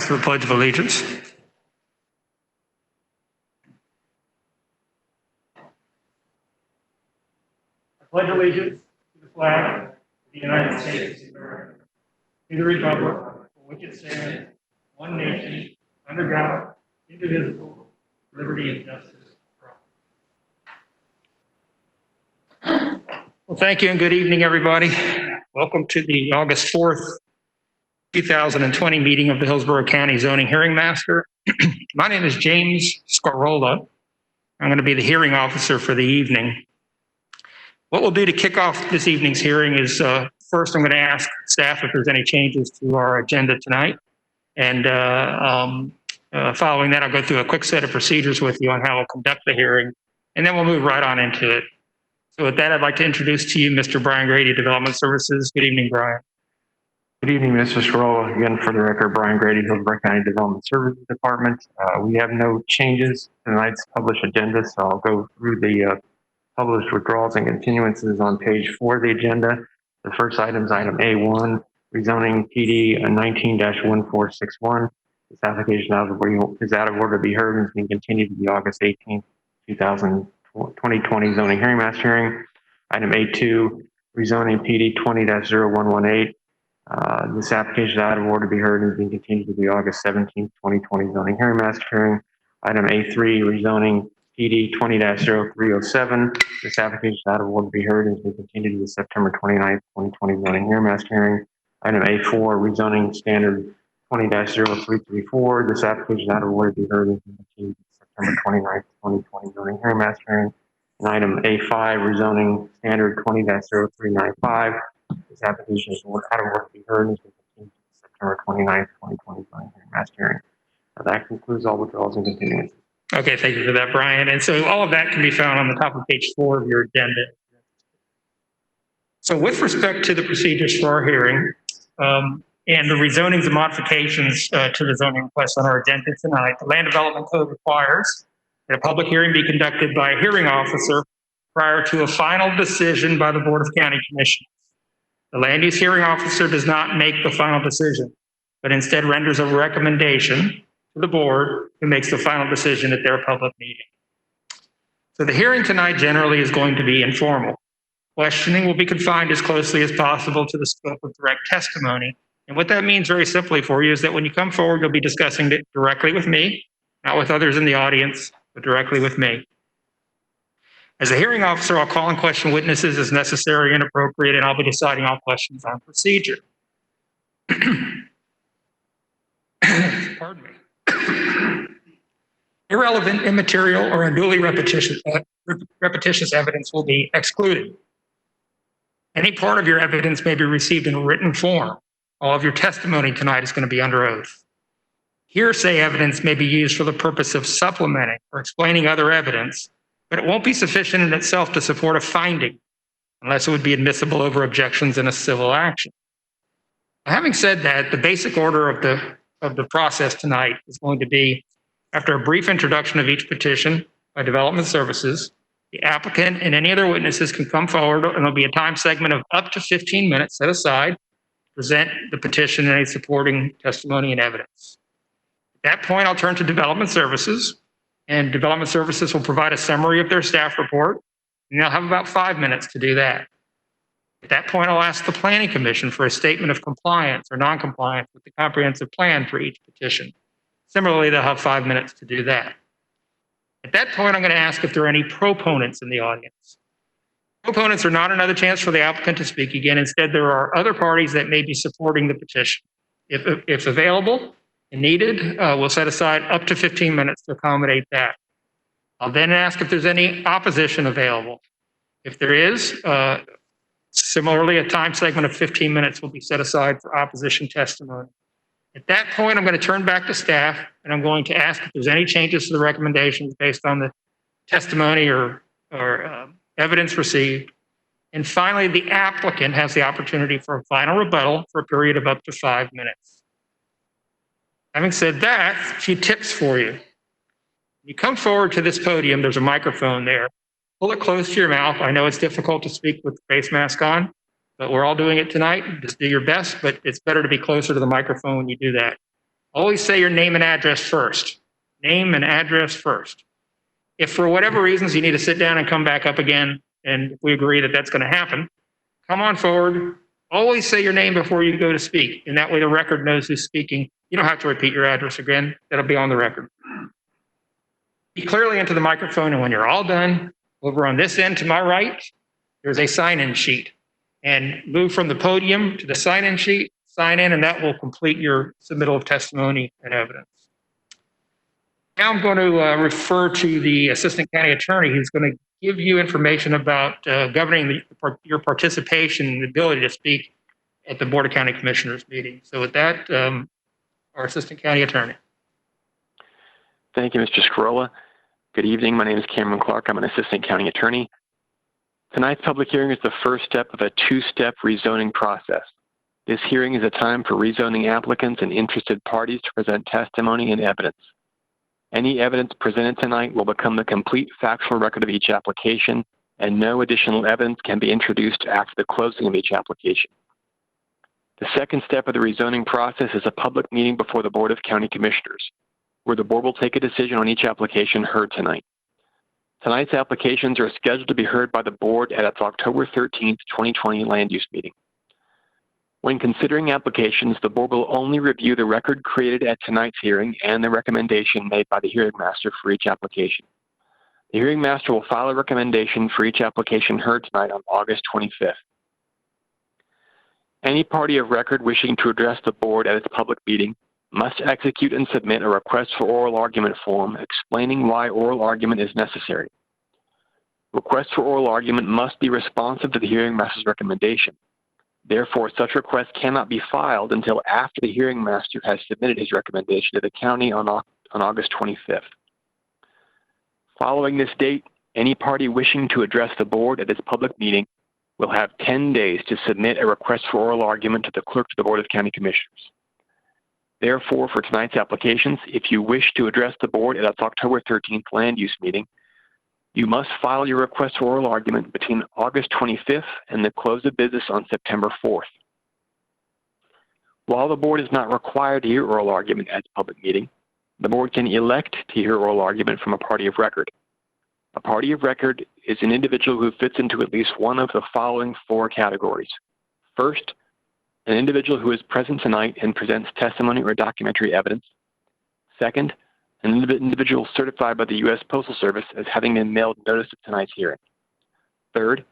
For the Pledge of Allegiance. I pledge allegiance to the flag of the United States of America, to the republic for which it stands, one nation, under God, indivisible, with liberty and justice for all. Well, thank you and good evening, everybody. Welcome to the August 4th, 2020 meeting of the Hillsborough County Zoning Hearing Master. My name is James Scarola. I'm going to be the hearing officer for the evening. What we'll do to kick off this evening's hearing is first I'm going to ask staff if there's any changes to our agenda tonight. And following that, I'll go through a quick set of procedures with you on how we'll conduct the hearing, and then we'll move right on into it. So with that, I'd like to introduce to you Mr. Brian Grady, Development Services. Good evening, Brian. Good evening, Mr. Scarola. Again, for the record, Brian Grady, Hillsborough County Development Services Department. We have no changes to tonight's published agenda, so I'll go through the published withdrawals and continuances on page 4 of the agenda. The first item is item A1, rezoning PD 19-1461. This application is out of order to be heard and is being continued to the August 18th, 2020 zoning hearing master hearing. Item A2, rezoning PD 20-0118. This application is out of order to be heard and is being continued to the August 17th, 2020 zoning hearing master hearing. Item A3, rezoning PD 20-0307. This application is out of order to be heard and is being continued to the September 29th, 2020 zoning hearing master hearing. Item A4, rezoning standard 20-0334. This application is out of order to be heard and is being continued to the September 29th, 2020 zoning hearing master hearing. And item A5, rezoning standard 20-0395. This application is out of order to be heard and is going to continue to September 29th, 2020 zoning hearing master hearing. That concludes all withdrawals and continuances. Okay, thank you for that, Brian. And so all of that can be found on the top of page 4 of your agenda. So with respect to the procedures for our hearing and the rezonings and modifications to the zoning requests on our agenda tonight, the Land Development Code requires that a public hearing be conducted by a hearing officer prior to a final decision by the Board of County Commissioners. The land use hearing officer does not make the final decision, but instead renders a recommendation to the board who makes the final decision at their public meeting. So the hearing tonight generally is going to be informal. Questioning will be confined as closely as possible to the scope of direct testimony. And what that means very simply for you is that when you come forward, you'll be discussing it directly with me, not with others in the audience, but directly with me. As a hearing officer, I'll call and question witnesses as necessary and appropriate, and I'll be deciding all questions on procedure. Pardon me. Irrelevant, immaterial, or unduly repetitious evidence will be excluded. Any part of your evidence may be received in written form. All of your testimony tonight is going to be under oath. Hearsay evidence may be used for the purpose of supplementing or explaining other evidence, but it won't be sufficient in itself to support a finding unless it would be admissible over objections in a civil action. Having said that, the basic order of the process tonight is going to be, after a brief introduction of each petition by Development Services, the applicant and any other witnesses can come forward, and there'll be a time segment of up to 15 minutes set aside to present the petition and any supporting testimony and evidence. At that point, I'll turn to Development Services, and Development Services will provide a summary of their staff report, and they'll have about 5 minutes to do that. At that point, I'll ask the Planning Commission for a statement of compliance or non-compliance with the comprehensive plan for each petition. Similarly, they'll have 5 minutes to do that. At that point, I'm going to ask if there are any proponents in the audience. Proponents are not another chance for the applicant to speak again. Instead, there are other parties that may be supporting the petition. If available and needed, we'll set aside up to 15 minutes to accommodate that. I'll then ask if there's any opposition available. If there is, similarly, a time segment of 15 minutes will be set aside for opposition testimony. At that point, I'm going to turn back to staff, and I'm going to ask if there's any changes to the recommendations based on the testimony or evidence received. And finally, the applicant has the opportunity for a final rebuttal for a period of up to 5 minutes. Having said that, a few tips for you. When you come forward to this podium, there's a microphone there. Pull it close to your mouth. I know it's difficult to speak with the face mask on, but we're all doing it tonight. Just do your best, but it's better to be closer to the microphone when you do that. Always say your name and address first. Name and address first. If for whatever reasons you need to sit down and come back up again, and we agree that that's going to happen, come on forward. Always say your name before you go to speak, and that way the record knows who's speaking. You don't have to repeat your address again. That'll be on the record. Speak clearly into the microphone, and when you're all done, over on this end to my right, there's a sign-in sheet. And move from the podium to the sign-in sheet, sign in, and that will complete your submittal of testimony and evidence. Now I'm going to refer to the Assistant County Attorney, who's going to give you information about governing your participation and ability to speak at the Board of County Commissioners meeting. So with that, our Assistant County Attorney. Thank you, Mr. Scrolla. Good evening. My name is Cameron Clark. I'm an Assistant County Attorney. Tonight's public hearing is the first step of a two-step rezoning process. This hearing is a time for rezoning applicants and interested parties to present testimony and evidence. Any evidence presented tonight will become the complete factual record of each application, and no additional evidence can be introduced after the closing of each application. The second step of the rezoning process is a public meeting before the Board of County Commissioners, where the board will take a decision on each application heard tonight. Tonight's applications are scheduled to be heard by the board at its October 13th, 2020 land use meeting. When considering applications, the board will only review the record created at tonight's hearing and the recommendation made by the hearing master for each application. The hearing master will file a recommendation for each application heard tonight on August 25th. Any party of record wishing to address the board at its public meeting must execute and submit a request for oral argument form explaining why oral argument is necessary. Requests for oral argument must be responsive to the hearing master's recommendation. Therefore, such requests cannot be filed until after the hearing master has submitted his recommendation to the county on August 25th. Following this date, any party wishing to address the board at its public meeting will have 10 days to submit a request for oral argument to the clerk of the Board of County Commissioners. Therefore, for tonight's applications, if you wish to address the board at its October 13th land use meeting, you must file your request for oral argument between August 25th and the close of business on September 4th. While the board is not required to hear oral argument at the public meeting, the board can elect to hear oral argument from a party of record. A party of record is an individual who fits into at least one of the following four categories. First, an individual who is present tonight and presents testimony or documentary evidence. Second, an individual certified by the U.S. Postal Service as having been mailed notice of tonight's hearing. Third,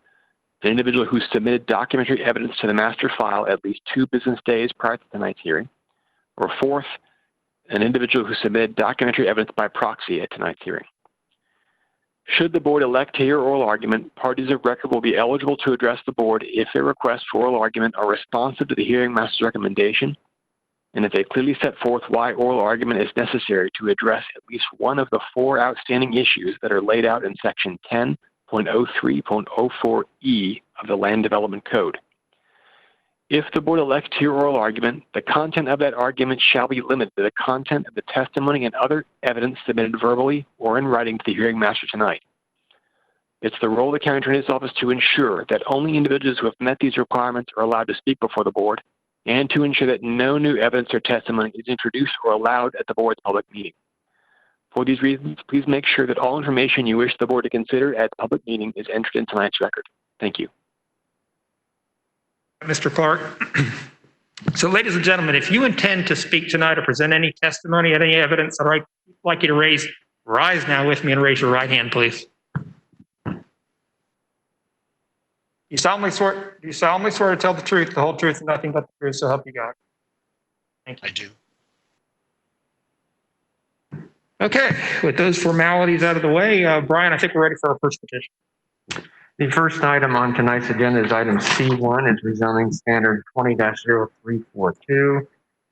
an individual who submitted documentary evidence to the master file at least 2 business days prior to tonight's hearing. Or fourth, an individual who submitted documentary evidence by proxy at tonight's hearing. Should the board elect to hear oral argument, parties of record will be eligible to address the board if their requests for oral argument are responsive to the hearing master's recommendation, and if they clearly set forth why oral argument is necessary to address at least one of the 4 outstanding issues that are laid out in Section 10.03.04E of the Land Development Code. If the board elects to hear oral argument, the content of that argument shall be limited to the content of the testimony and other evidence submitted verbally or in writing to the hearing master tonight. It's the role of the county attorney's office to ensure that only individuals who have met these requirements are allowed to speak before the board, and to ensure that no new evidence or testimony is introduced or allowed at the board's public meeting. For these reasons, please make sure that all information you wish the board to consider at the public meeting is entered in tonight's record. Thank you. Mr. Clark. So, ladies and gentlemen, if you intend to speak tonight or present any testimony, any evidence, I'd like you to rise now with me and raise your right hand, please. Do you solemnly swear to tell the truth, the whole truth, and nothing but the truth, so help you God? Thank you. I do. Okay, with those formalities out of the way, Brian, I think we're ready for our first petition. The first item on tonight's agenda is item C1, is rezoning standard 20-0342.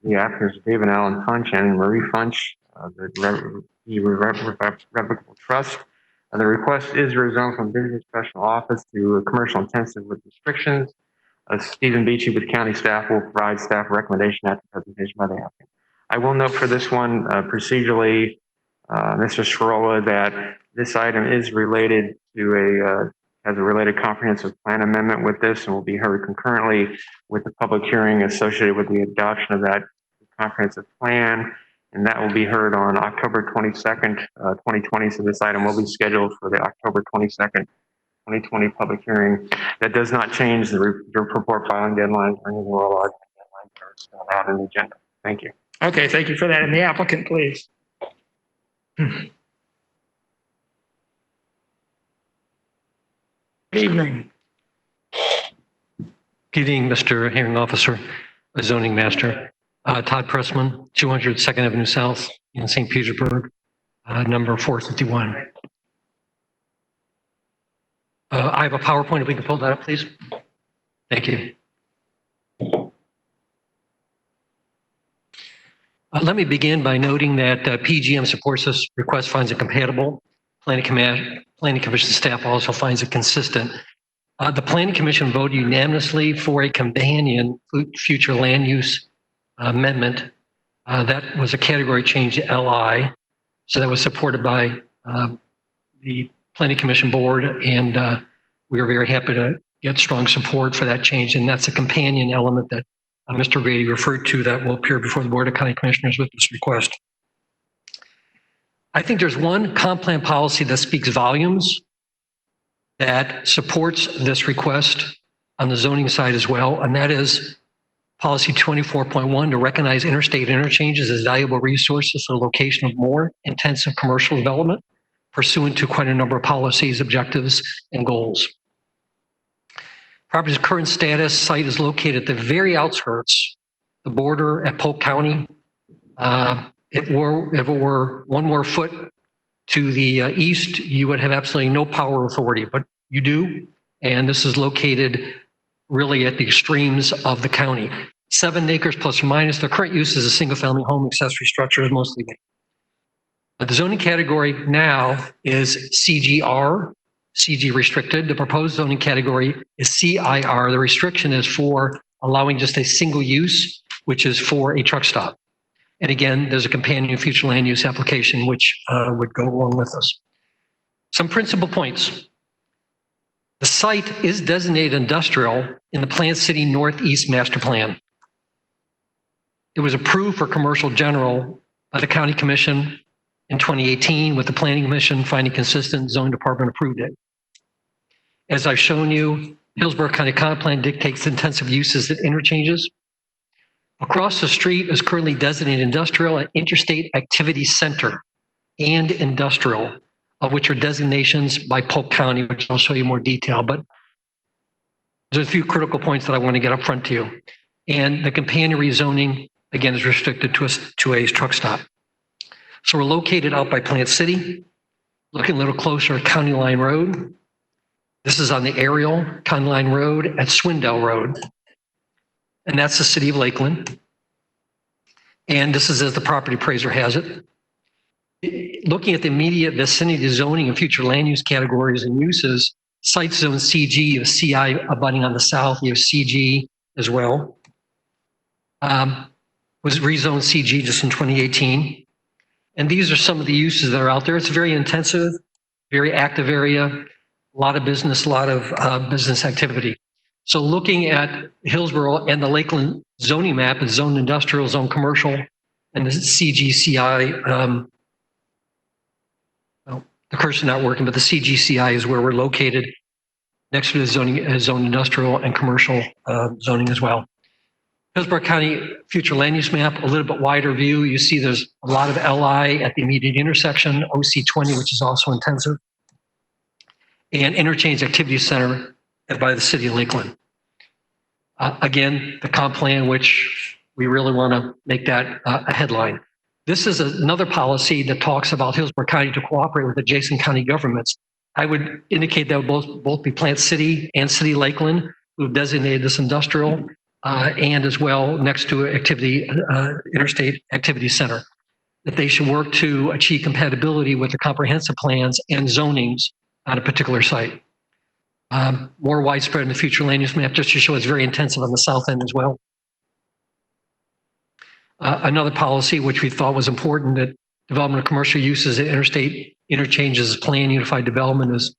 The applicants are David Allen Funch and Marie Funch, the Revocable Trust. The request is rezoned from business special office to a commercial intensive with restrictions. Stephen Beachy with county staff will provide staff recommendation after presentation by the applicant. I will note for this one procedurally, Mr. Scrolla, that this item is related to has a related comprehensive plan amendment with this and will be heard concurrently with the public hearing associated with the adoption of that comprehensive plan. and that will be heard on October 22nd, 2020. So this item will be scheduled for the October 22nd, 2020 public hearing. That does not change the report filing deadlines or any oral argument deadlines that are still out in the agenda. Thank you. Okay, thank you for that. And the applicant, please. Good evening. Good evening, Mr. Hearing Officer, Zoning Master. Todd Pressman, 200 2nd Avenue South in St. Petersburg, number 451. I have a PowerPoint, if we can pull that up, please. Thank you. Let me begin by noting that PGM supports this request, finds it compatible. Planning Commission staff also finds it consistent. The Planning Commission voted unanimously for a companion future land use amendment. That was a category change to LI. So that was supported by the Planning Commission board, and we are very happy to get strong support for that change. And that's a companion element that Mr. Grady referred to that will appear before the Board of County Commissioners with this request. I think there's one comp plan policy that speaks volumes that supports this request on the zoning side as well, and that is policy 24.1 to recognize interstate interchanges as valuable resources for the location of more intensive commercial development pursuant to quite a number of policies, objectives, and goals. Property's current status site is located at the very outskirts, the border at Polk County. If it were one more foot to the east, you would have absolutely no power authority, but you do. And this is located really at the extremes of the county. 7 acres plus or minus. The current use is a single family home accessory structure is mostly made. The zoning category now is CGR, CG restricted. The proposed zoning category is CIR. The restriction is for allowing just a single use, which is for a truck stop. And again, there's a companion future land use application which would go along with this. Some principal points. The site is designated industrial in the Plant City Northeast Master Plan. It was approved for commercial general by the County Commission in 2018, with the Planning Commission finding consistent, zoning department approved it. As I've shown you, Hillsborough County Comp Plan dictates intensive uses at interchanges. Across the street is currently designated industrial and interstate activity center and industrial, of which are designations by Polk County, which I'll show you more detail, but there's a few critical points that I want to get up front to you. And the companion rezoning, again, is restricted to a truck stop. So we're located out by Plant City, looking a little closer at County Line Road. This is on the aerial, County Line Road at Swindell Road. And that's the city of Lakeland. And this is as the property appraiser has it. Looking at the immediate vicinity zoning and future land use categories and uses, site zone CG, you have CI abutting on the south, you have CG as well. Was rezoned CG just in 2018. And these are some of the uses that are out there. It's very intensive, very active area, a lot of business activity. So looking at Hillsborough and the Lakeland zoning map, it's zone industrial, zone commercial, and the CGCI, well, the cursor's not working, but the CGCI is where we're located next to the zone industrial and commercial zoning as well. Hillsborough County future land use map, a little bit wider view. You see there's a lot of LI at the immediate intersection, OC20, which is also intensive, and interchange activity center by the city of Lakeland. Again, the comp plan, which we really want to make that a headline. This is another policy that talks about Hillsborough County to cooperate with adjacent county governments. I would indicate that would both be Plant City and City Lakeland, who have designated this industrial, and as well next to interstate activity center, that they should work to achieve compatibility with the comprehensive plans and zonings on a particular site. More widespread in the future land use map, just to show it's very intensive on the south end as well. Another policy which we thought was important, that development of commercial uses at interstate interchanges, planned unified development is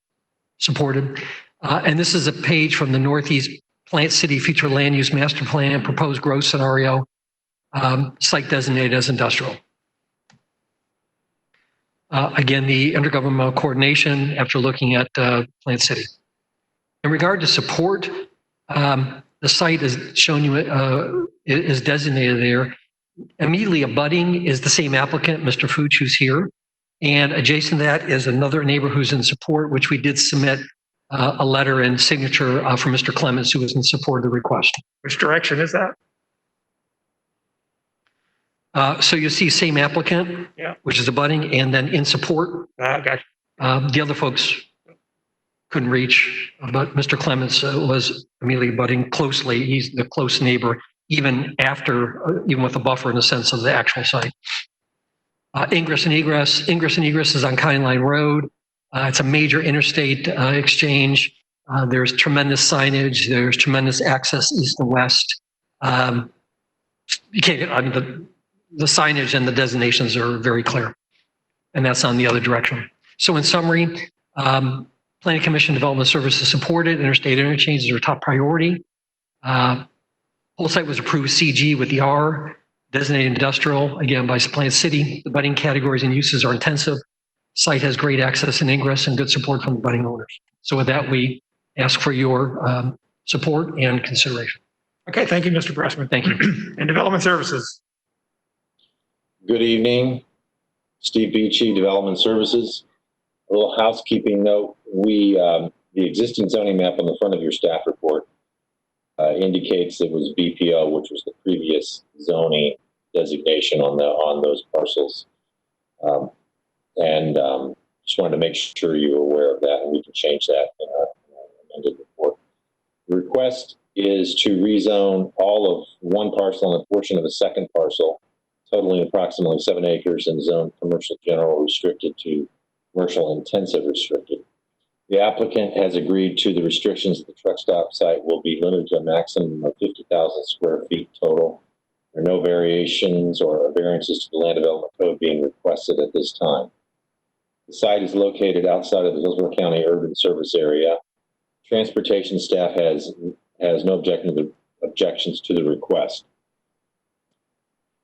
supported. And this is a page from the Northeast Plant City Future Land Use Master Plan, proposed growth scenario, site designated as industrial. Again, the intergovernmental coordination after looking at Plant City. In regard to support, the site is shown you is designated there. Immediately abutting is the same applicant, Mr. Fuchs, who's here. And adjacent to that is another neighbor who's in support, which we did submit a letter and signature from Mr. Clemens, who was in support of the request. Which direction is that? So you see same applicant, Yeah. which is abutting, and then in support. Gotcha. The other folks couldn't reach, but Mr. Clemens was immediately abutting closely. He's the close neighbor, even with a buffer in the sense of the actual site. Ingress and egress. Ingress and egress is on County Line Road. It's a major interstate exchange. There's tremendous signage. There's tremendous access east and west. You can't get the signage and the designations are very clear, and that's on the other direction. So in summary, Planning Commission Development Services supported. Interstate interchanges are top priority. Whole site was approved CG with the R, designated industrial, again by Plant City. The budding categories and uses are intensive. Site has great access and ingress and good support from the budding owners. So with that, we ask for your support and consideration. Okay, thank you, Mr. Pressman. Thank you. And Development Services. Good evening, Steve Beachy, Development Services. A little housekeeping note, the existing zoning map on the front of your staff report indicates it was BPO, which was the previous zoning designation on those parcels. Just wanted to make sure you were aware of that, and we can change that in our amended report. The request is to rezone all of one parcel and a portion of a second parcel, totaling approximately 7 acres, and zone commercial general restricted to commercial intensive restricted. The applicant has agreed to the restrictions that the truck stop site will be limited to a maximum of 50,000 square feet total. There are no variations or variances to the land development code being requested at this time. The site is located outside of the Hillsborough County urban service area. Transportation staff has no objections to the request.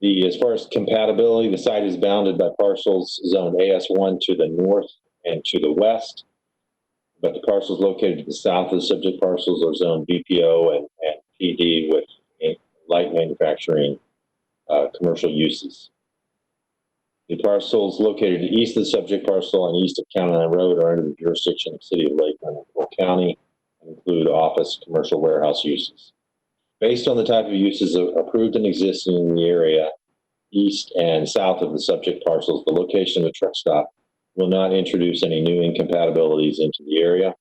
As far as compatibility, the site is bounded by parcels zoned AS1 to the north and to the west, but the parcels located to the south of the subject parcels are zoned BPO and PD with light manufacturing commercial uses. The parcels located east of the subject parcel and east of County Line Road are under the jurisdiction of the City of Lakeland and Polk County and include office, commercial, warehouse uses. Based on the type of uses approved and existing in the area, east and south of the subject parcels, the location of the truck stop will not introduce any new incompatibilities into the area.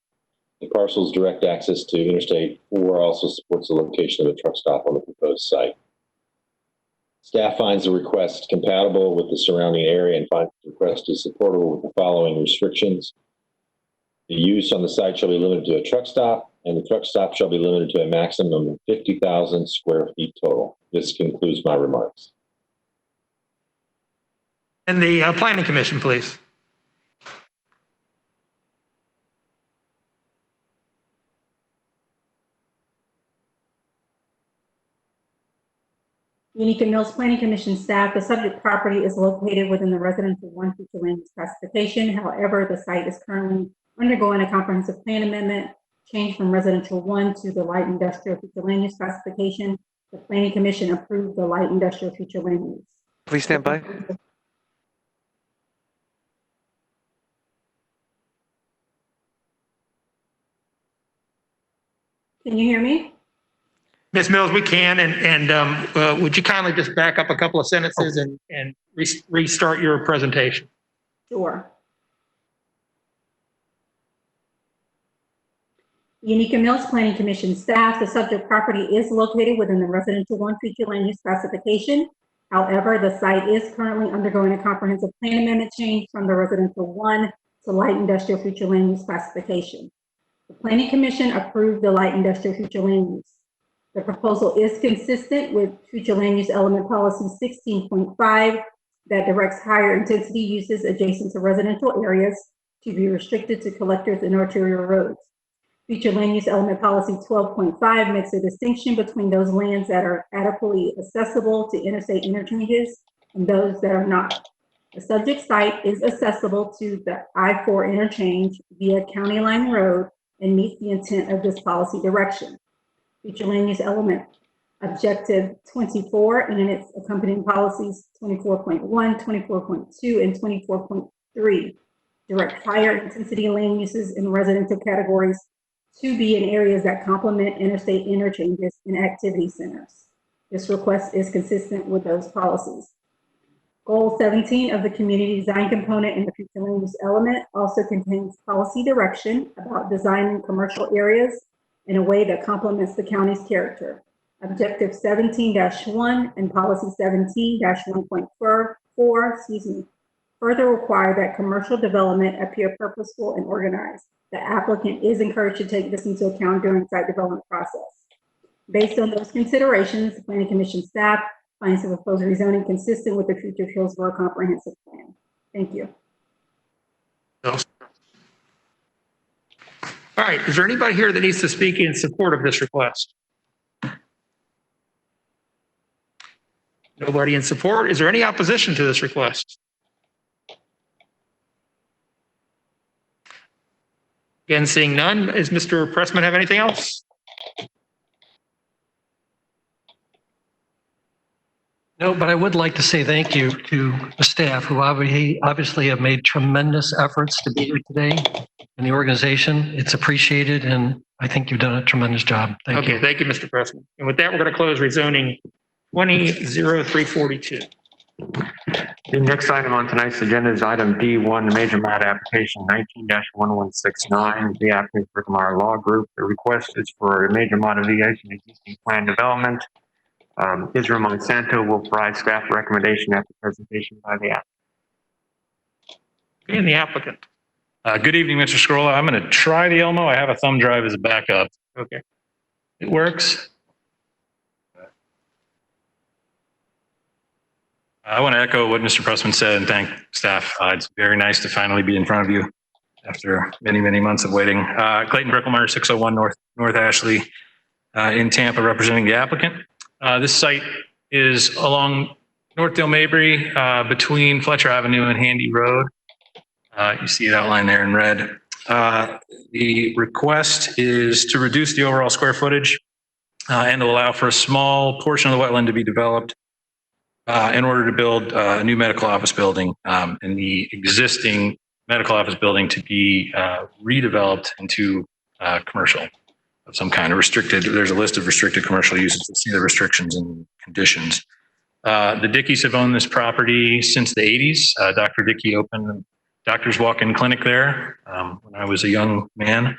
The parcel's direct access to Interstate 4 also supports the location of the truck stop on the proposed site. Staff finds the request compatible with the surrounding area and finds the request is supportable with the following restrictions. The use on the site shall be limited to a truck stop, and the truck stop shall be limited to a maximum of 50,000 square feet total. This concludes my remarks. And the Planning Commission, please. Unica Mills Planning Commission staff, the subject property is located within the residential 1 future land use classification. However, the site is currently undergoing a comprehensive plan amendment, change from residential 1 to the light industrial future land use classification. The Planning Commission approved the light industrial future land use. Please stand by. Can you hear me? Ms. Mills, we can, and would you kindly just back up a couple of sentences and restart your presentation? Sure. Unica Mills Planning Commission staff, the subject property is located within the residential 1 future land use classification. However, the site is currently undergoing a comprehensive plan amendment change from the residential 1 to light industrial future land use classification. The Planning Commission approved the light industrial future land use. The proposal is consistent with future land use element policy 16.5 that directs higher intensity uses adjacent to residential areas to be restricted to collectors and arterial roads. Future land use element policy 12.5 makes a distinction between those lands that are adequately accessible to interstate interchanges and those that are not. The subject site is accessible to the I-4 interchange via County Line Road and meets the intent of this policy direction. Future land use element objective 24 and its accompanying policies 24.1, 24.2, and 24.3 direct higher intensity land uses in residential categories to be in areas that complement interstate interchanges and activity centers. This request is consistent with those policies. Goal 17 of the community design component in the future land use element also contains policy direction about designing commercial areas in a way that complements the county's character. Objective 17-1 and policy 17-1.4, further require that commercial development appear purposeful and organized. The applicant is encouraged to take this into account during the site development process. Based on those considerations, the Planning Commission staff finds the proposed rezoning consistent with the future Hillsborough Comprehensive Plan. Thank you. All right, is there anybody here that needs to speak in support of this request? Nobody in support. Is there any opposition to this request? Again, seeing none, does Mr. Pressman have anything else? No, but I would like to say thank you to the staff who obviously have made tremendous efforts to be here today, and the organization. It's appreciated, and I think you've done a tremendous job. Thank you. Okay, thank you, Mr. Pressman. And with that, we're going to close rezoning 200342. The next item on tonight's agenda is item D1, the major mod application 19-1169. The applicant Brickemeyer Law Group. The request is for a major modification existing plan development. Israel Monsanto will provide staff recommendation after presentation by the applicant. And the applicant. Good evening, Mr. Scrolla. I'm going to try the Elmo. I have a thumb drive as a backup. Okay. It works. I want to echo what Mr. Pressman said and thank staff. It's very nice to finally be in front of you after many, many months of waiting. Clayton Brickelmeyer, 601 North Ashley in Tampa, representing the applicant. This site is along Northdale Mabry between Fletcher Avenue and Handy Road. You see it outlined there in red. The request is to reduce the overall square footage and to allow for a small portion of the wetland to be developed in order to build a new medical office building and the existing medical office building to be redeveloped into commercial of some kind of restricted. There's a list of restricted commercial uses. You'll see the restrictions and conditions. The Dickies have owned this property since the 80s. Dr. Dickey opened a doctor's walk-in clinic there when I was a young man.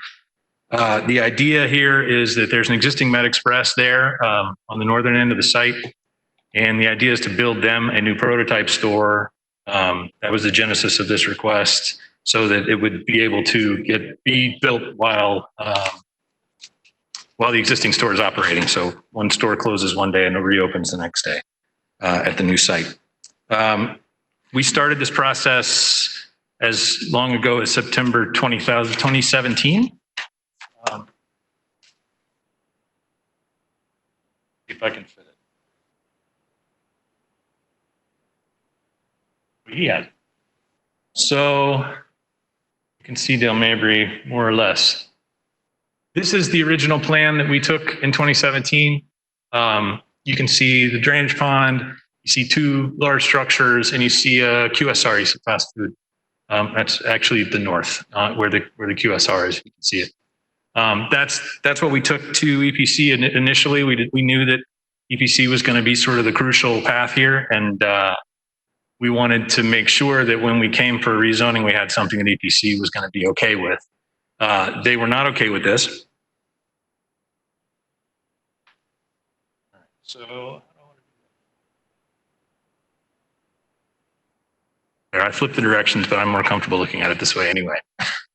The idea here is that there's an existing Med Express there on the northern end of the site. And the idea is to build them a new prototype store. That was the genesis of this request, so that it would be able to be built while the existing store is operating. So one store closes one day and it reopens the next day at the new site. We started this process as long ago as September 2017. If I can fit it. Yeah. So you can see Dale Mabry more or less. This is the original plan that we took in 2017. You can see the drainage pond, you see two large structures, and you see a QSR, you see fast food. That's actually the north, where the QSR is, you can see it. That's what we took to EPC initially. We knew that EPC was going to be sort of the crucial path here, and we wanted to make sure that when we came for rezoning, we had something that EPC was going to be okay with. They were not okay with this. So I flipped the directions, but I'm more comfortable looking at it this way anyway.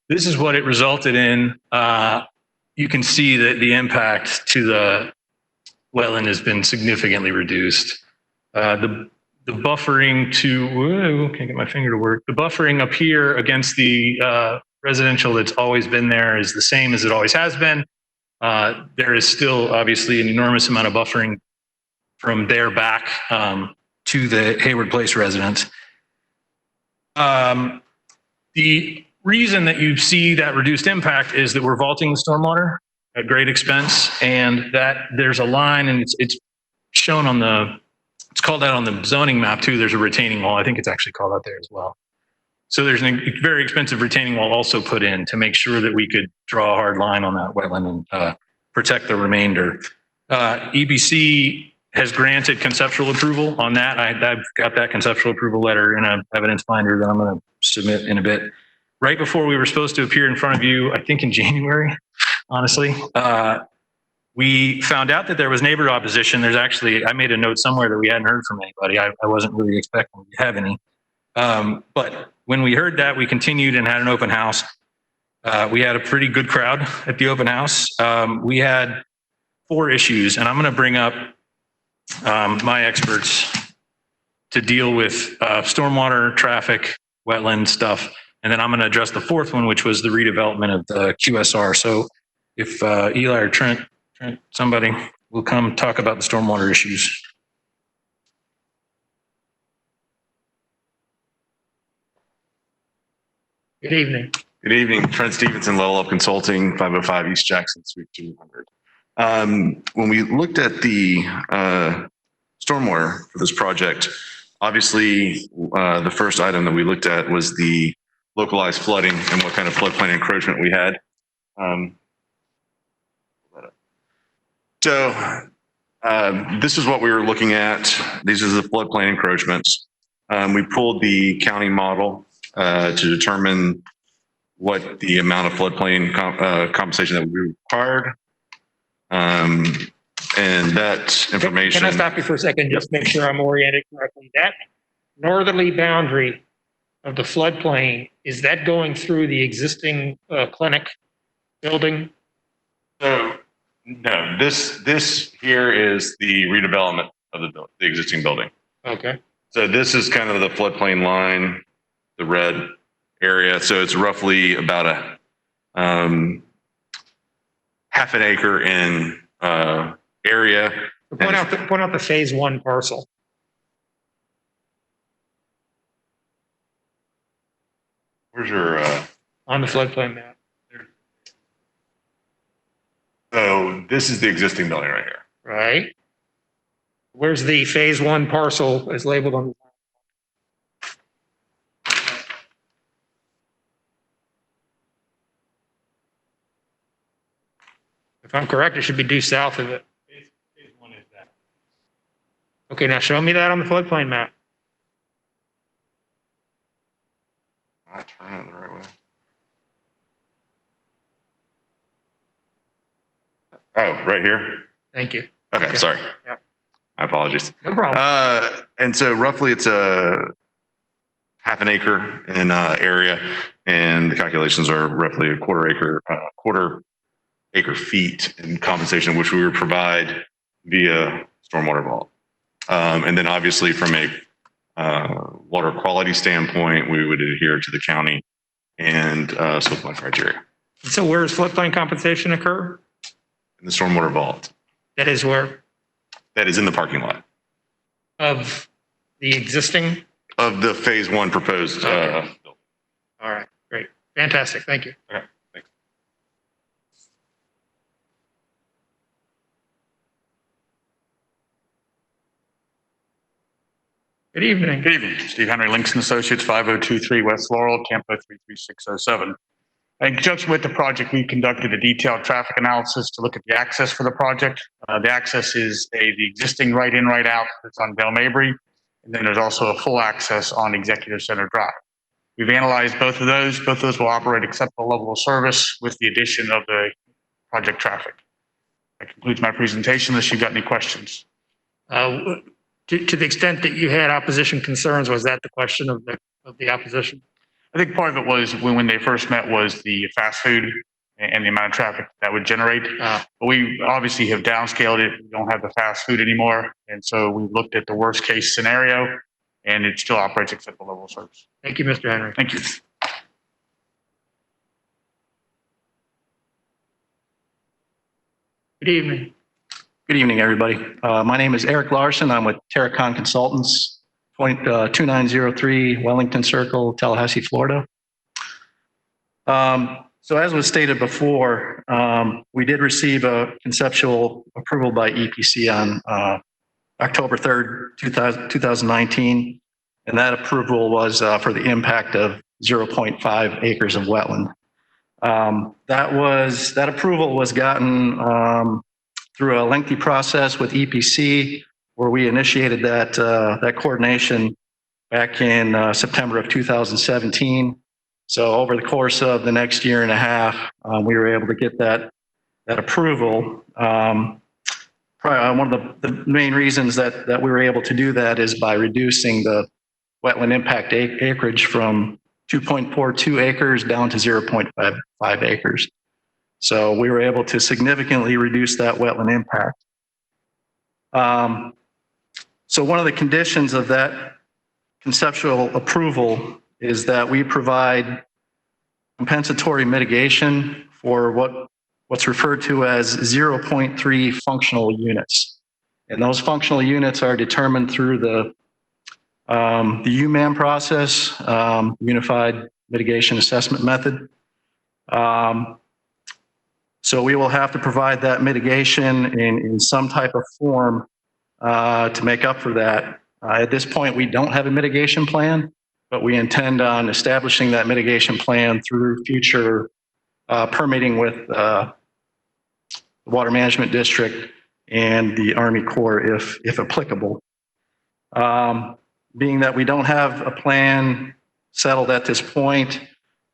This is what it resulted in. You can see that the impact to the wetland has been significantly reduced. The buffering can't get my finger to work. The buffering up here against the residential that's always been there is the same as it always has been. There is still obviously an enormous amount of buffering from there back to the Hayward Place residents. The reason that you see that reduced impact is that we're vaulting the stormwater at great expense, and that there's a line, and it's shown on the, it's called out on the zoning map too. There's a retaining wall. I think it's actually called out there as well. So there's a very expensive retaining wall also put in to make sure that we could draw a hard line on that wetland and protect the remainder. EPC has granted conceptual approval on that. I've got that conceptual approval letter in an evidence binder that I'm going to submit in a bit. Right before we were supposed to appear in front of you, I think in January, honestly, we found out that there was neighbor opposition. There's actually, I made a note somewhere that we hadn't heard from anybody. I wasn't really expecting to have any. But when we heard that, we continued and had an open house. We had a pretty good crowd at the open house. We had 4 issues, and I'm going to bring up my experts to deal with stormwater, traffic, wetland stuff. And then I'm going to address the 4th one, which was the redevelopment of the QSR. So if Eli or Trent, somebody will come talk about the stormwater issues. Good evening. Good evening, Trent Stevenson, Level Up Consulting, 505 East Jackson, Suite 200. When we looked at the stormwater for this project, obviously the first item that we looked at was the localized flooding and what kind of floodplain encroachment we had. So this is what we were looking at. These are the floodplain encroachments. We pulled the county model to determine what the amount of floodplain compensation that we required. And that information. Can I stop you for a second? Just make sure I'm oriented correctly. That northerly boundary of the floodplain, is that going through the existing clinic building? So, no, this here is the redevelopment of the existing building. Okay. So this is kind of the floodplain line, the red area. So it's roughly about a half an acre in area. Point out the phase 1 parcel. Where's your? On the floodplain map. So this is the existing building right here. Right. Where's the phase 1 parcel is labeled on? If I'm correct, it should be due south of it. Phase 1 is that. Okay, now show me that on the floodplain map. I turn it the right way. Oh, right here. Thank you. Okay, sorry. Yeah. My apologies. No problem. And so roughly it's a half an acre in area, and the calculations are roughly a quarter acre feet in compensation, which we would provide via stormwater vault. And then obviously from a water quality standpoint, we would adhere to the county and SWIFT criteria. So where does floodplain compensation occur? In the stormwater vault. That is where? That is in the parking lot. Of the existing? Of the phase 1 proposed. Okay. All right, great. Fantastic, thank you. Okay, thanks. Good evening. Good evening. Steve Henry, Links & Associates, 5023 West Laurel, Tampa 33607. In conjunction with the project, we conducted a detailed traffic analysis to look at the access for the project. The access is the existing right in, right out that's on Belle Mabry, and then there's also a full access on Executive Center Drive. We've analyzed both of those. Both of those will operate acceptable level of service with the addition of the project traffic. That concludes my presentation unless you've got any questions. To the extent that you had opposition concerns, was that the question of the opposition? I think part of it was when they first met was the fast food and the amount of traffic that would generate. But we obviously have downscaled it. We don't have the fast food anymore. And so we looked at the worst case scenario, and it still operates acceptable level of service. Thank you, Mr. Henry. Thank you. Good evening. Good evening, everybody. My name is Eric Larson. I'm with Terracon Consultants. 2903 Wellington Circle, Tallahassee, Florida. So as was stated before, we did receive a conceptual approval by EPC on October 3rd, 2019, and that approval was for the impact of 0.5 acres of wetland. That approval was gotten through a lengthy process with EPC, where we initiated that coordination back in September of 2017. So over the course of the next year and a half, we were able to get that approval. Probably one of the main reasons that we were able to do that is by reducing the wetland impact acreage from 2.42 acres down to 0.5 acres. So we were able to significantly reduce that wetland impact. So one of the conditions of that conceptual approval is that we provide compensatory mitigation for what's referred to as 0.3 functional units. And those functional units are determined through the UMAM process, Unified Mitigation Assessment Method. So we will have to provide that mitigation in some type of form to make up for that. At this point, we don't have a mitigation plan, but we intend on establishing that mitigation plan through future permitting with the Water Management District and the Army Corps if applicable. Being that we don't have a plan settled at this point,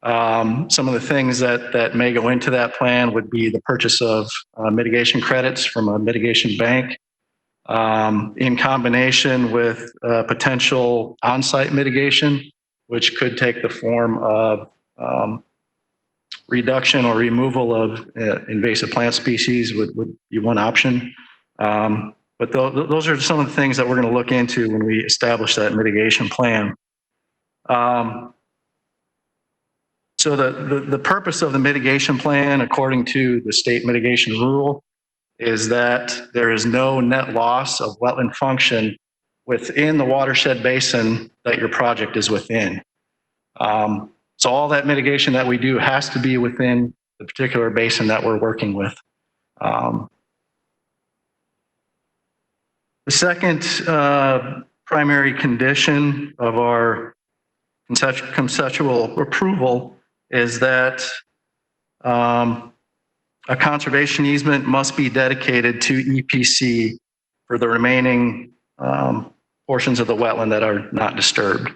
some of the things that may go into that plan would be the purchase of mitigation credits from a mitigation bank, in combination with potential on-site mitigation, which could take the form of reduction or removal of invasive plant species would be one option. But those are some of the things that we're going to look into when we establish that mitigation plan. So the purpose of the mitigation plan, according to the state mitigation rule, is that there is no net loss of wetland function within the watershed basin that your project is within. So all that mitigation that we do has to be within the particular basin that we're working with. The second primary condition of our conceptual approval is that a conservation easement must be dedicated to EPC for the remaining portions of the wetland that are not disturbed.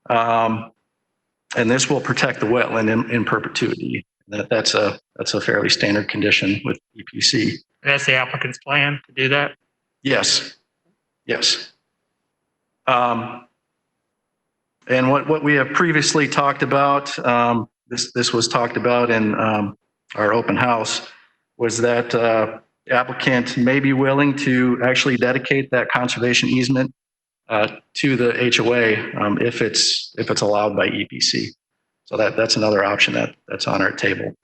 And this will protect the wetland in perpetuity. That's a fairly standard condition with EPC. That's the applicant's plan to do that? Yes. Yes. And what we have previously talked about, this was talked about in our open house, was that the applicant may be willing to actually dedicate that conservation easement to the HOA if it's allowed by EPC. So that's another option that's on our table.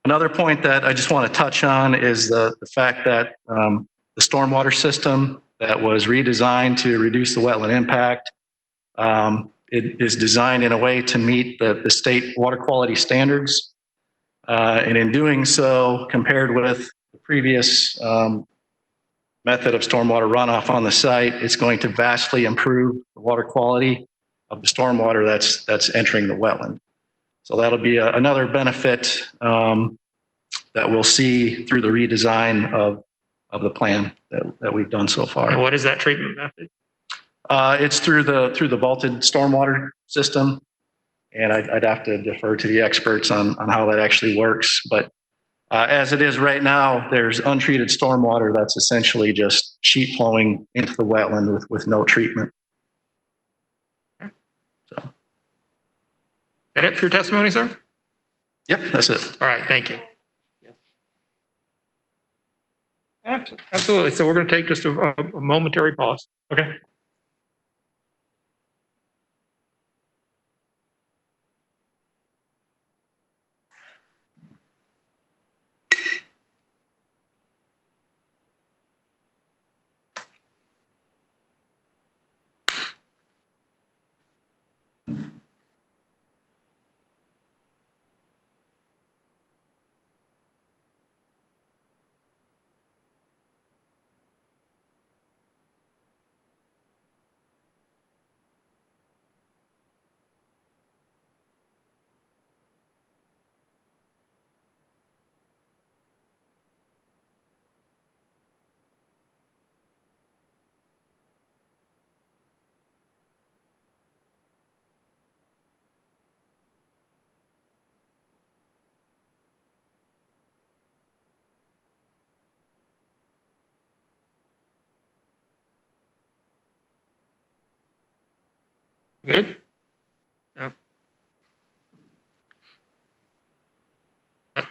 Another point that I just want to touch on is the fact that the stormwater system that was redesigned to reduce the wetland impact, it is designed in a way to meet the state water quality standards. And in doing so, compared with the previous method of stormwater runoff on the site, it's going to vastly improve the water quality of the stormwater that's entering the wetland. So that'll be another benefit that we'll see through the redesign of the plan that we've done so far. And what is that treatment method? It's through the vaulted stormwater system, and I'd have to defer to the experts on how that actually works. But as it is right now, there's untreated stormwater that's essentially just sheet flowing into the wetland with no treatment. So. That it for your testimony, sir? Yep, that's it. All right, thank you. Absolutely. So we're going to take just a momentary pause. Okay. Good? Yep.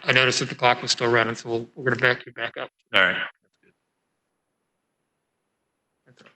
I noticed that the clock was still running, so we're going to back you back up. All right. That's all.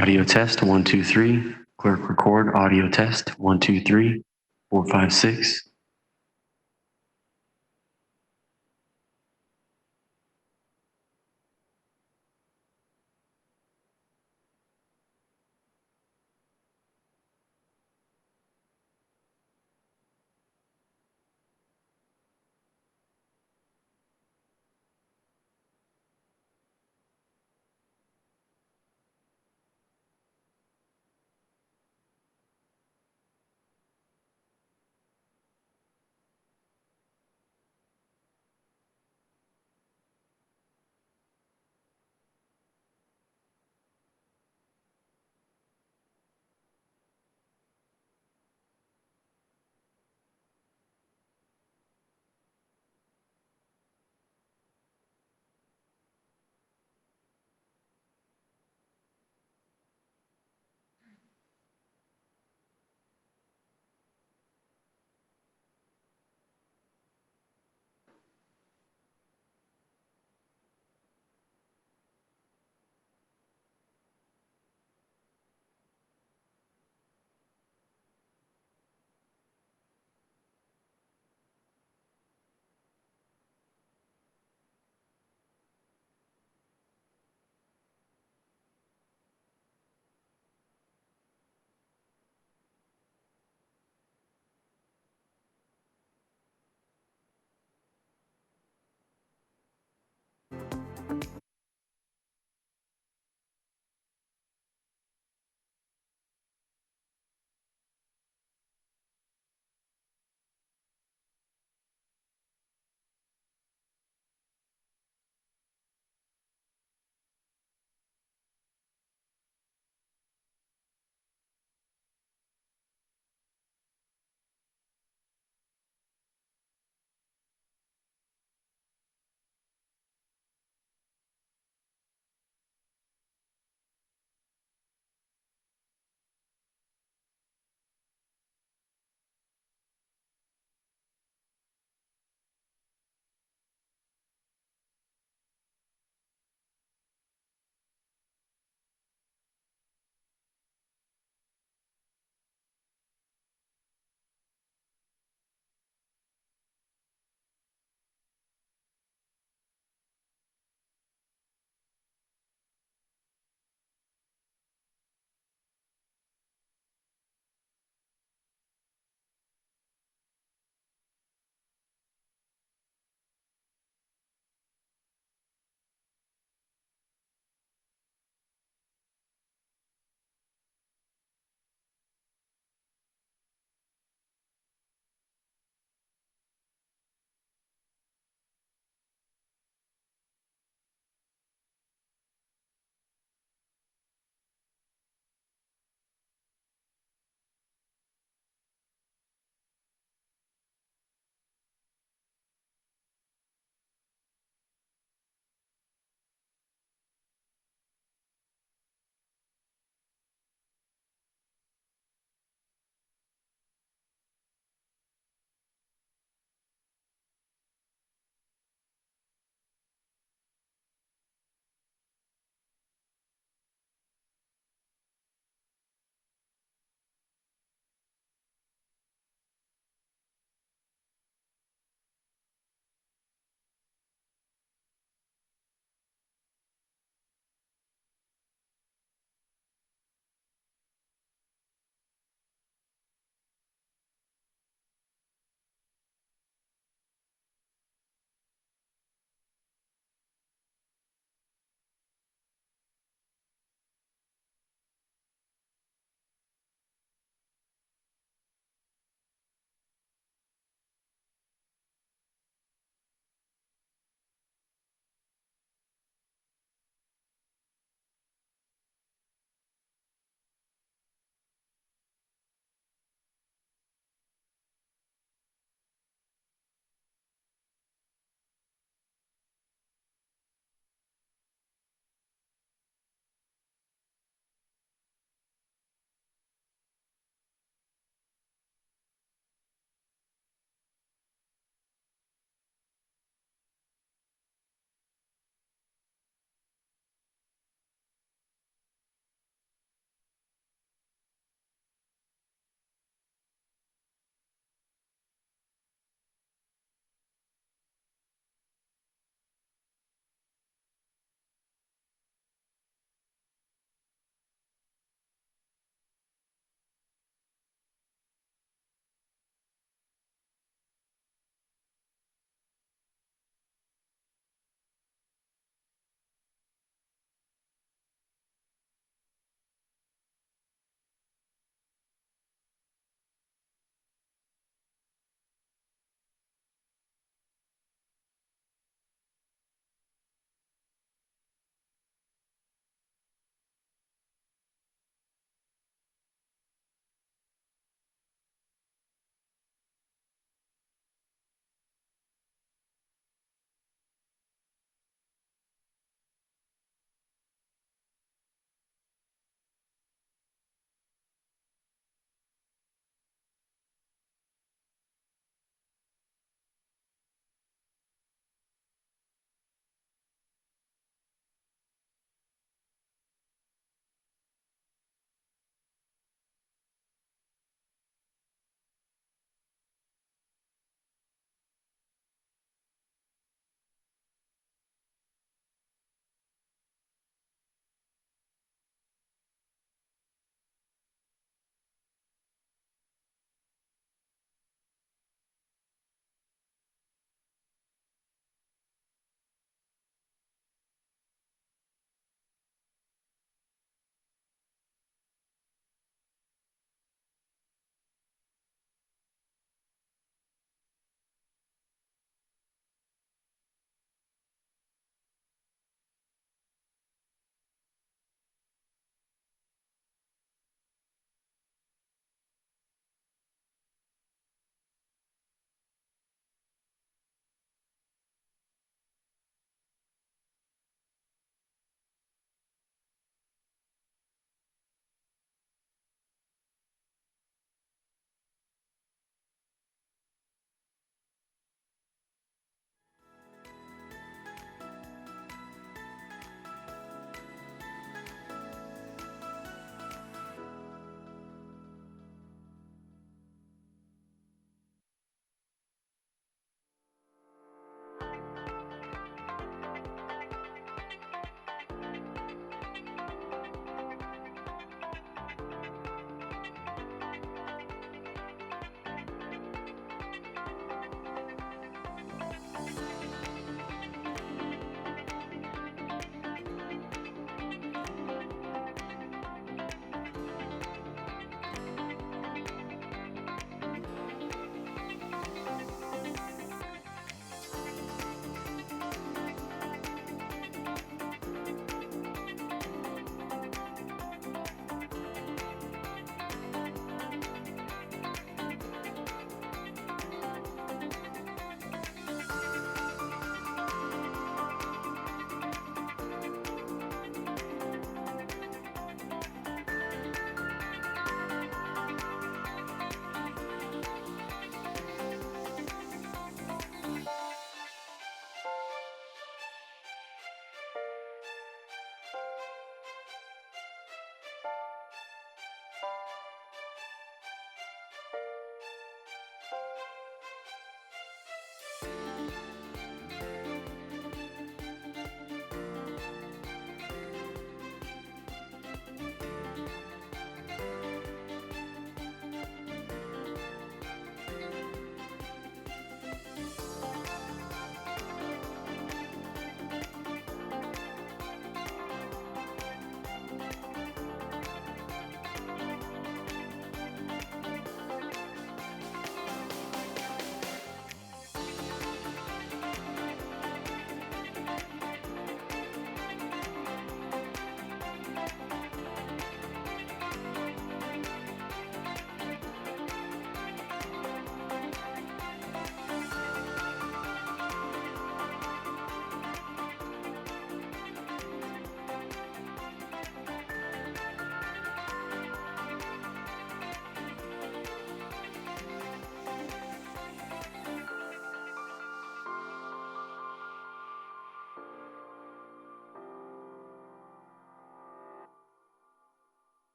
Audio test, 1, 2, 3. Clerk record, audio test, 1, 2, 3, 4, 5, 6.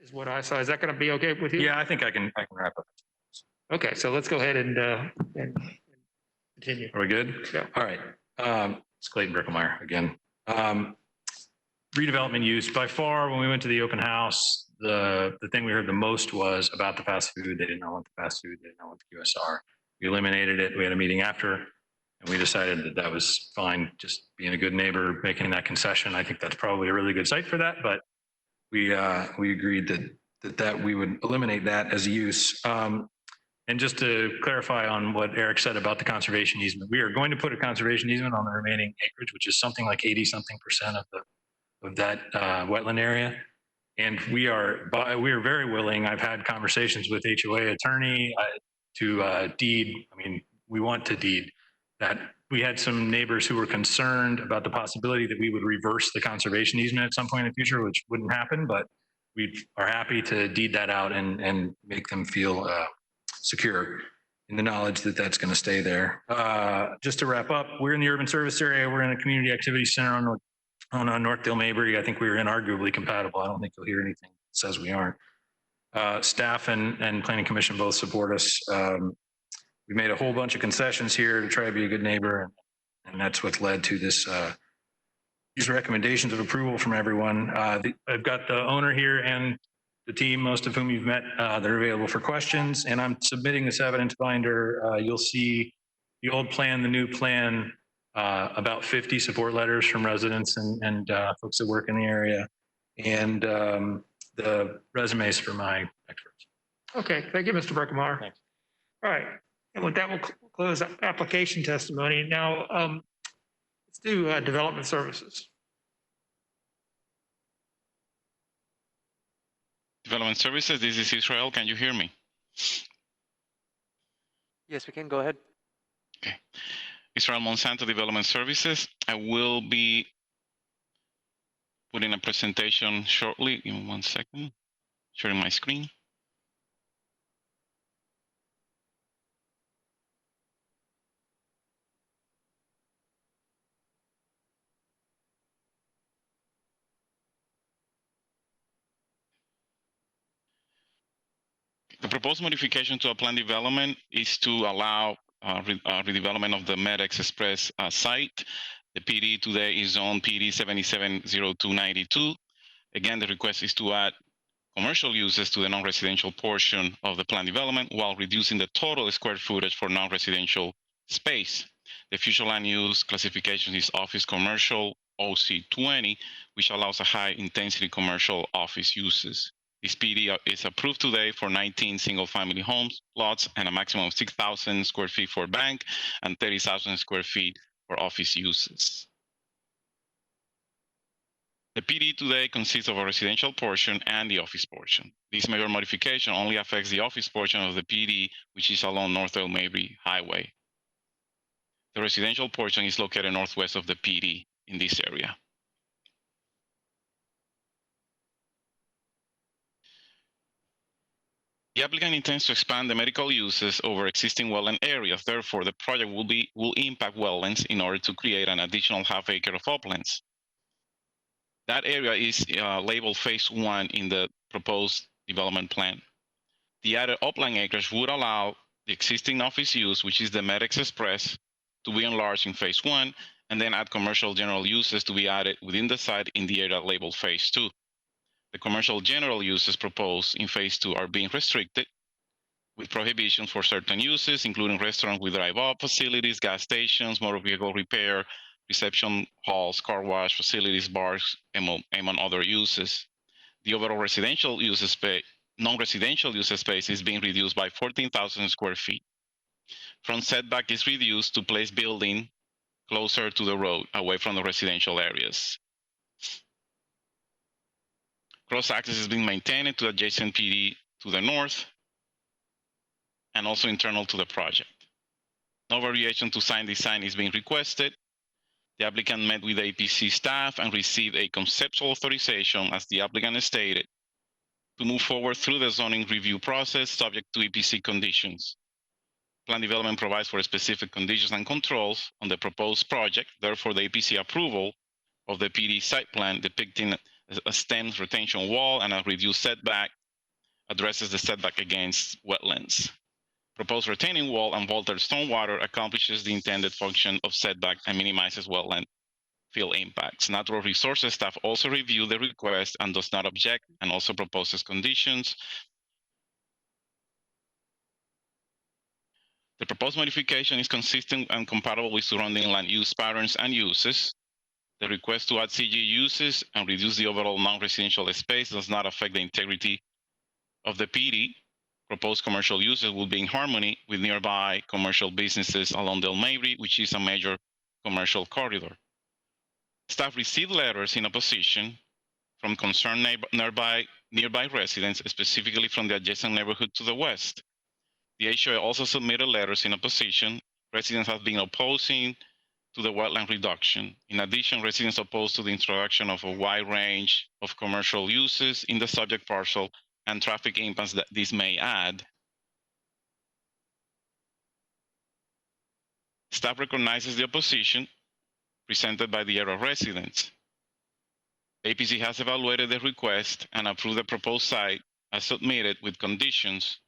is what I saw. Is that going to be okay with you? Yeah, I think I can wrap up. Okay, so let's go ahead and continue. Are we good? Yeah. All right. It's Clayton Bricklemeyer again. Redevelopment use. By far, when we went to the open house, the thing we heard the most was about the fast food. They did not want the fast food. They did not want the QSR. We eliminated it. We had a meeting after, and we decided that that was fine. Just being a good neighbor, making that concession. I think that's probably a really good site for that. But we agreed that we would eliminate that as a use. And just to clarify on what Eric said about the conservation easement, we are going to put a conservation easement on the remaining acreage, which is something like 80-something% of that wetland area. And we are very willing. I've had conversations with HOA attorney to deed. I mean, we want to deed that. We had some neighbors who were concerned about the possibility that we would reverse the conservation easement at some point in the future, which wouldn't happen, but we are happy to deed that out and make them feel secure in the knowledge that that's going to stay there. Just to wrap up, we're in the urban service area. We're in a community activity center on Northdale Mabry. I think we're inarguably compatible. I don't think you'll hear anything that says we aren't. Staff and planning commission both support us. We made a whole bunch of concessions here to try to be a good neighbor, and that's what led to this these recommendations of approval from everyone. I've got the owner here and the team, most of whom you've met. They're available for questions, and I'm submitting this evidence binder. You'll see the old plan, the new plan, about 50 support letters from residents and folks that work in the area, and the resumes for my experts. Okay, thank you, Mr. Brickmeyer. Thanks. All right, and with that, we'll close application testimony. Now, let's do development services. Development Services, this is Israel. Can you hear me? Yes, we can. Go ahead. Okay. Israel Monsanto Development Services. I will be putting a presentation shortly. Give me 1 second. Sharing my screen. The proposed modification to a plan development is to allow redevelopment of the MedX Express site. The PD today is on PD 770292. Again, the request is to add commercial uses to the non-residential portion of the plan development while reducing the total square footage for non-residential space. The future land use classification is office commercial OC20, which allows a high intensity commercial office uses. This PD is approved today for 19 single-family homes, lots, and a maximum of 6,000 square feet for bank and 30,000 square feet for office uses. The PD today consists of a residential portion and the office portion. This major modification only affects the office portion of the PD, which is along Northdale Mabry Highway. The residential portion is located northwest of the PD in this area. The applicant intends to expand the medical uses over existing wetland areas. Therefore, the project will impact wetlands in order to create an additional half acre of uplands. That area is labeled phase 1 in the proposed development plan. The added upland acres would allow the existing office use, which is the MedX Express, to be enlarged in phase 1, and then add commercial general uses to be added within the site in the area labeled phase 2. The commercial general uses proposed in phase 2 are being restricted with prohibitions for certain uses, including restaurants with drive-up facilities, gas stations, motor vehicle repair, reception halls, car wash facilities, bars, among other uses. The overall residential uses space, non-residential uses space is being reduced by 14,000 square feet. Front setback is reduced to place building closer to the road, away from the residential areas. Cross access is being maintained to adjacent PD to the north and also internal to the project. No variation to sign design is being requested. The applicant met with APC staff and received a conceptual authorization, as the applicant stated, to move forward through the zoning review process subject to EPC conditions. Plan development provides for specific conditions and controls on the proposed project. Therefore, the EPC approval of the PD site plan depicting a stem retention wall and a reduced setback addresses the setback against wetlands. Proposed retaining wall and vaulted stormwater accomplishes the intended function of setback and minimizes wetland field impacts. Natural resources staff also reviewed the request and does not object, and also proposes conditions. The proposed modification is consistent and compatible with surrounding land use patterns and uses. The request to add CG uses and reduce the overall non-residential space does not affect the integrity of the PD. Proposed commercial uses will be in harmony with nearby commercial businesses along Del Mabry, which is a major commercial corridor. Staff received letters in opposition from concerned nearby residents, specifically from the adjacent neighborhood to the west. The HOA also submitted letters in opposition. Residents have been opposing to the wetland reduction. In addition, residents opposed to the introduction of a wide range of commercial uses in the subject parcel and traffic impacts that this may add. Staff recognizes the opposition presented by the area residents. APC has evaluated the request and approved the proposed site as submitted with conditions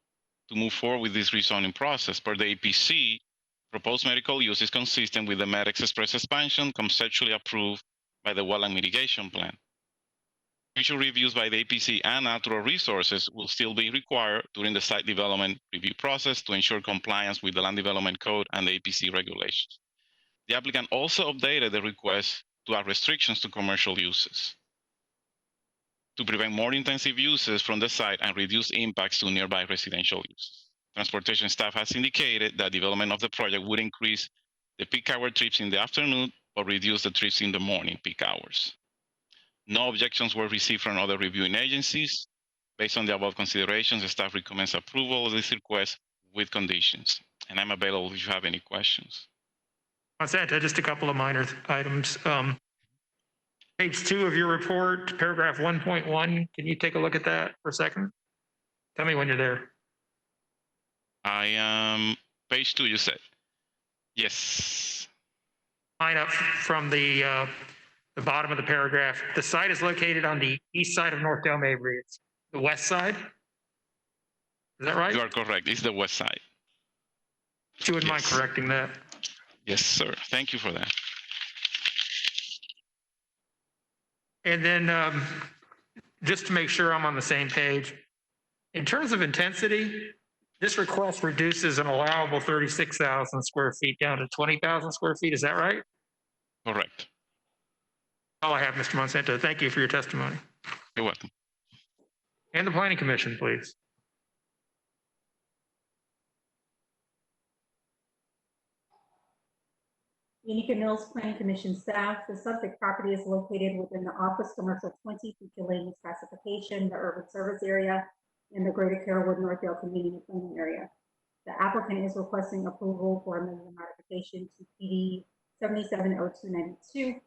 to move forward with this rezoning process. Per the APC, proposed medical use is consistent with the MEDEX Express expansion conceptually approved by the Wetland Mitigation Plan. Future reviews by the APC and Natural Resources will still be required during the site development review process to ensure compliance with the Land Development Code and the APC regulations. The applicant also updated the request to add restrictions to commercial uses to prevent more intensive uses from the site and reduce impacts to nearby residential uses. Transportation staff has indicated that development of the project would increase the peak hour trips in the afternoon or reduce the trips in the morning peak hours. No objections were received from other reviewing agencies. Based on the above considerations, the staff recommends approval of this request with conditions. And I'm available if you have any questions. Consent, just a couple of minor items. Page 2 of your report, paragraph 1.1. Can you take a look at that for a second? Tell me when you're there. I am page 2, you said. Yes. Line up from the bottom of the paragraph. The site is located on the east side of North Del Mabry. It's the west side. Is that right? You are correct. It's the west side. If you wouldn't mind Yes. correcting that. Yes, sir. Thank you for that. And then just to make sure I'm on the same page, in terms of intensity, this request reduces an allowable 36,000 square feet down to 20,000 square feet. Is that right? Correct. All I have, Mr. Monsanto. Thank you for your testimony. You're welcome. And the Planning Commission, please. Unica Mills Planning Commission staff, the subject property is located within the Office Commercial 20 future land use classification, the urban service area, in the Greater Carrollwood Northdale Community Planning Area. The applicant is requesting approval for a minor modification to PD 770292.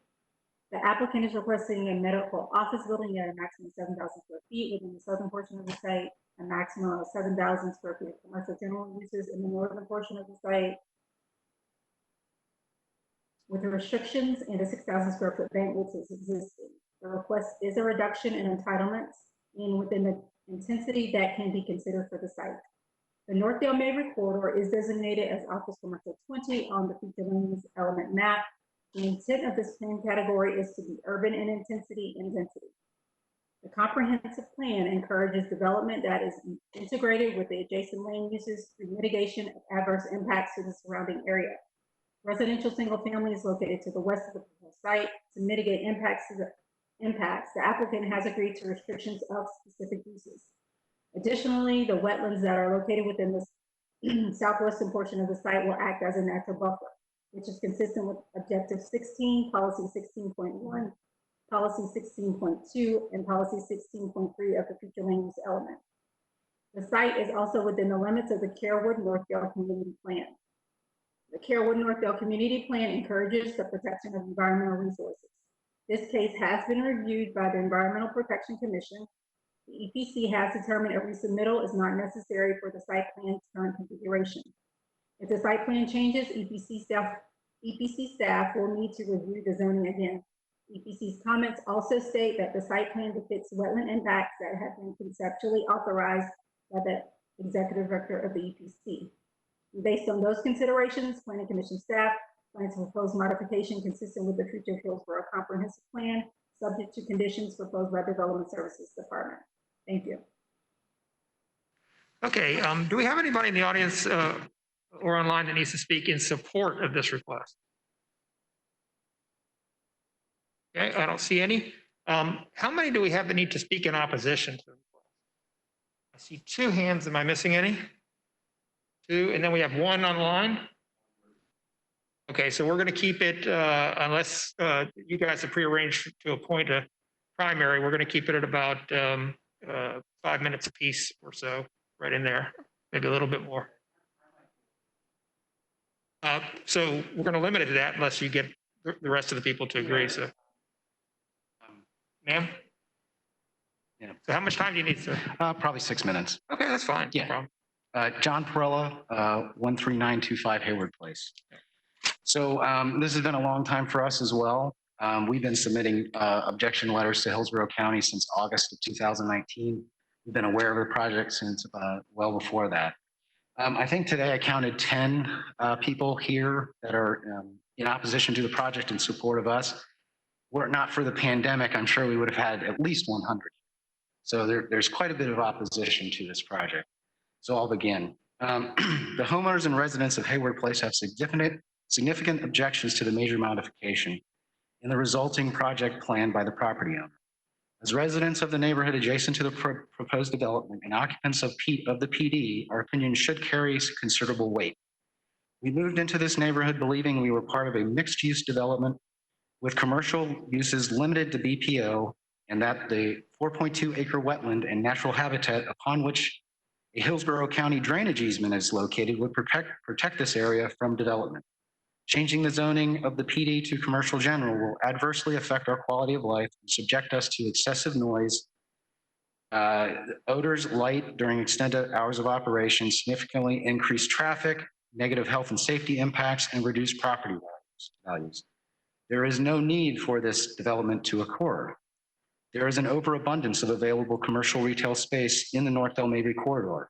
The applicant is requesting a medical office building at a maximum of 7,000 square feet within the southern portion of the site, a maximum of 7,000 square feet of commercial general uses in the northern portion of the site, with the restrictions and a 6,000 square foot bank which is existing. The request is a reduction in entitlements and within the intensity that can be considered for the site. The Northdale Mabry corridor is designated as Office Commercial 20 on the future land use element map. The intent of this plan category is to be urban in intensity and density. The comprehensive plan encourages development that is integrated with the adjacent land uses through mitigation of adverse impacts to the surrounding area. Residential single family is located to the west of the proposed site. To mitigate the applicant has agreed to restrictions of specific uses. Additionally, the wetlands that are located within the southwestern portion of the site will act as a natural buffer, which is consistent with Objective 16, Policy 16.1, Policy 16.2, and Policy 16.3 of the future land use element. The site is also within the limits of the Carrollwood Northdale Community Plan. The Carrollwood Northdale Community Plan encourages the protection of environmental resources. This case has been reviewed by the Environmental Protection Commission. The EPC has determined a resubmittal is not necessary for the site plan's current configuration. If the site plan changes, EPC staff will need to review the zoning again. EPC's comments also state that the site plan depicts wetland impacts that have been conceptually authorized by the executive director of the EPC. Based on those considerations, Planning Commission staff plans to propose modification consistent with the future Hillsborough Comprehensive Plan, subject to conditions proposed by Development Services Department. Thank you. Okay, do we have anybody in the audience or online that needs to speak in support of this request? Okay, I don't see any. How many do we have that need to speak in opposition to the request? I see 2 hands. Am I missing any? 2, and then we have 1 online. Okay, so we're going to keep it, unless you guys have prearranged to appoint a primary, we're going to keep it at about 5 minutes apiece or so, right in there, maybe a little bit more. So we're going to limit it to that unless you get the rest of the people to agree. So, ma'am? Yeah. So how much time do you need, sir? Probably 6 minutes. Okay, that's fine. Yeah. No problem. John Perella, 13925 Hayward Place. So this has been a long time for us as well. We've been submitting objection letters to Hillsborough County since August of 2019. We've been aware of the project since well before that. I think today I counted 10 people here that are in opposition to the project in support of us. Were it not for the pandemic, I'm sure we would have had at least 100. So there's quite a bit of opposition to this project. So I'll begin. The homeowners and residents of Hayward Place have significant objections to the major modification and the resulting project plan by the property owner. As residents of the neighborhood adjacent to the proposed development and occupants of the PD, our opinion should carry considerable weight. We moved into this neighborhood believing we were part of a mixed-use development with commercial uses limited to BPO, and that the 4.2-acre wetland and natural habitat upon which a Hillsborough County drainage easement is located would protect this area from development. Changing the zoning of the PD to commercial general will adversely affect our quality of life and subject us to excessive noise, odors, light during extended hours of operation, significantly increased traffic, negative health and safety impacts, and reduced property values. There is no need for this development to occur. There is an overabundance of available commercial retail space in the North Del Mabry corridor.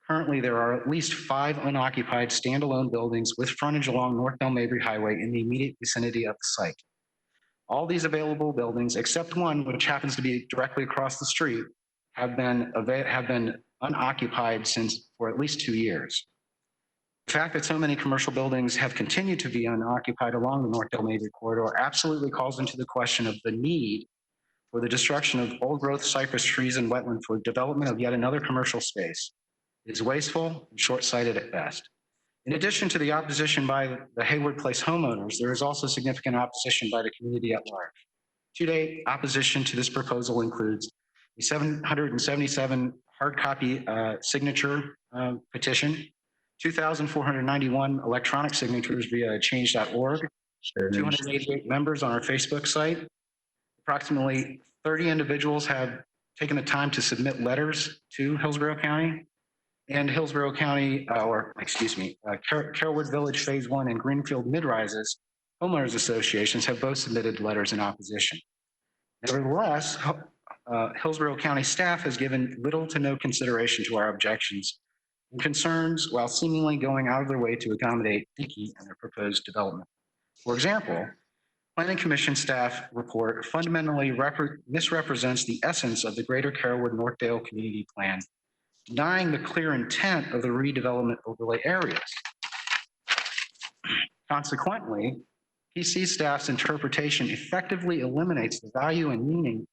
Currently, there are at least 5 unoccupied standalone buildings with frontage along North Del Mabry Highway in the immediate vicinity of the site. All these available buildings, except one which happens to be directly across the street, have been unoccupied for at least 2 years. The fact that so many commercial buildings have continued to be unoccupied along the North Del Mabry corridor absolutely calls into the question of the need for the destruction of old-growth cypress trees and wetland for development of yet another commercial space. It is wasteful and short-sighted at best. In addition to the opposition by the Hayward Place homeowners, there is also significant opposition by the community at large. To date, opposition to this proposal includes a 777 hard copy signature petition, 2,491 electronic signatures via change.org, 288 members on our Facebook site. Approximately 30 individuals have taken the time to submit letters to Hillsborough County, and Hillsborough County, Carrollwood Village Phase 1 and Greenfield Mid-Rises homeowners associations have both submitted letters in opposition. Nevertheless, Hillsborough County staff has given little to no consideration to our objections and concerns while seemingly going out of their way to accommodate Dickey and their proposed development. For example, Planning Commission staff report fundamentally misrepresents the essence of the Greater Carrollwood Northdale Community Plan, denying the clear intent of the redevelopment overlay areas. Consequently, PC staff's interpretation effectively eliminates the value and meaning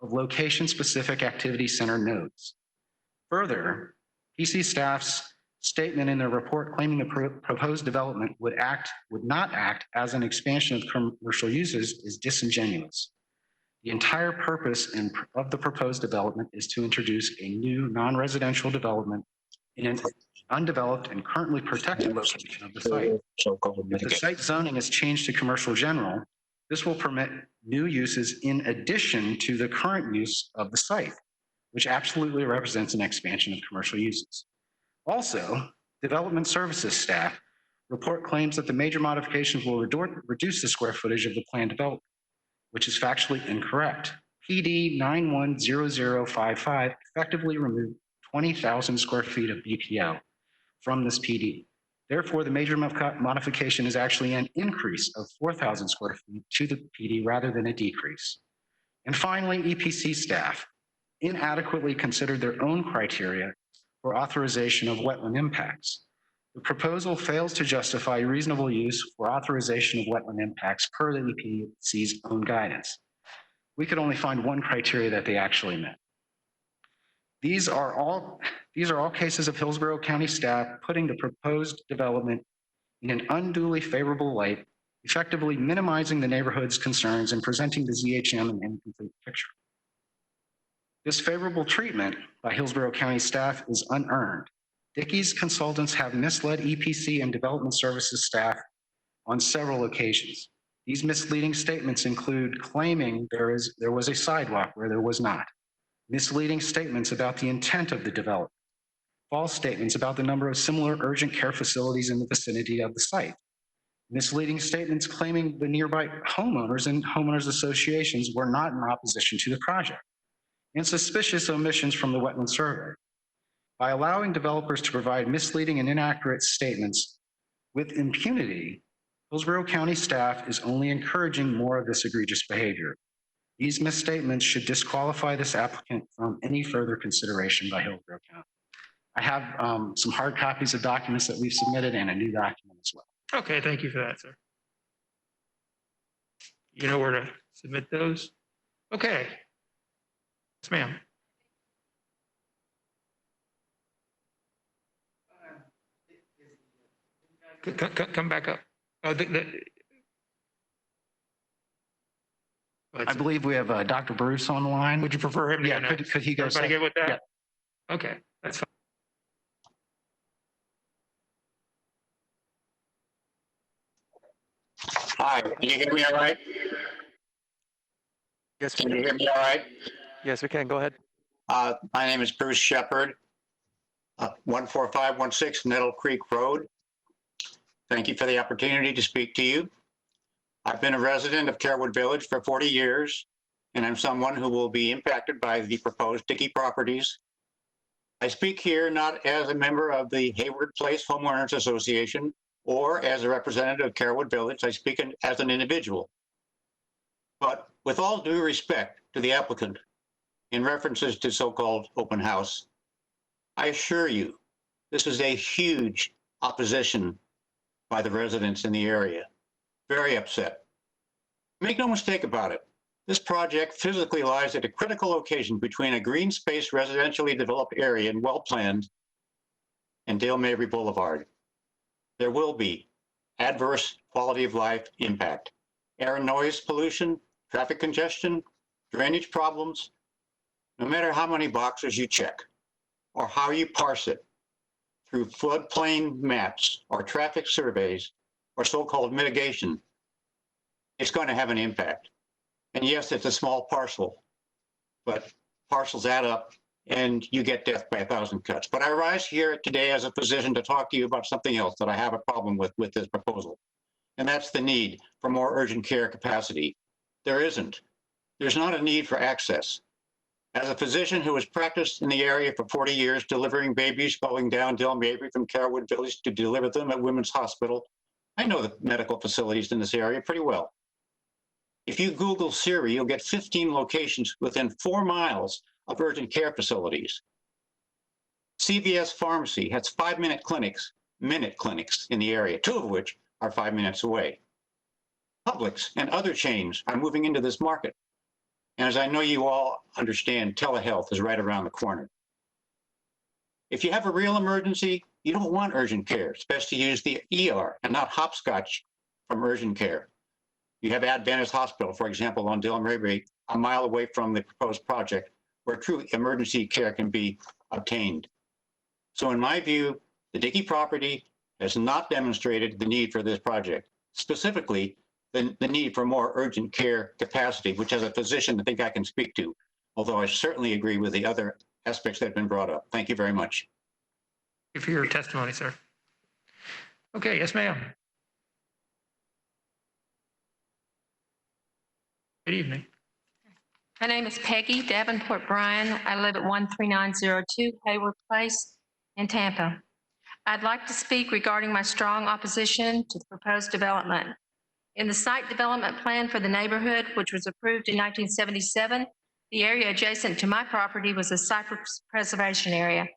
of location-specific activity center nodes. Further, PC staff's statement in their report claiming the proposed development would not act as an expansion of commercial uses is disingenuous. The entire purpose of the proposed development is to introduce a new non-residential development in an undeveloped and currently protected location of the site. If the site zoning is changed to commercial general, this will permit new uses in addition to the current use of the site, which absolutely represents an expansion of commercial uses. Also, development services staff report claims that the major modifications will reduce the square footage of the planned development. which is factually incorrect. PD 910055 effectively removed 20,000 square feet of BPL from this PD. Therefore, the major modification is actually an increase of 4,000 square feet to the PD rather than a decrease. And finally, EPC staff inadequately considered their own criteria for authorization of wetland impacts. The proposal fails to justify reasonable use for authorization of wetland impacts per the EPC's own guidance. We could only find one criteria that they actually met. These are all cases of Hillsborough County staff putting the proposed development in an unduly favorable light, effectively minimizing the neighborhood's concerns and presenting the ZHM an incomplete picture. This favorable treatment by Hillsborough County staff is unearned. Dickey's consultants have misled EPC and development services staff on several occasions. These misleading statements include claiming there was a sidewalk where there was not, misleading statements about the intent of the development, false statements about the number of similar urgent care facilities in the vicinity of the site, misleading statements claiming the nearby homeowners and homeowners associations were not in opposition to the project, and suspicious omissions from the wetland survey. By allowing developers to provide misleading and inaccurate statements with impunity, Hillsborough County staff is only encouraging more of this egregious behavior. These misstatements should disqualify this applicant from any further consideration by Hillsborough County. I have some hard copies of documents that we've submitted and a new document as well. Okay, thank you for that, sir. You know where to submit those? Okay. Yes, ma'am. Come back up. Oh, I believe we have Dr. Bruce on the line. would you prefer him to go next? Could he go Everybody second? good with that? Yeah. Okay, that's fine. Hi, can you hear me all right? Yes, Can you hear me all right? yes, we can. Go ahead. My name is Bruce Shepard, 14516 Nettle Creek Road. Thank you for the opportunity to speak to you. I've been a resident of Carewood Village for 40 years, and I'm someone who will be impacted by the proposed Dickey properties. I speak here not as a member of the Hayward Place Homeowners Association or as a representative of Carewood Village. I speak as an individual. But with all due respect to the applicant, in references to so-called open house, I assure you, this is a huge opposition by the residents in the area. Very upset. Make no mistake about it. This project physically lies at a critical location between a green space residentially developed area and well-planned and Dale Mabry Boulevard. There will be adverse quality of life impact, air and noise pollution, traffic congestion, drainage problems. No matter how many boxes you check or how you parse it through floodplain maps or traffic surveys or so-called mitigation, it's going to have an impact. And yes, it's a small parcel, but parcels add up and you get death by 1,000 cuts. But I rise here today as a physician to talk to you about something else that I have a problem with this proposal. And that's the need for more urgent care capacity. There isn't. There's not a need for access. As a physician who has practiced in the area for 40 years, delivering babies going down Dale Mabry from Carewood Village to deliver them at Women's Hospital, I know the medical facilities in this area pretty well. If you Google Siri, you'll get 15 locations within 4 miles of urgent care facilities. CVS Pharmacy has 5-minute clinics in the area, 2 of which are 5 minutes away. Publix and other chains are moving into this market. And as I know you all understand, telehealth is right around the corner. If you have a real emergency, you don't want urgent care. It's best to use the ER and not hopscotch from urgent care. You have Adventist Hospital, for example, on Dale Mabry, a mile away from the proposed project, where true emergency care can be obtained. So in my view, the Dickey property has not demonstrated the need for this project, specifically the need for more urgent care capacity, which as a physician, I think I can speak to, although I certainly agree with the other aspects that have been brought up. Thank you very much. Thank you for your testimony, sir. Okay, yes, ma'am. Good evening. My name is Peggy Davenport Bryan. I live at 13902 Hayward Place in Tampa. I'd like to speak regarding my strong opposition to the proposed development. In the site development plan for the neighborhood, which was approved in 1977, the area adjacent to my property was a cypress preservation area.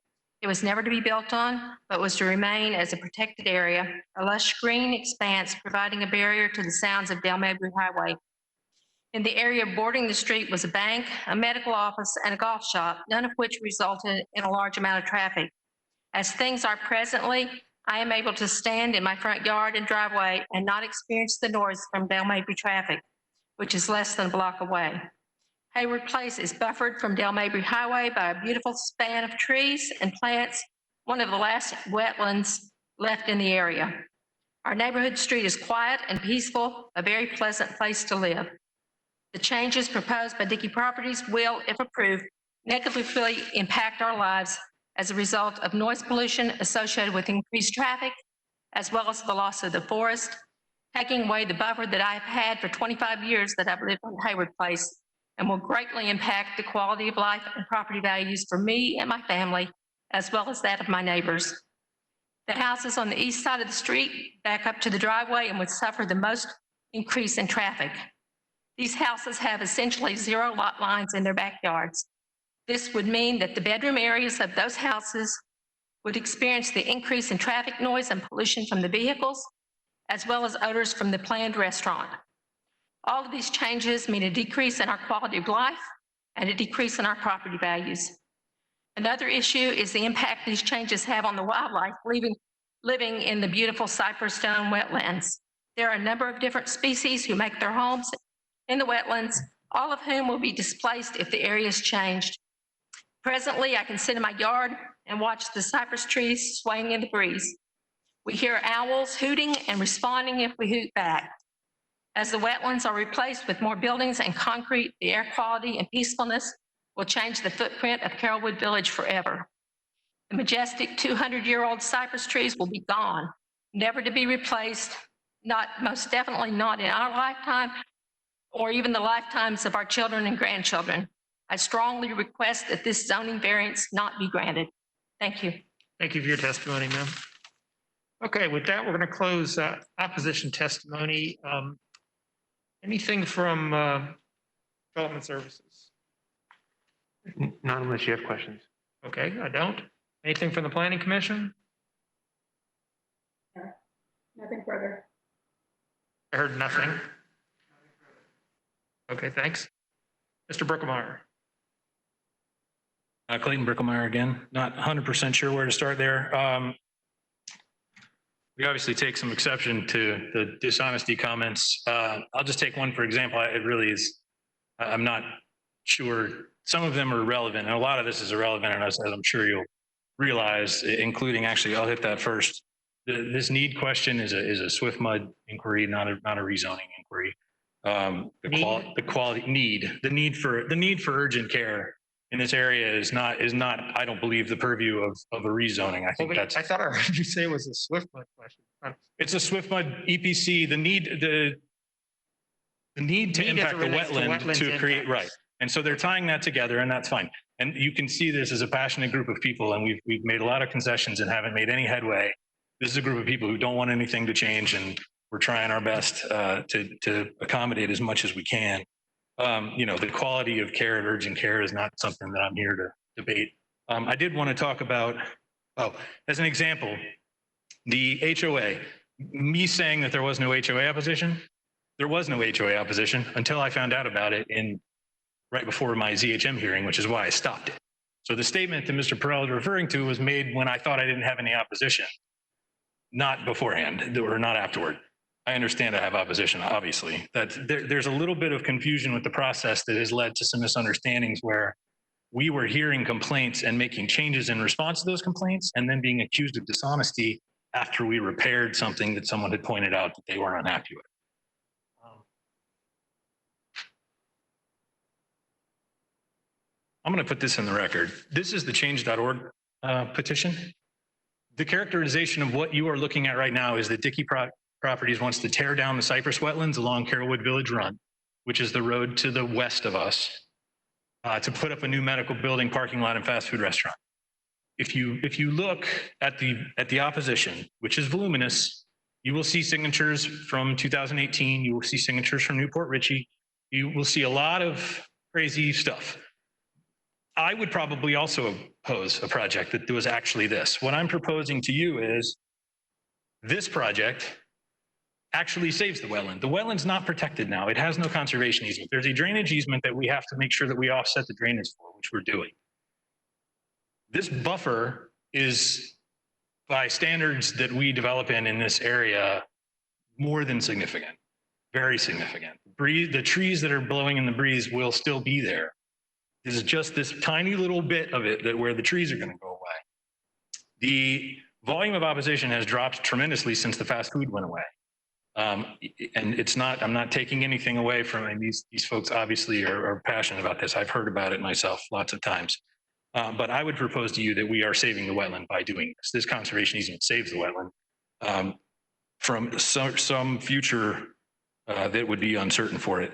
It was never to be built on, but was to remain as a protected area, a lush green expanse providing a barrier to the sounds of Dale Mabry Highway. In the area bordering the street was a bank, a medical office, and a golf shop, none of which resulted in a large amount of traffic. As things are presently, I am able to stand in my front yard and driveway and not experience the noise from Dale Mabry traffic, which is less than a block away. Hayward Place is buffered from Dale Mabry Highway by a beautiful span of trees and plants, one of the last wetlands left in the area. Our neighborhood street is quiet and peaceful, a very pleasant place to live. The changes proposed by Dickey Properties will, if approved, negatively impact our lives as a result of noise pollution associated with increased traffic, as well as the loss of the forest, taking away the buffer that I've had for 25 years that I've lived on Hayward Place, and will greatly impact the quality of life and property values for me and my family, as well as that of my neighbors. The houses on the east side of the street back up to the driveway and would suffer the most increase in traffic. These houses have essentially zero lot lines in their backyards. This would mean that the bedroom areas of those houses would experience the increase in traffic noise and pollution from the vehicles, as well as odors from the planned restaurant. All of these changes mean a decrease in our quality of life and a decrease in our property values. Another issue is the impact these changes have on the wildlife living in the beautiful cypress stone wetlands. There are a number of different species who make their homes in the wetlands, all of whom will be displaced if the area is changed. Presently, I can sit in my yard and watch the cypress trees swaying in the breeze. We hear owls hooting and responding if we hoot back. As the wetlands are replaced with more buildings and concrete, the air quality and peacefulness will change the footprint of Carrollwood Village forever. The majestic 200-year-old cypress trees will be gone, never to be replaced, most definitely not in our lifetime, or even the lifetimes of our children and grandchildren. I strongly request that this zoning variance not be granted. Thank you. Thank you for your testimony, ma'am. Okay, with that, we're going to close opposition testimony. Anything from Development Services? Not unless you have questions. Okay, I don't. Anything from the Planning Commission? Nothing further. I heard nothing. Okay, thanks. Mr. Brookemeyer. Clayton Bricklemeyer again. Not 100% sure where to start there. We obviously take some exception to the dishonesty comments. I'll just take one for example. It really is, I'm not sure. Some of them are relevant, and a lot of this is irrelevant, and as I'm sure you'll realize, including actually, I'll hit that first. This need question is a Swift Mud inquiry, not a rezoning inquiry. The need for urgent care in this area is not, I don't believe, the purview of a rezoning. I think I thought I heard you say it was a Swift Mud question. It's a Swift Mud EPC. The need to impact the wetland to create, right. And so they're tying that together, and that's fine. And you can see this as a passionate group of people, and we've made a lot of concessions and haven't made any headway. This is a group of people who don't want anything to change, and we're trying our best to accommodate as much as we can. The quality of care and urgent care is not something that I'm here to debate. I did want to talk about, as an example, the HOA. Me saying that there was no HOA opposition, there was no HOA opposition until I found out about it right before my ZHM hearing, which is why I stopped it. So the statement that Mr. Perrell is referring to was made when I thought I didn't have any opposition, not beforehand or not afterward. I understand I have opposition, obviously. There's a little bit of confusion with the process that has led to some misunderstandings where we were hearing complaints and making changes in response to those complaints and then being accused of dishonesty after we repaired something that someone had pointed out that they weren't unhappy with. I'm going to put this in the record. This is the change.org petition. The characterization of what you are looking at right now is that Dickey Properties wants to tear down the cypress wetlands along Carrollwood Village Run which is the road to the west of us, to put up a new medical building, parking lot, and fast food restaurant. If you look at the opposition, which is voluminous, you will see signatures from 2018. You will see signatures from Newport Richey. You will see a lot of crazy stuff. I would probably also oppose a project that was actually this. What I'm proposing to you is this project actually saves the wetland. The wetland's not protected now. It has no conservation easement. There's a drainage easement that we have to make sure that we offset the drainage for, which we're doing. This buffer is, by standards that we develop in this area, more than significant, very significant. The trees that are blowing in the breeze will still be there. This is just this tiny little bit of it where the trees are going to go away. The volume of opposition has dropped tremendously since the fast food went away. And it's not, I'm not taking anything away from, and these folks obviously are passionate about this. I've heard about it myself lots of times. But I would propose to you that we are saving the wetland by doing this. This conservation easement saves the wetland from some future that would be uncertain for it.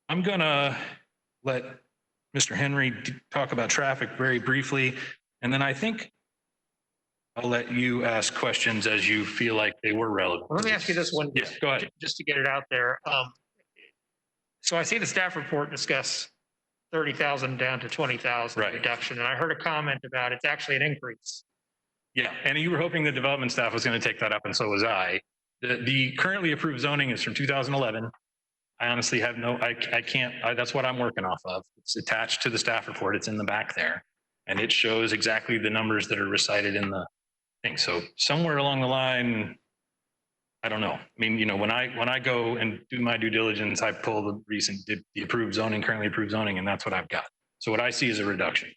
I'm gonna let Mr. Henry talk about traffic very briefly, and then I think I'll let you ask questions as you feel like they were relevant. Let me ask you this one. Yeah, go ahead. Just to get it out there. So I see the staff report discuss 30,000 down to 20,000 reduction, and I heard a comment about it's actually an increase. Yeah, and you were hoping the development staff was going to take that up, and so was I. The currently approved zoning is from 2011. I honestly have no, I can't, that's what I'm working off of. It's attached to the staff report. It's in the back there. And it shows exactly the numbers that are recited in the thing. So somewhere along the line, I don't know. I mean, you know, when I go and do my due diligence, I pull the recent, the approved zoning, currently approved zoning, and that's what I've got. So what I see is a reduction.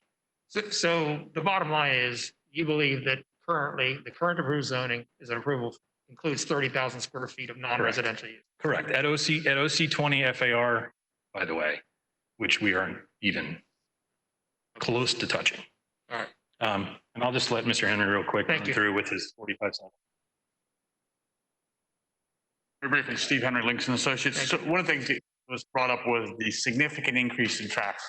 So the bottom line is you believe that currently the current approved zoning is an approval includes 30,000 square feet of non-residential use. Correct. At OC 20 FAR, by the way, which we aren't even close to touching. All right. And I'll just let Mr. Henry real quick Thank run you. through with his 45 seconds. Very briefly, Steve Henry, Links and Associates. So one of the things that was brought up was the significant increase in traffic.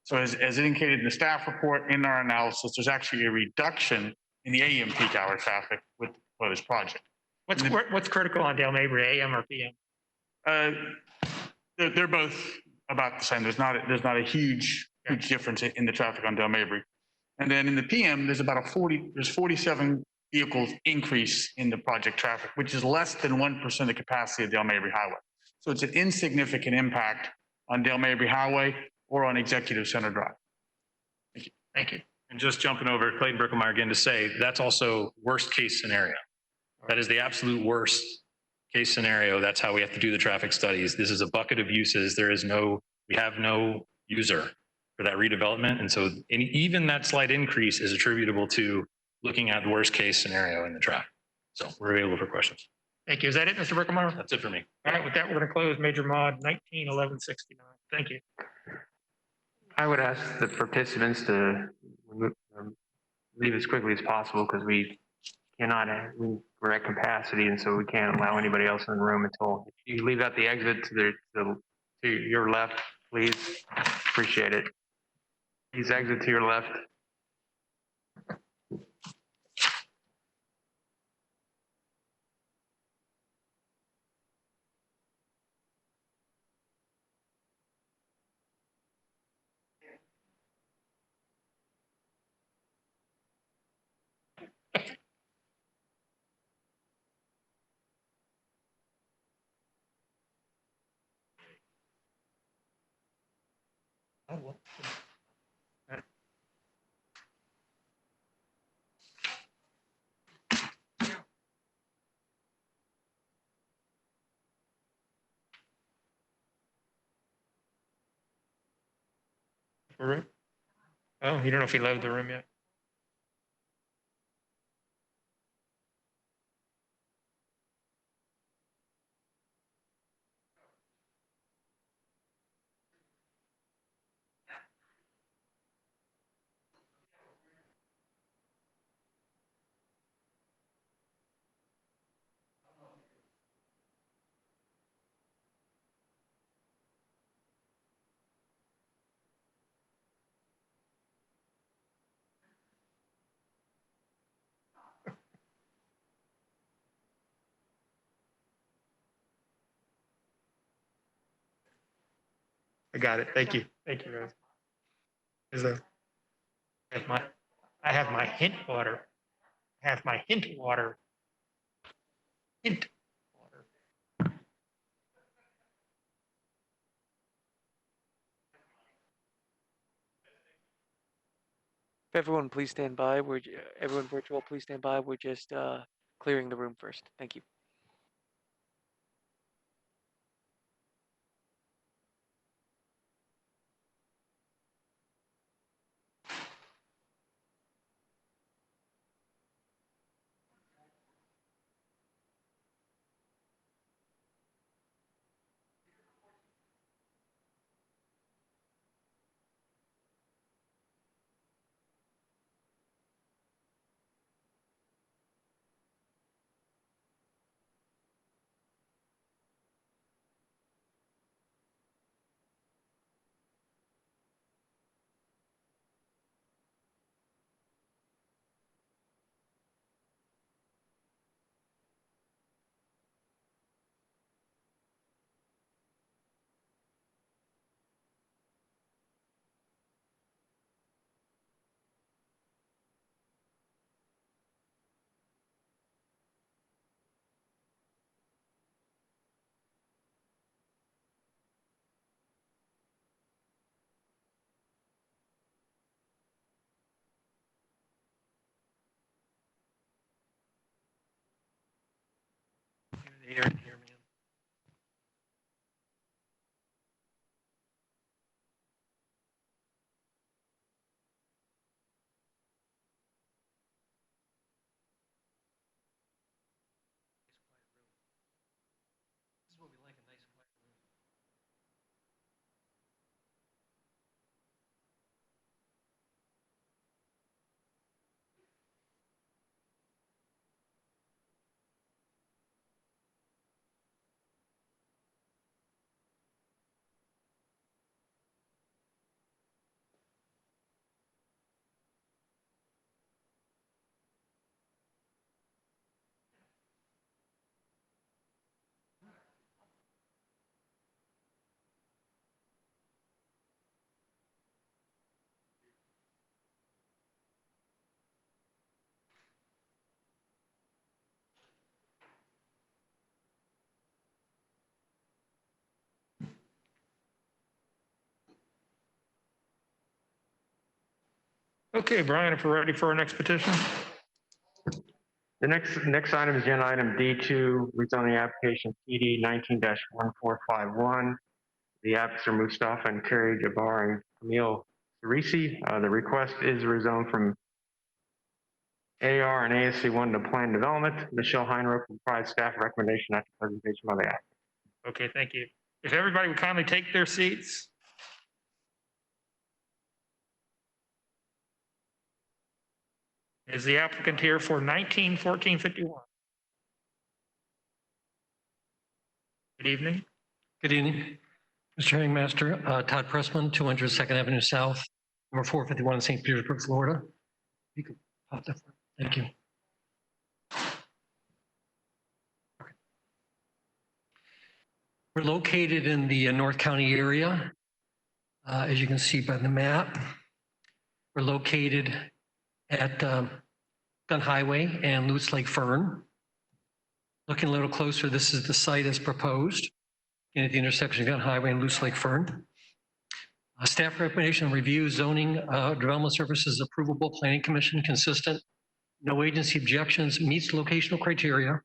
So as indicated in the staff report, in our analysis, there's actually a reduction in the AM peak hour traffic with the proposed project. What's critical on Dale Mabry, AM or PM? They're both about the same. There's not a huge difference in the traffic on Dale Mabry. And then in the PM, there's about there's 47 vehicles increase in the project traffic, which is less than 1% of the capacity of Dale Mabry Highway. So it's an insignificant impact on Dale Mabry Highway or on Executive Center Drive. Thank you. Thank you. And just jumping over Clayton Bricklemeyer again to say, that's also worst case scenario. That is the absolute worst case scenario. That's how we have to do the traffic studies. This is a bucket of uses. We have no user for that redevelopment. And so even that slight increase is attributable to looking at the worst case scenario in the traffic. So we're available for questions. Thank you. Is that it, Mr. Bricklemeyer? That's it for me. All right. With that, we're going to close Major Mod 191169. Thank you. I would ask the participants to leave as quickly as possible because we're at capacity, and so we can't allow anybody else in the room until if you leave out the exit to your left, please. Appreciate it. Please exit to your left. Room? Oh, you don't know if he loaded the room yet. got it. Thank you. Thank you, Rose. I have my hint water. Hint water. Hint water. If everyone please stand by, everyone virtual, please stand by. We're just clearing the room first. Thank you. Here, man. This is what we like, a nice quiet room. Okay, Brian, if we're ready for our next petition. The next item is agenda item D2, rezoning application PD 19-1451. The applicants are Mustafa and Kerry Jabbar and Camille Cerisi. The request is rezoned from AR and ASC1 to planned development. Michelle Heinrich will provide staff recommendation after presentation by the applicant. Okay, thank you. If everybody would kindly take their seats. Is the applicant here for 19-1451? Good evening. Good evening. Mr. Hearing Master, Todd Pressman, 200 2nd Avenue South, number 451 in St. Petersburg, Florida. You can pop that. Thank you. Okay. We're located in the North County area. As you can see by the map, we're located at Gun Highway and Lutz Lake Fern. Looking a little closer, this is the site as proposed and at the intersection of Gun Highway and Lutz Lake Fern. Staff recommendation review zoning development services approvable, planning commission consistent, no agency objections, meets locational criteria,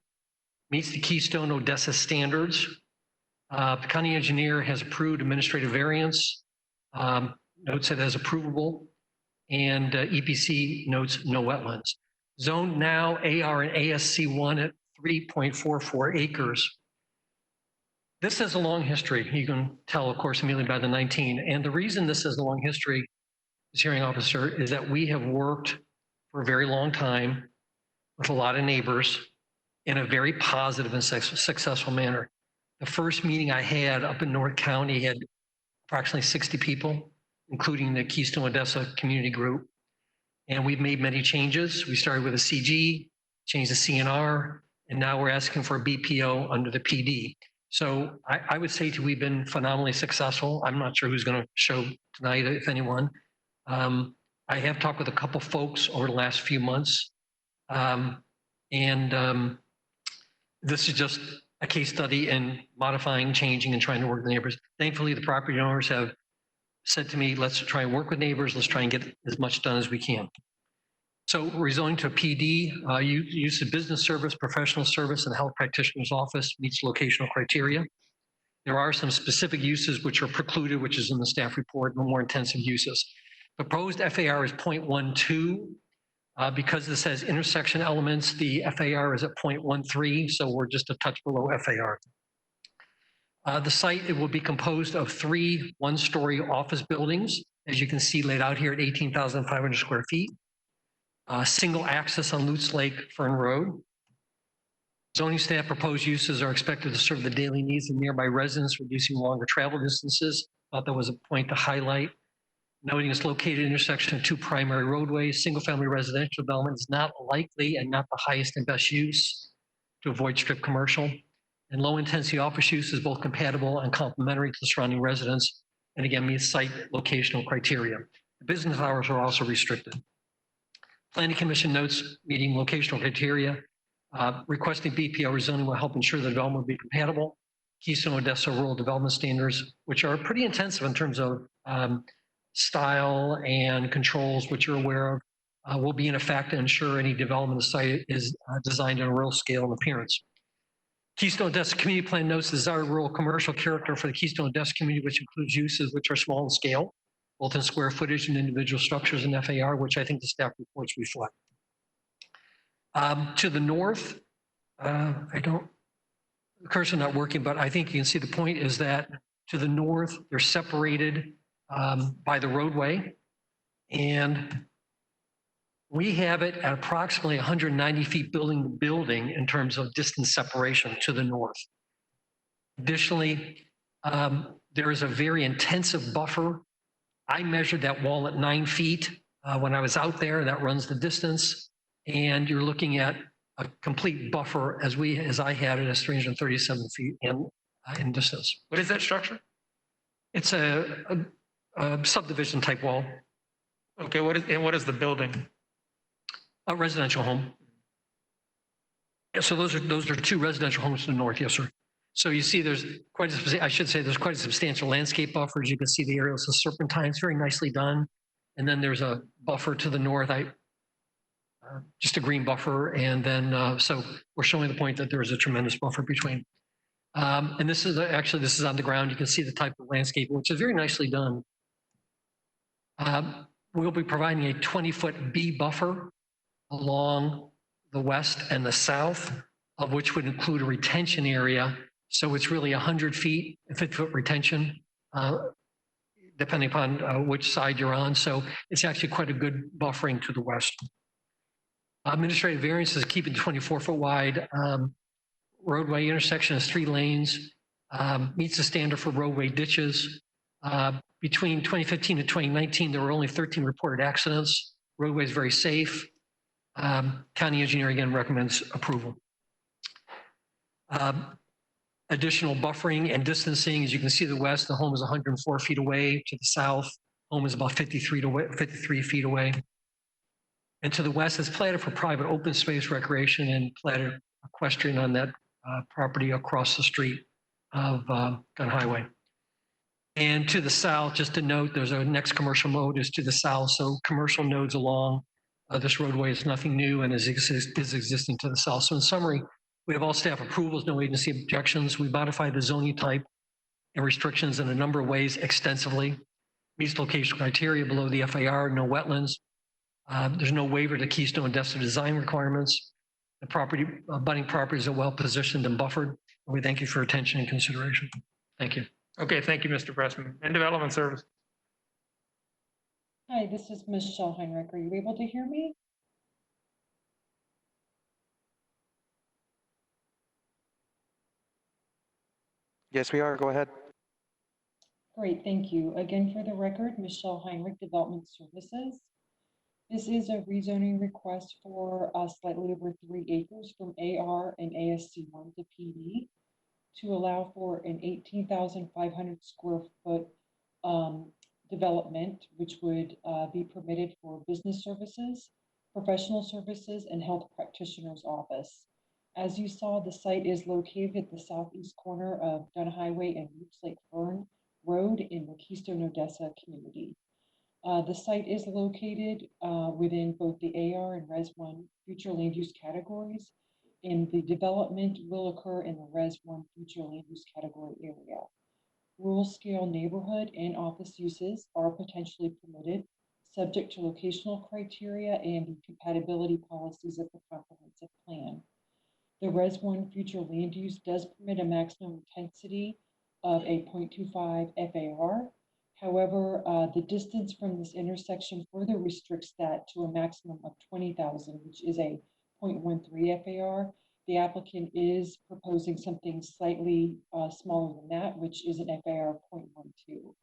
meets the Keystone Odessa standards. The county engineer has approved administrative variance, notes it as approvable, and EPC notes no wetlands. Zoned now AR and ASC1 at 3.44 acres. This has a long history. You can tell, of course, immediately by the 19. And the reason this has a long history, as hearing officer, is that we have worked for a very long time with a lot of neighbors in a very positive and successful manner. The first meeting I had up in North County had approximately 60 people, including the Keystone Odessa community group. And we've made many changes. We started with a CG, changed the CNR, and now we're asking for a BPO under the PD. So I would say we've been phenomenally successful. I'm not sure who's going to show tonight, if anyone. I have talked with a couple folks over the last few months. This is just a case study in modifying, changing, and trying to work with neighbors. Thankfully, the property owners have said to me, let's try and work with neighbors. Let's try and get as much done as we can. So rezoning to a PD, use of business service, professional service, and health practitioner's office meets locational criteria. There are some specific uses which are precluded, which is in the staff report, more intensive uses. Proposed FAR is 0.12. Because this has intersection elements, the FAR is at 0.13, so we're just a touch below FAR. The site, it will be composed of 3 one-story office buildings, as you can see laid out here at 18,500 square feet. Single access on Lutz Lake Fern Road. Zoning staff proposed uses are expected to serve the daily needs of nearby residents, reducing longer travel distances. Thought that was a point to highlight. Noting it's located at the intersection of 2 primary roadways, single-family residential development is not likely and not the highest and best use to avoid strip commercial. And low-intensity office use is both compatible and complementary to the surrounding residents, and again, meets site locational criteria. The business hours are also restricted. Planning Commission notes meeting locational criteria. Requesting BPO rezoning will help ensure the development will be compatible. Keystone Odessa rural development standards, which are pretty intensive in terms of style and controls, which you're aware of, will be in effect to ensure any development of the site is designed in a rural scale and appearance. Keystone Odessa Community Plan notes the desired rural commercial character for the Keystone Odessa community, which includes uses which are small in scale, both in square footage and individual structures in FAR, which I think the staff reports reflect. To the north, the cursor not working, but I think you can see the point is that to the north, they're separated by the roadway. And we have it at approximately 190 feet building to building in terms of distance separation to the north. Additionally, there is a very intensive buffer. I measured that wall at 9 feet when I was out there. That runs the distance. And you're looking at a complete buffer as I had it as 337 feet in distance. What is that structure? It's a subdivision type wall. Okay, what is the building? A residential home. Yeah, so those are 2 residential homes to the north, yes, sir. So you see there's quite a substantial landscape buffer. As you can see the aerials of serpentines, very nicely done. And then there's a buffer to the north, just a green buffer. And then, so we're showing the point that there is a tremendous buffer between. And this is on the ground. You can see the type of landscape, which is very nicely done. We'll be providing a 20-foot B buffer along the west and the south, of which would include a retention area. So it's really 100 feet, 50-foot retention, depending upon which side you're on. So it's actually quite a good buffering to the west. Administrative variances keep it 24-foot wide. Roadway intersection is 3 lanes, meets the standard for roadway ditches. Between 2015 and 2019, there were only 13 reported accidents. Roadway is very safe. County engineer again recommends approval. Additional buffering and distancing, as you can see, the west, the home is 104 feet away. To the south, home is about 53 feet away. And to the west, it's platted for private open space recreation and platted equestrian on that property across the street of Gun Highway. And to the south, just to note, there's a next commercial node is to the south. So commercial nodes along this roadway is nothing new and is existing to the south. So in summary, we have all staff approvals, no agency objections. We modified the zoning type and restrictions in a number of ways extensively. Meets location criteria below the FAR, no wetlands. There's no waiver to Keystone Odessa design requirements. The abutting properties are well positioned and buffered. And we thank you for your attention and consideration. Thank you. Okay, thank you, Mr. Pressman. And Development Service. Hi, this is Michelle Heinrich. Are you able to hear me? Yes, we are. Go ahead. Great, thank you. Again, for the record, Michelle Heinrich, Development Services. This is a rezoning request for slightly over 3 acres from AR and ASC1 to PD to allow for an 18,500 square foot development, which would be permitted for business services, professional services, and health practitioner's office. As you saw, the site is located at the southeast corner of Dunn Highway and Roots Lake Fern Road in the Keystone Odessa community. The site is located within both the AR and Res 1 future land use categories, and the development will occur in the Res 1 future land use category area. Rural scale neighborhood and office uses are potentially permitted, subject to locational criteria and the compatibility policies of the comprehensive plan. The Res 1 future land use does permit a maximum intensity of a 0.25 FAR. However, the distance from this intersection further restricts that to a maximum of 20,000, which is a 0.13 FAR. The applicant is proposing something slightly smaller than that, which is an FAR of 0.12.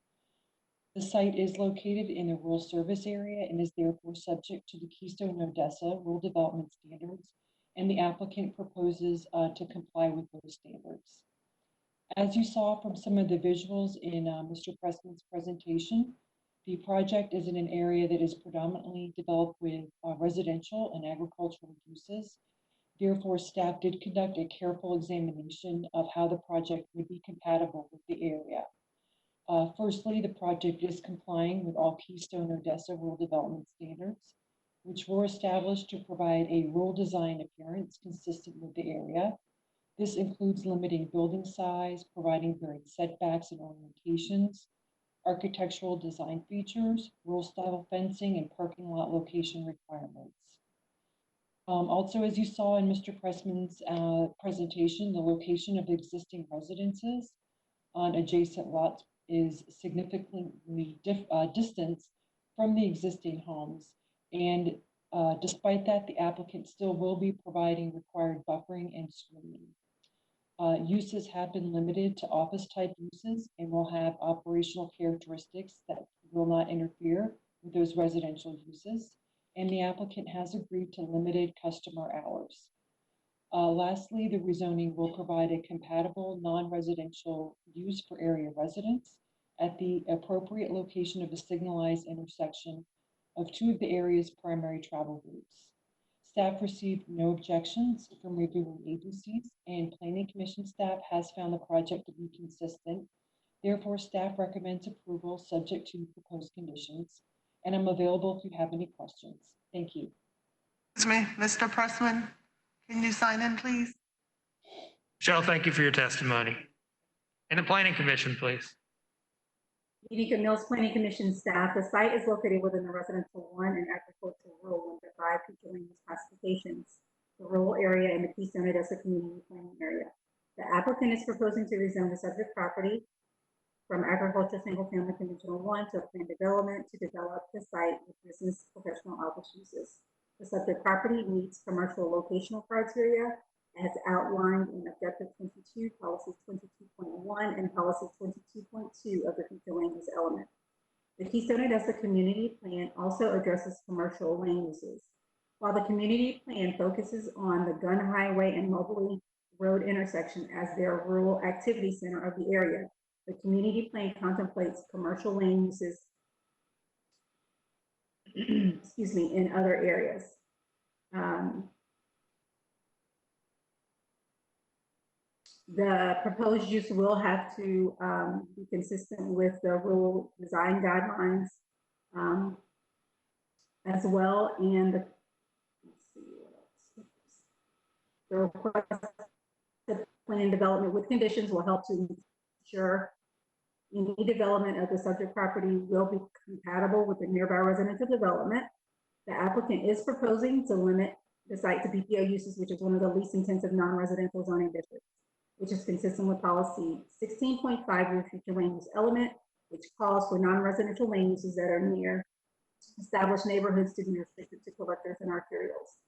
The site is located in the rural service area and is therefore subject to the Keystone Odessa Rural Development Standards, and the applicant proposes to comply with those standards. As you saw from some of the visuals in Mr. Pressman's presentation, the project is in an area that is predominantly developed with residential and agricultural uses. Therefore, staff did conduct a careful examination of how the project would be compatible with the area. Firstly, the project is complying with all Keystone Odessa Rural Development Standards, which were established to provide a rural design appearance consistent with the area. This includes limiting building size, providing varied setbacks and orientations, architectural design features, rural style fencing, and parking lot location requirements. Also, as you saw in Mr. Pressman's presentation, the location of existing residences on adjacent lots is significantly distanced from the existing homes. And despite that, the applicant still will be providing required buffering and screening. Uses have been limited to office type uses and will have operational characteristics that will not interfere with those residential uses. And the applicant has agreed to limited customer hours. Lastly, the rezoning will provide a compatible non-residential use for area residents at the appropriate location of the signalized intersection of two of the area's primary travel routes. Staff received no objections from reviewing agencies, and Planning Commission staff has found the project to be consistent. Therefore, staff recommends approval subject to proposed conditions, and I'm available if you have any questions. Thank you. Excuse me, Mr. Pressman, can you sign in, please? Michelle, thank you for your testimony. And the Planning Commission, please. Utica Mills Planning Commission staff, the site is located within the residential 1 and agricultural rural 1-5 future land use classifications, the rural area and the Keystone Odessa community planning area. The applicant is proposing to rezone the subject property from agriculture single family conventional 1 to a planned development to develop the site with business professional office uses. The subject property meets commercial locational criteria as outlined in Objective 22, Policy 22.1, and Policy 22.2 of the future land use element. The Keystone Odessa Community Plan also addresses commercial land uses. While the community plan focuses on the Gunn Highway and Mobley Road intersection as their rural activity center of the area, the community plan contemplates commercial land uses excuse me, in other areas. The proposed use will have to be consistent with the rural design guidelines as well. And let's see what else. The requested plan development with conditions will help to ensure any development of the subject property will be compatible with the nearby residential development. The applicant is proposing to limit the site to BPO uses, which is one of the least intensive non-residential zoning districts, which is consistent with policy 16.5 of the future land use element, which calls for non-residential land uses that are near established neighborhoods to be restricted to collectors and arterials.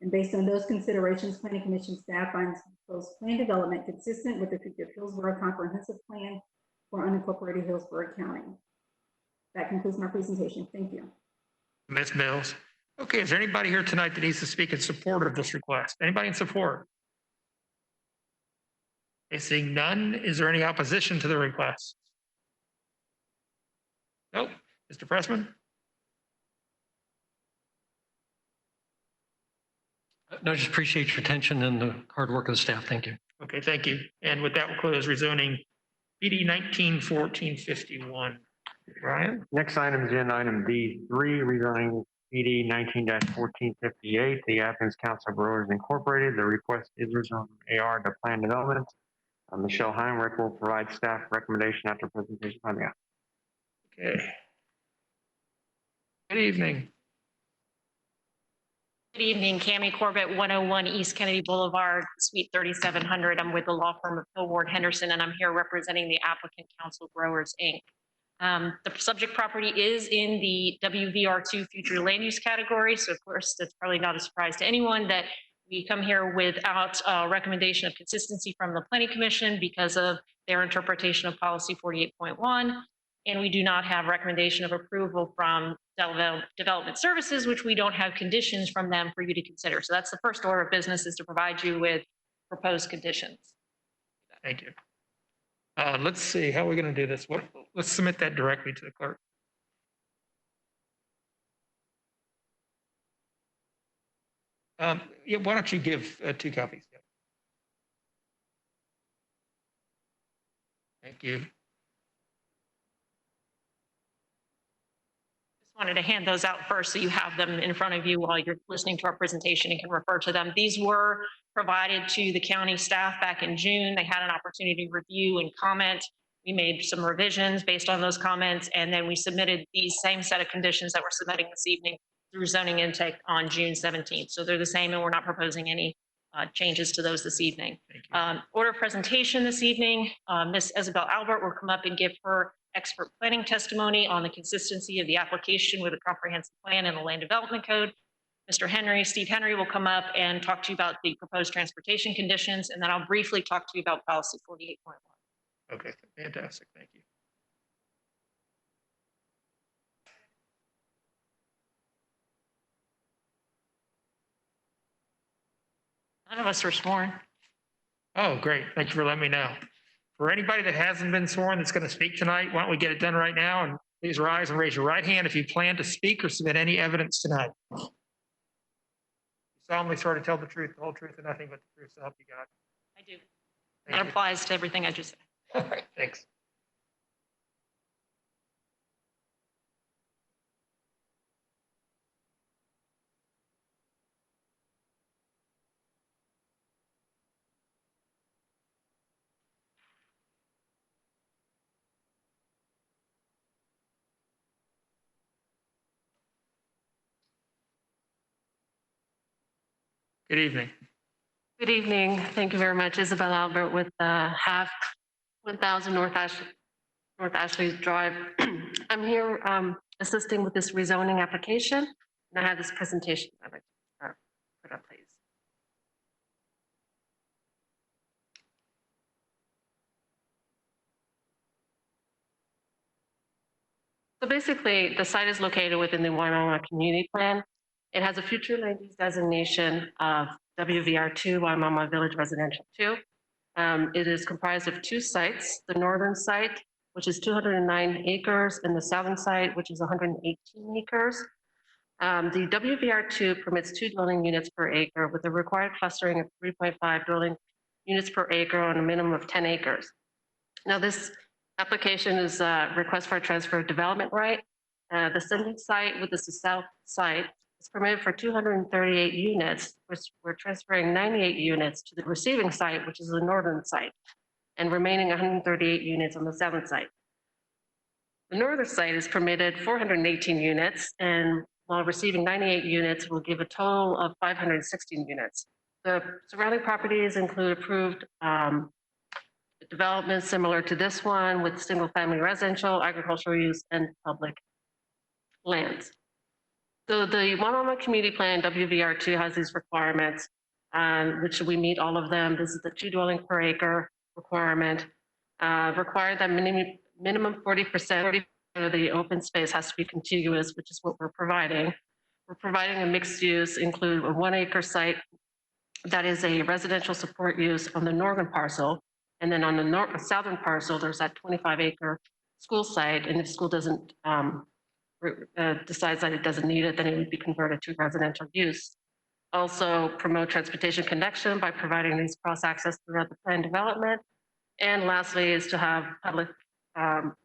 And based on those considerations, Planning Commission staff finds proposed plan development consistent with the future Hillsborough Comprehensive Plan for unincorporated Hillsborough County. That concludes my presentation. Thank you. Ms. Mills. Okay, is there anybody here tonight that needs to speak in support of this request? Anybody in support? Okay, seeing none, is there any opposition to the request? Nope. Mr. Pressman? No, just appreciate your attention and the hard work of the staff. Thank you. Okay, thank you. And with that, we'll close rezoning PD 191451. Brian? Next item is agenda item D3, rezoning PD 19-1458. The Athens Council of Brewers Incorporated. The request is rezoned from AR to Plan Development. Michelle Heinrich will provide staff recommendation after presentation by the applicant. Okay. Good evening. Good evening, Cami Corbett, 101 East Kennedy Boulevard, Suite 3700. I'm with the law firm of Hill Ward Henderson, and I'm here representing the applicant Council Growers, Inc. The subject property is in the WVR2 future land use category, so of course, that's probably not a surprise to anyone that we come here without a recommendation of consistency from the Planning Commission because of their interpretation of policy 48.1. And we do not have recommendation of approval from Development Services, which we don't have conditions from them for you to consider. So that's the first order of business, is to provide you with proposed conditions. Thank you. Let's see, how are we going to do this? Let's submit that directly to the clerk. Yeah, why don't you give 2 copies? Yeah. Thank you. Wanted to hand those out first so you have them in front of you while you're listening to our presentation and can refer to them. These were provided to the county staff back in June. They had an opportunity to review and comment. We made some revisions based on those comments, and then we submitted these same set of conditions that we're submitting this evening through zoning intake on June 17th. So they're the same, and we're not proposing any changes to those this evening. Order of presentation this evening, Ms. Isabel Albert will come up and give her expert planning testimony on the consistency of the application with a comprehensive plan and the land development code. Mr. Steve Henry will come up and talk to you about the proposed transportation conditions, and then I'll briefly talk to you about policy 48.1. Okay, fantastic, thank you. None of us are sworn. Oh, great, thank you for letting me know. For anybody that hasn't been sworn that's going to speak tonight, why don't we get it done right now? And please rise and raise your right hand if you plan to speak or submit any evidence tonight. You solemnly swear to tell the truth, the whole truth, and nothing but the truth, so help you God. I do. That applies to everything I just said. All right, thanks. Good evening. Good evening. Thank you very much. Isabel Albert with half 1000 North Ashley Drive. I'm here assisting with this rezoning application, and I have this presentation I'd like to put up, please. So basically, the site is located within the Waimama Community Plan. It has a future land use designation of WVR2, Waimama Village Residential 2. It is comprised of 2 sites, the northern site, which is 209 acres, and the southern site, which is 118 acres. The WVR2 permits 2 dwelling units per acre with a required clustering of 3.5 dwelling units per acre on a minimum of 10 acres. Now, this application is a request for a transfer of development right. The sending site, with the south site, is permitted for 238 units, which we're transferring 98 units to the receiving site, which is the northern site, and remaining 138 units on the southern site. The northern site is permitted 418 units, and while receiving 98 units will give a total of 516 units. The surrounding properties include approved developments similar to this one with single-family residential, agricultural use, and public lands. So the Waimama Community Plan, WVR2, has these requirements, which we meet all of them. This is the 2 dwelling per acre requirement. Required that minimum 40% of the open space has to be contiguous, which is what we're providing. We're providing a mixed use, include a 1 acre site that is a residential support use on the northern parcel, And then on the southern parcel, there's that 25-acre school site, and if school doesn't decides that it doesn't need it, then it would be converted to residential use. Also promote transportation connection by providing these cross-access throughout the planned development. And lastly is to have public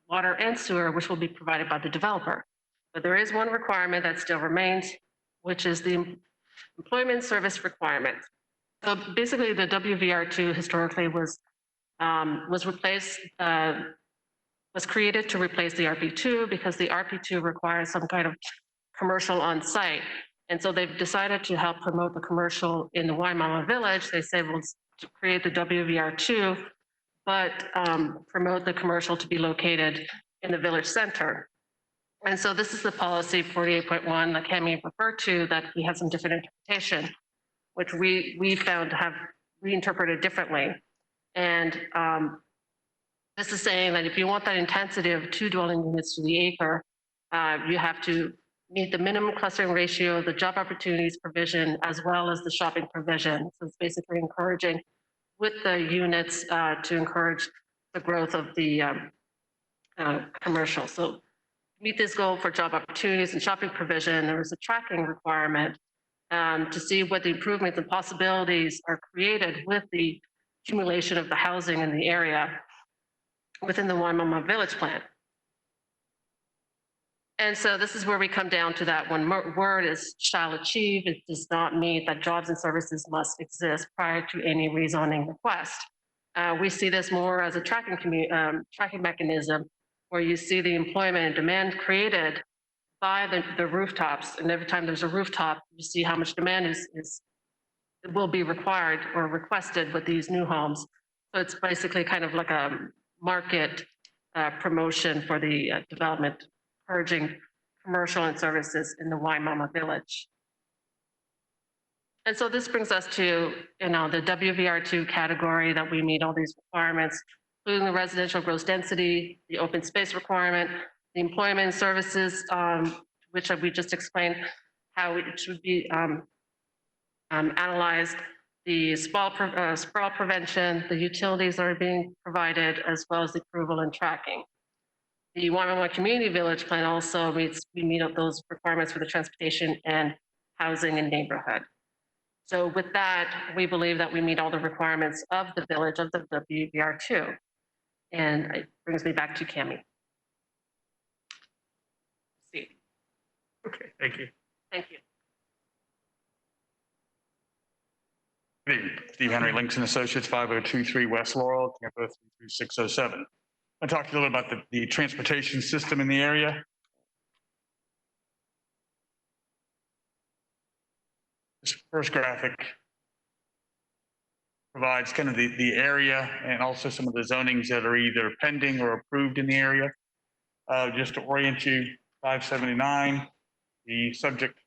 water and sewer, which will be provided by the developer. But there is one requirement that still remains, which is the employment service requirement. So basically the WVR2 historically was replaced, was created to replace the RP2 because the RP2 requires some kind of commercial on site. And so they've decided to help promote the commercial in the Waimama Village. They say, well, to create the WVR2, but promote the commercial to be located in the village center. And so this is the policy 48.1 that Cami referred to, that we had some different interpretation, which we found to have reinterpreted differently. And this is saying that if you want that intensity of 2 dwelling units to the acre, you have to meet the minimum clustering ratio, the job opportunities provision, as well as the shopping provision. So it's basically encouraging with the units to encourage the growth of the commercial. So to meet this goal for job opportunities and shopping provision, there was a tracking requirement to see what the improvements and possibilities are created with the accumulation of the housing in the area within the Waimama Village Plan. And so this is where we come down to that one word is shall achieve. It does not mean that jobs and services must exist prior to any rezoning request. We see this more as a tracking mechanism where you see the employment and demand created by the rooftops. And every time there's a rooftop, you see how much demand will be required or requested with these new homes. So it's basically kind of like a market promotion for the development, encouraging commercial and services in the Waimama Village. And so this brings us to, the WVR2 category that we meet all these requirements, including the residential gross density, the open space requirement, the employment and services, which we just explained how it should be analyzed, the sprawl prevention, the utilities that are being provided, as well as the approval and tracking. The Waimama Community Village Plan also we meet up those requirements for the transportation and housing and neighborhood. So with that, we believe that we meet all the requirements of the village of the WVR2. And it brings me back to Cami. See. Okay, thank you. Thank you. Good evening. Steve Henry, Links and Associates, 5023 West Laurel, Tampa 33607. I'll talk to you a little about the transportation system in the area. This first graphic provides kind of the area and also some of the zonings that are either pending or approved in the area. Just to orient you, 579, the subject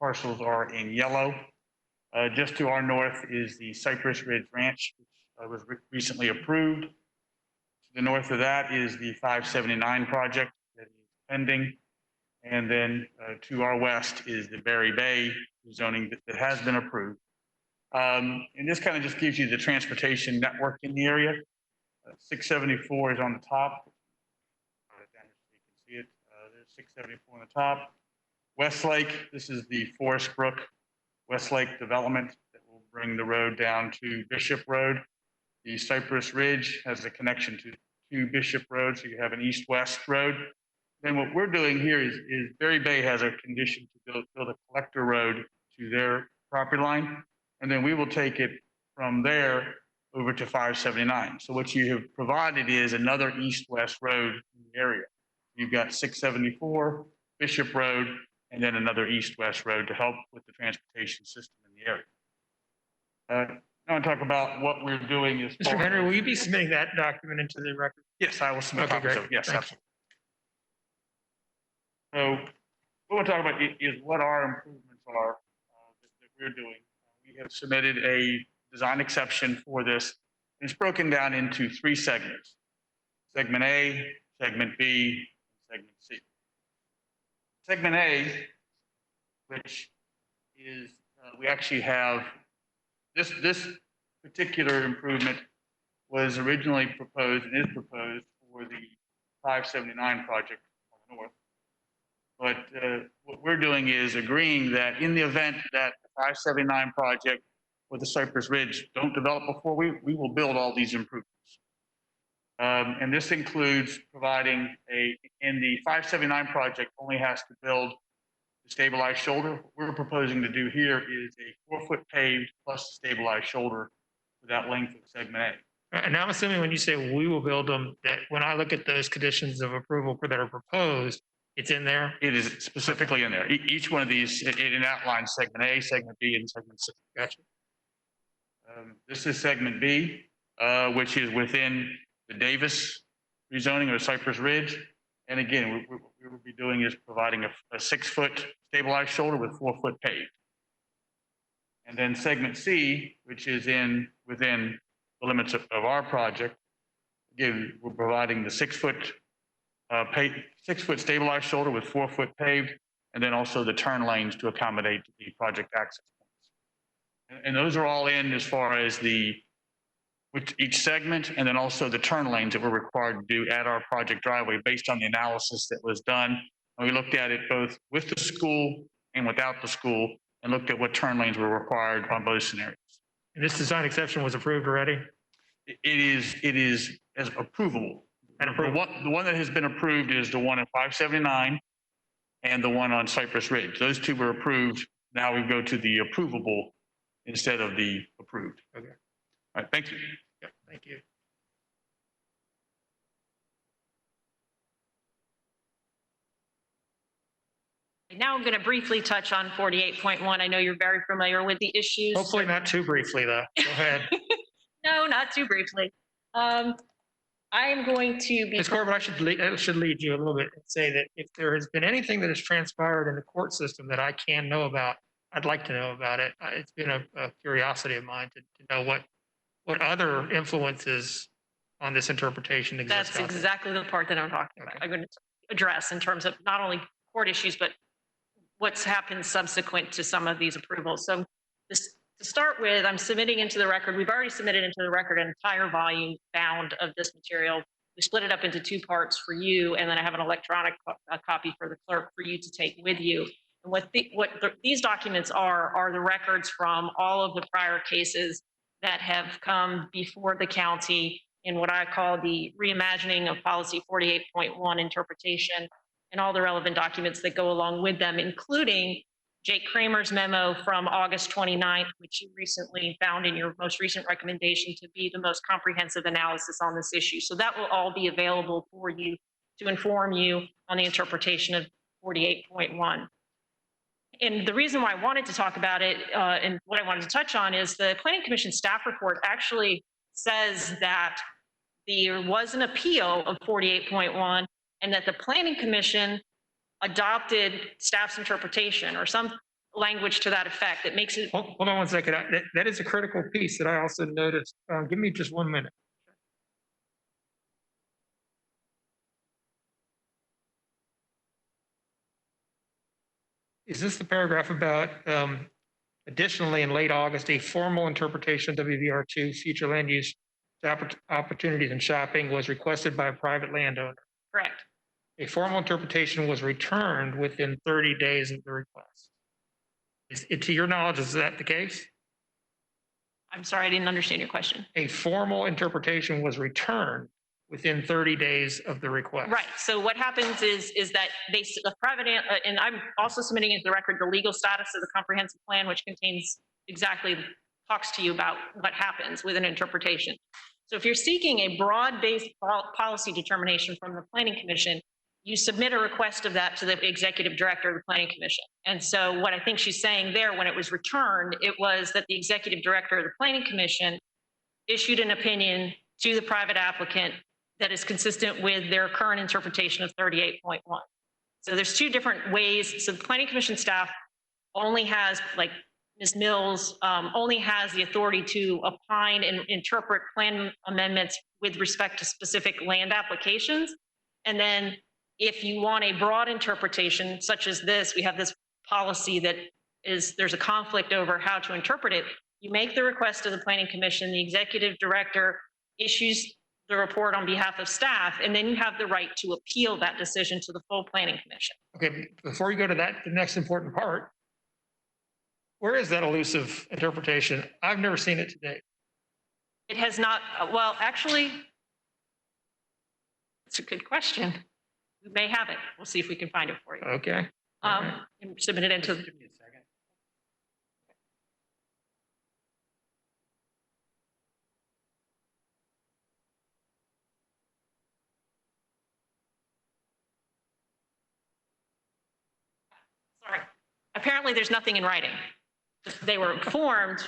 parcels are in yellow. Just to our north is the Cypress Ridge Ranch, which was recently approved. To the north of that is the 579 project that is pending. And then to our west is the Berry Bay zoning that has been approved. And this kind of just gives you the transportation network in the area. 674 is on the top. Down here so you can see it. There's 674 on the top. Westlake, this is the Forest Brook Westlake development that will bring the road down to Bishop Road. The Cypress Ridge has a connection to Bishop Road, so you have an east-west road. Then what we're doing here is Berry Bay has a condition to build a collector road to their property line, and then we will take it from there over to 579. So what you have provided is another east-west road in the area. You've got 674, Bishop Road, and then another east-west road to help with the transportation system in the area. I want to talk about what we're doing is. Mr. Henry, will you be submitting that document into the record? Yes, I will submit Okay, copies great. of it. Yes, Thank absolutely. So what we'll talk about is what our improvements are that we're doing. We have submitted a design exception for this. And it's broken down into 3 segments. Segment A, Segment B, and Segment C. Segment A, which is, we actually have this particular improvement was originally proposed and is proposed for the 579 project on the north. But what we're doing is agreeing that in the event that the 579 project or the Cypress Ridge don't develop before, we will build all these improvements. And this includes providing in the 579 project only has to build the stabilized shoulder. What we're proposing to do here is a 4-foot paved plus stabilized shoulder for that length of segment A. And I'm assuming when you say we will build them, that when I look at those conditions of approval that are proposed, it's in there? It is specifically in there. Each one of these, it outlines segment A, segment B, and segment C. Gotcha. This is segment B, which is within the Davis rezoning or Cypress Ridge. And again, what we will be doing is providing a 6-foot stabilized shoulder with 4-foot paved. And then segment C, which is within the limits of our project, again, we're providing the 6-foot 6-foot stabilized shoulder with 4-foot paved, and then also the turn lanes to accommodate the project access points. And those are all in as far as with each segment, and then also the turn lanes that we're required to do at our project driveway based on the analysis that was done. And we looked at it both with the school and without the school, and looked at what turn lanes were required on both scenarios. And this design exception was approved already? It is as approvable. And the one that has been approved is the one at 579 and the one on Cypress Ridge. Those two were approved. Now we go to the approvable instead of the approved. Okay. All right, thank you. Yeah, thank you. Now I'm going to briefly touch on 48.1. I know you're very familiar with the issues. Hopefully not too briefly, though. Go ahead. No, not too briefly. I am going to be. Ms. Corbett, I should lead you a little bit and say that if there has been anything that has transpired in the court system that I can know about, I'd like to know about it. It's been a curiosity of mine to know what other influences on this interpretation exist. That's exactly the part that I'm talking about. I'm going to address in terms of not only court issues, but what's happened subsequent to some of these approvals. So to start with, I'm submitting into the record, we've already submitted into the record an entire volume bound of this material. We split it up into 2 parts for you, and then I have an electronic copy for the clerk for you to take with you. And these documents are the records from all of the prior cases that have come before the county in what I call the reimagining of policy 48.1 interpretation, and all the relevant documents that go along with them, including Jake Kramer's memo from August 29th, which you recently found in your most recent recommendation to be the most comprehensive analysis on this issue. So that will all be available for you to inform you on the interpretation of 48.1. And the reason why I wanted to talk about it and what I wanted to touch on is the Planning Commission staff report actually says that there was an appeal of 48.1 and that the Planning Commission adopted staff's interpretation or some language to that effect that makes it. Hold on one second. That is a critical piece that I also noticed. Give me just 1 minute. Is this the paragraph about additionally in late August, a formal interpretation of WVR2 future land use opportunities and shopping was requested by a private landowner? Correct. A formal interpretation was returned within 30 days of the request. To your knowledge, is that the case? I'm sorry, I didn't understand your question. A formal interpretation was returned within 30 days of the request. Right. So what happens is that the private, and I'm also submitting into the record the legal status of the comprehensive plan, which talks to you about what happens with an interpretation. So if you're seeking a broad-based policy determination from the Planning Commission, you submit a request of that to the executive director of the Planning Commission. And so what I think she's saying there, when it was returned, it was that the executive director of the Planning Commission issued an opinion to the private applicant that is consistent with their current interpretation of 38.1. So there's 2 different ways. So the Planning Commission staff only has, like Ms. Mills, only has the authority to opine and interpret plan amendments with respect to specific land applications. And then if you want a broad interpretation, such as this, we have this policy that there's a conflict over how to interpret it. You make the request to the Planning Commission, the executive director issues the report on behalf of staff, and then you have the right to appeal that decision to the full planning commission. Okay, before you go to that, the next important part, where is that elusive interpretation? I've never seen it today. It has not, well, actually, it's a good question. We may have it. We'll see if we can find it for you. Okay. And submit it into. Give me a second. Sorry. Apparently, there's nothing in writing. They were informed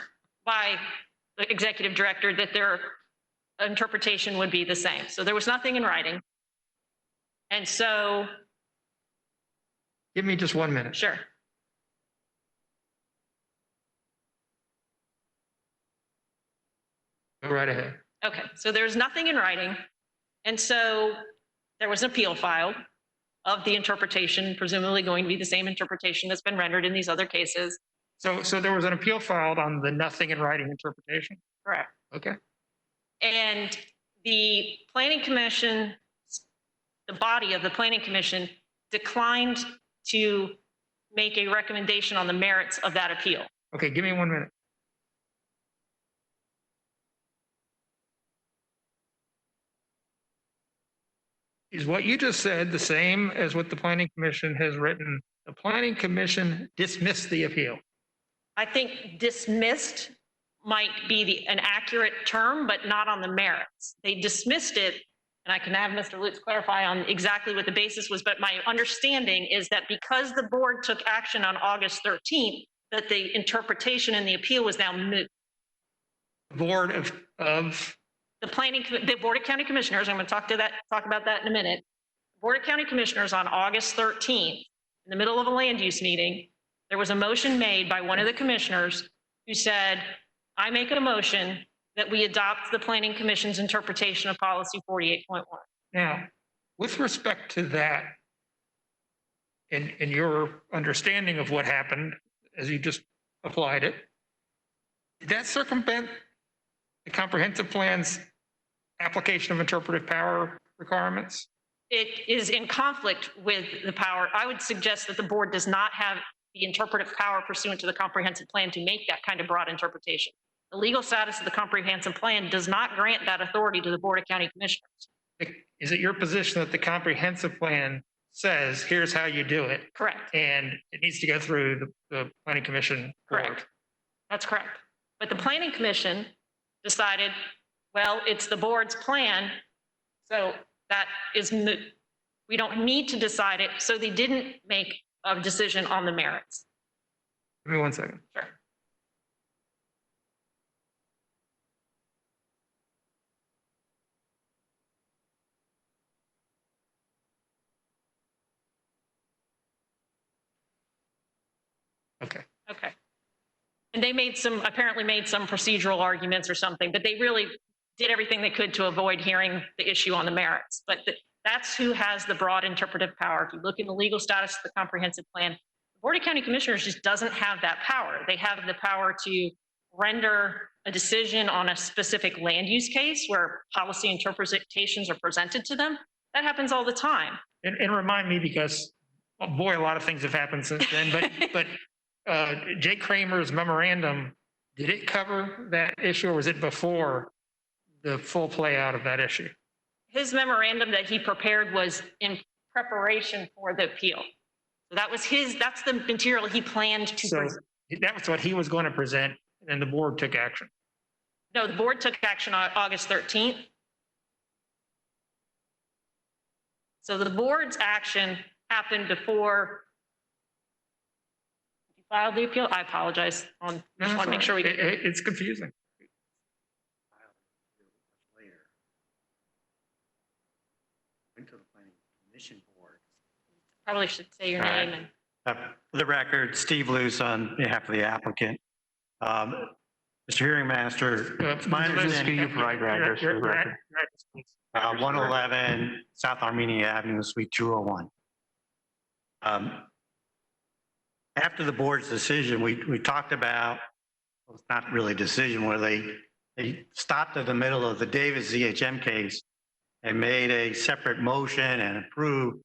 by the executive director that their interpretation would be the same. So there was nothing in writing. And so. Give me just 1 minute. Sure. Go right ahead. Okay, so there's nothing in writing. And so there was an appeal filed of the interpretation, presumably going to be the same interpretation that's been rendered in these other cases. So there was an appeal filed on the nothing in writing interpretation? Correct. Okay. And the planning commission, the body of the planning commission declined to make a recommendation on the merits of that appeal. Okay, give me 1 minute. Is what you just said the same as what the planning commission has written? The planning commission dismissed the appeal. I think dismissed might be an accurate term, but not on the merits. They dismissed it, and I can have Mr. Lutz clarify on exactly what the basis was, but my understanding is that because the board took action on August 13th, that the interpretation in the appeal was now moot. Board of The Board of County Commissioners, I'm going to talk about that in a minute. The Board of County Commissioners on August 13th, in the middle of a land use meeting, there was a motion made by one of the commissioners who said, I make a motion that we adopt the Planning Commission's interpretation of policy 48.1. Now, with respect to that, and your understanding of what happened as you just applied it, did that circumvent the comprehensive plan's application of interpretive power requirements? It is in conflict with the power. I would suggest that the board does not have the interpretive power pursuant to the comprehensive plan to make that kind of broad interpretation. The legal status of the comprehensive plan does not grant that authority to the Board of County Commissioners. Is it your position that the comprehensive plan says, here's how you do it? Correct. And it needs to go through the planning commission? Correct. That's correct. But the planning commission decided, well, it's the board's plan, so that is moot. We don't need to decide it, so they didn't make a decision on the merits. Give me 1 second. Sure. Okay. Okay. And they apparently made some procedural arguments or something, but they really did everything they could to avoid hearing the issue on the merits. But that's who has the broad interpretive power. If you look in the legal status of the comprehensive plan, the Board of County Commissioners just doesn't have that power. They have the power to render a decision on a specific land use case where policy interpretations are presented to them. That happens all the time. And remind me, because, oh boy, a lot of things have happened since then, but Jake Kramer's memorandum, did it cover that issue, or was it before the full play out of that issue? His memorandum that he prepared was in preparation for the appeal. So that's the material he planned to present. That was what he was going to present, and the board took action. No, the board took action on August 13th. So the board's action happened before you filed the appeal. I apologize. Just want to make sure we get it's confusing. Went to the planning commission board. Probably should say your name and. For the record, Steve Luce on behalf of the applicant. Mr. Hearing Master, it's my understanding you provide address for the record. 111 South Armenia Avenue, Suite 201. After the board's decision, we talked about, well, it's not really a decision, where they they stopped in the middle of the Davis ZHM case and made a separate motion and approved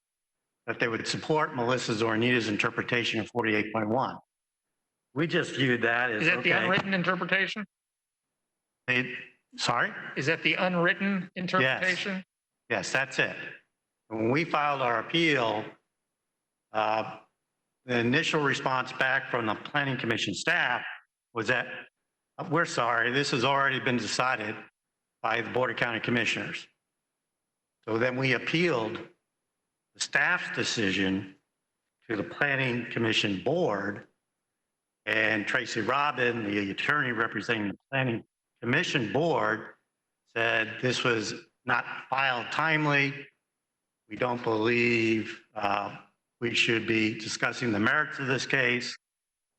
that they would support Melissa's or Anita's interpretation of 48.1. We just viewed that as, Is that okay. the unwritten interpretation? Sorry? Is that the unwritten interpretation? Yes, that's it. When we filed our appeal, the initial response back from the Planning Commission staff was that, we're sorry, this has already been decided by the Board of County Commissioners. So then we appealed the staff's decision to the Planning Commission Board, and Tracy Robin, the attorney representing the Planning Commission Board, said this was not filed timely. We don't believe we should be discussing the merits of this case.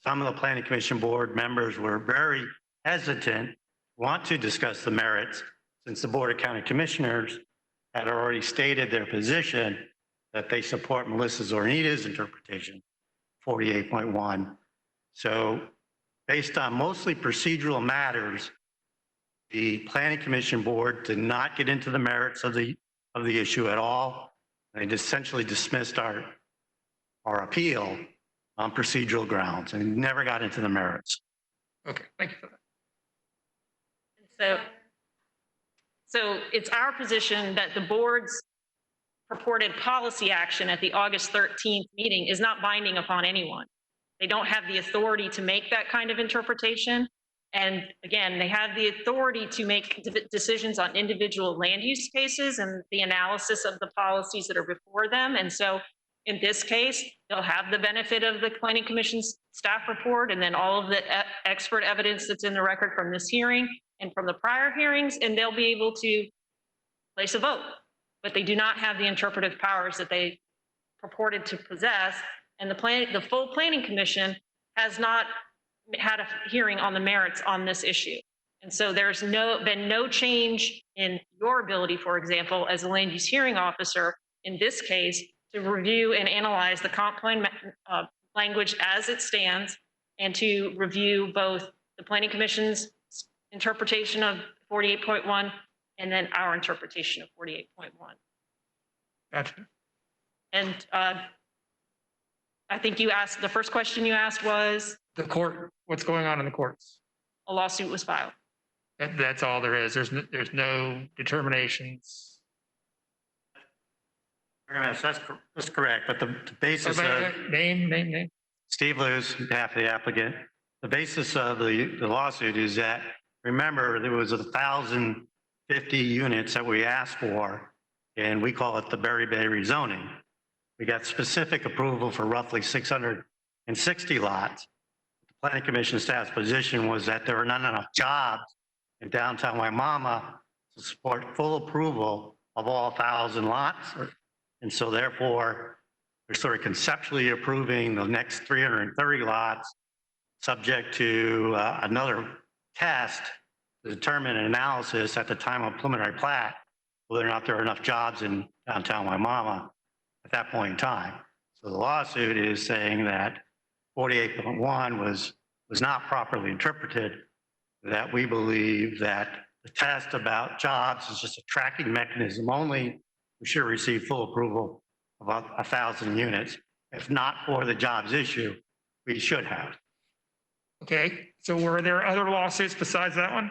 Some of the Planning Commission Board members were very hesitant, want to discuss the merits, since the Board of County Commissioners had already stated their position that they support Melissa's or Anita's interpretation, 48.1. So based on mostly procedural matters, the Planning Commission Board did not get into the merits of the issue at all. They essentially dismissed our appeal on procedural grounds and never got into the merits. Okay, thank you for that. So it's our position that the board's purported policy action at the August 13th meeting is not binding upon anyone. They don't have the authority to make that kind of interpretation. And again, they have the authority to make decisions on individual land use cases and the analysis of the policies that are before them. And so in this case, they'll have the benefit of the Planning Commission's staff report and then all of the expert evidence that's in the record from this hearing and from the prior hearings, and they'll be able to place a vote. But they do not have the interpretive powers that they purported to possess. And the full Planning Commission has not had a hearing on the merits on this issue. And so there's been no change in your ability, for example, as a land use hearing officer in this case, to review and analyze the comp plan language as it stands and to review both the Planning Commission's interpretation of 48.1 and then our interpretation of 48.1. Gotcha. And I think you asked, the first question you asked was? The court, what's going on in the courts? A lawsuit was filed. That's all there is. There's no determinations. That's correct, but the basis of... Name. Steve Lewis, on behalf of the applicant. The basis of the lawsuit is that, remember, there was 1,050 units that we asked for, and we call it the Berry Bay rezoning. We got specific approval for roughly 660 lots. The Planning Commission staff's position was that there were not enough jobs in downtown Waimama to support full approval of all 1,000 lots. And so therefore, we're sort of conceptually approving the next 330 lots subject to another test to determine an analysis at the time of preliminary plat, whether or not there are enough jobs in downtown Waimama at that point in time. So the lawsuit is saying that 48.1 was not properly interpreted, that we believe that the test about jobs is just a tracking mechanism only. We should receive full approval of about 1,000 units. If not for the jobs issue, we should have. Okay, so were there other lawsuits besides that one?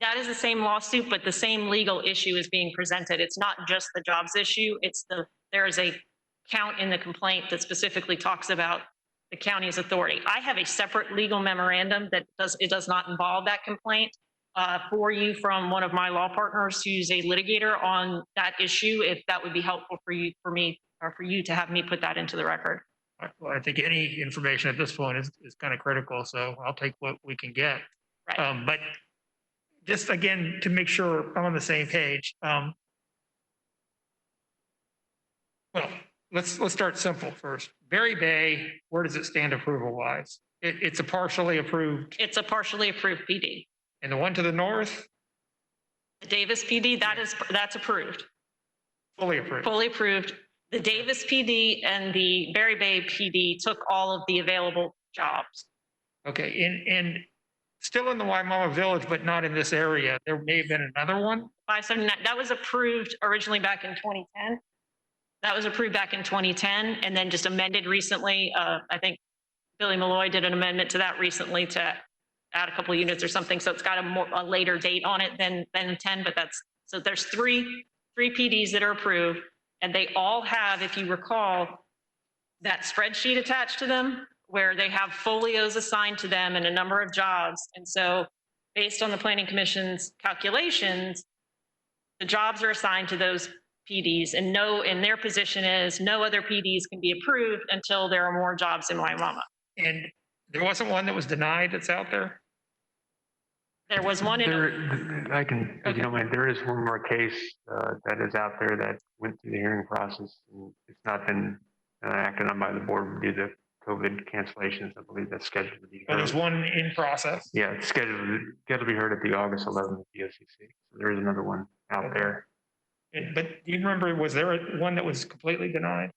That is the same lawsuit, but the same legal issue is being presented. It's not just the jobs issue. There is a count in the complaint that specifically talks about the county's authority. I have a separate legal memorandum that does not involve that complaint for you from one of my law partners who's a litigator on that issue, if that would be helpful for you to have me put that into the record. Well, I think any information at this point is kind of critical, so I'll take what we can get. Right. But just again, to make sure I'm on the same page. Well, let's start simple first. Berry Bay, where does it stand approval-wise? It's a partially approved. It's a partially approved PD. And the one to the north? The Davis PD, that's approved. Fully approved. Fully approved. The Davis PD and the Berry Bay PD took all of the available jobs. Okay, and still in the Waimama Village, but not in this area. There may have been another one. 579, that was approved originally back in 2010. That was approved back in 2010 and then just amended recently. I think Billy Malloy did an amendment to that recently to add a couple of units or something. So it's got a later date on it than 10, but so there's three PDs that are approved, and they all have, if you recall, that spreadsheet attached to them where they have folios assigned to them and a number of jobs. And so based on the Planning Commission's calculations, the jobs are assigned to those PDs, and their position is no other PDs can be approved until there are more jobs in Waimama. And there wasn't one that was denied that's out there? There was one in. I can, if you don't mind, there is one more case that is out there that went through the hearing process, and it's not been acted on by the board due to COVID cancellations. I believe that's scheduled to be heard. But there's one in process. Yeah, it's scheduled to be heard at the August 11th BOCC. So there is another one out there. But do you remember, was there one that was completely denied?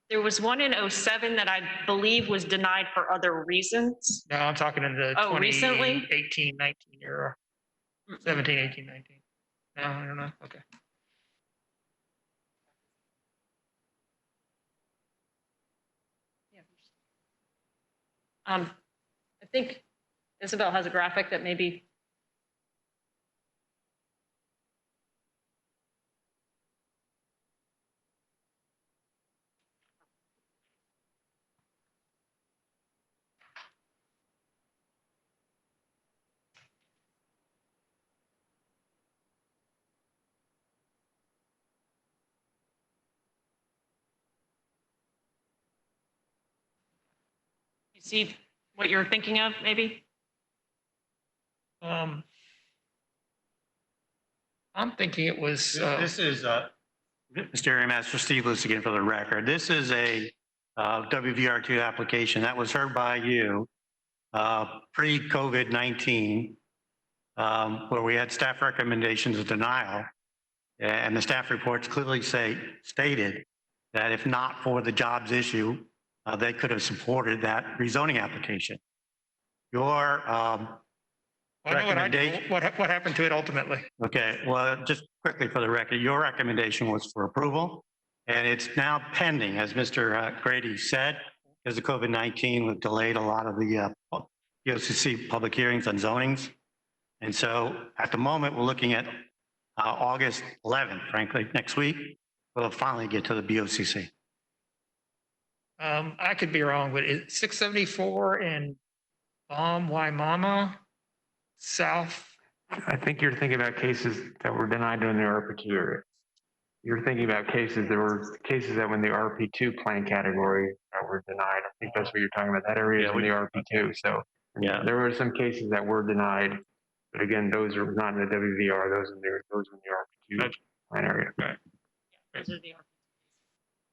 There was one in 07 that I believe was denied for other reasons. No, I'm talking in the recently? 2018, 19 era. 17, 18, 19. No, I don't know. Okay. I think Isabel has a graphic that maybe. You see what you're thinking of, maybe? I'm thinking it was. This is Mr. Area Master Steve Lewis again for the record. This is a WVR2 application that was heard by you pre-COVID-19, where we had staff recommendations of denial, and the staff reports clearly stated that if not for the jobs issue, they could have supported that rezoning application. Your recommendation. What happened to it ultimately? Okay, well, just quickly for the record, your recommendation was for approval, and it's now pending, as Mr. Grady said, because of COVID-19, we've delayed a lot of the BOCC public hearings on zonings. And so at the moment, we're looking at August 11th, frankly, next week, we'll finally get to the BOCC. I could be wrong, but it's 674 in Waimama South. I think you're thinking about cases that were denied during the RP2 area. You're thinking about cases, there were cases that were in the RP2 plan category that were denied. I think that's what you're talking about. That area is in the RP2. So yeah, there were some cases that were denied, but again, those are not in the WVR. Those are in the RP2 plan area. Right.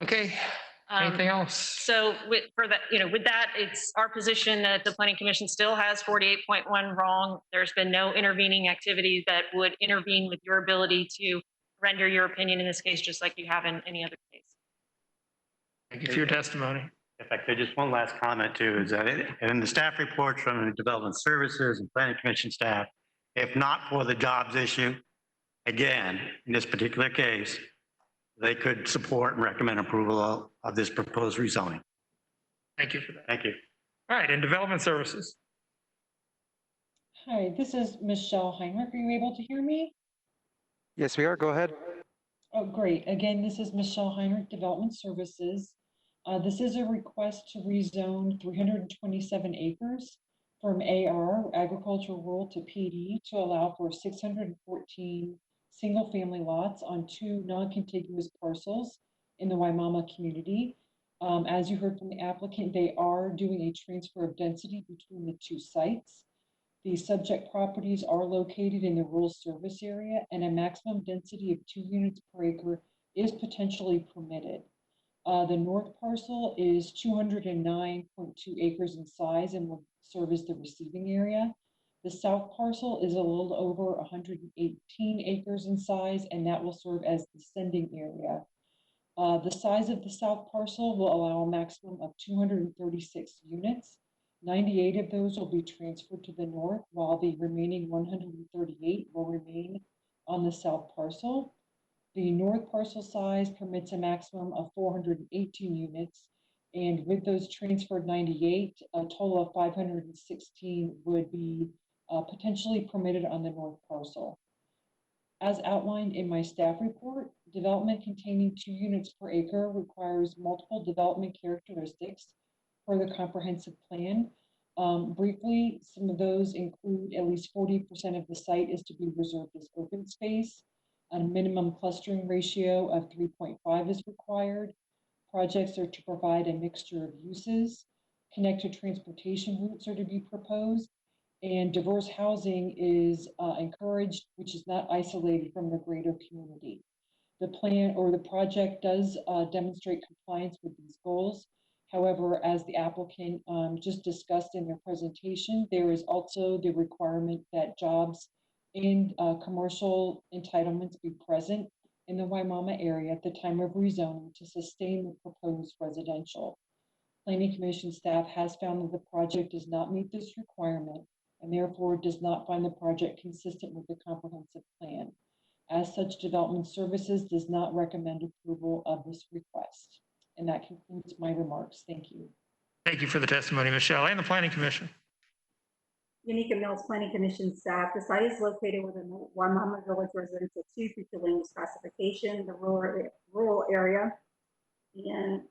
Okay. Anything else? So with that, it's our position that the Planning Commission still has 48.1 wrong. There's been no intervening activity that would intervene with your ability to render your opinion in this case, just like you have in any other case. Thank you for your testimony. If I could, just one last comment too, is that in the staff reports from the Development Services and Planning Commission staff, if not for the jobs issue, again, in this particular case, they could support and recommend approval of this proposed rezoning. Thank you for that. Thank you. All right, and Development Services. Hi, this is Michelle Heinrich. Are you able to hear me? Yes, we are. Go ahead. Oh, great. Again, this is Michelle Heinrich, Development Services. This is a request to rezone 327 acres from AR, agricultural rural, to PD to allow for 614 single-family lots on 2 non-contiguous parcels in the Waimama community. As you heard from the applicant, they are doing a transfer of density between the 2 sites. The subject properties are located in the rural service area, and a maximum density of 2 units per acre is potentially permitted. The north parcel is 209.2 acres in size and will serve as the receiving area. The south parcel is a little over 118 acres in size, and that will serve as the sending area. The size of the south parcel will allow a maximum of 236 units. 98 of those will be transferred to the north, while the remaining 138 will remain on the south parcel. The north parcel size permits a maximum of 418 units, and with those transferred 98, a total of 516 would be potentially permitted on the north parcel. As outlined in my staff report, development containing 2 units per acre requires multiple development characteristics for the comprehensive plan. Briefly, some of those include at least 40% of the site is to be reserved as open space. A minimum clustering ratio of 3.5 is required. Projects are to provide a mixture of uses. Connected transportation routes are to be proposed, and diverse housing is encouraged, which is not isolated from the greater community. The plan or the project does demonstrate compliance with these goals. However, as the applicant just discussed in their presentation, there is also the requirement that jobs and commercial entitlements be present in the Waimama area at the time of rezoning to sustain the proposed residential. Planning Commission staff has found that the project does not meet this requirement and therefore does not find the project consistent with the comprehensive plan. As such, Development Services does not recommend approval of this request. And that concludes my remarks. Thank you. Thank you for the testimony, Michelle, and the Planning Commission. Unica Mills Planning Commission staff, the site is located within the Waimama Village Residential 2 future land use classification, the rural area, and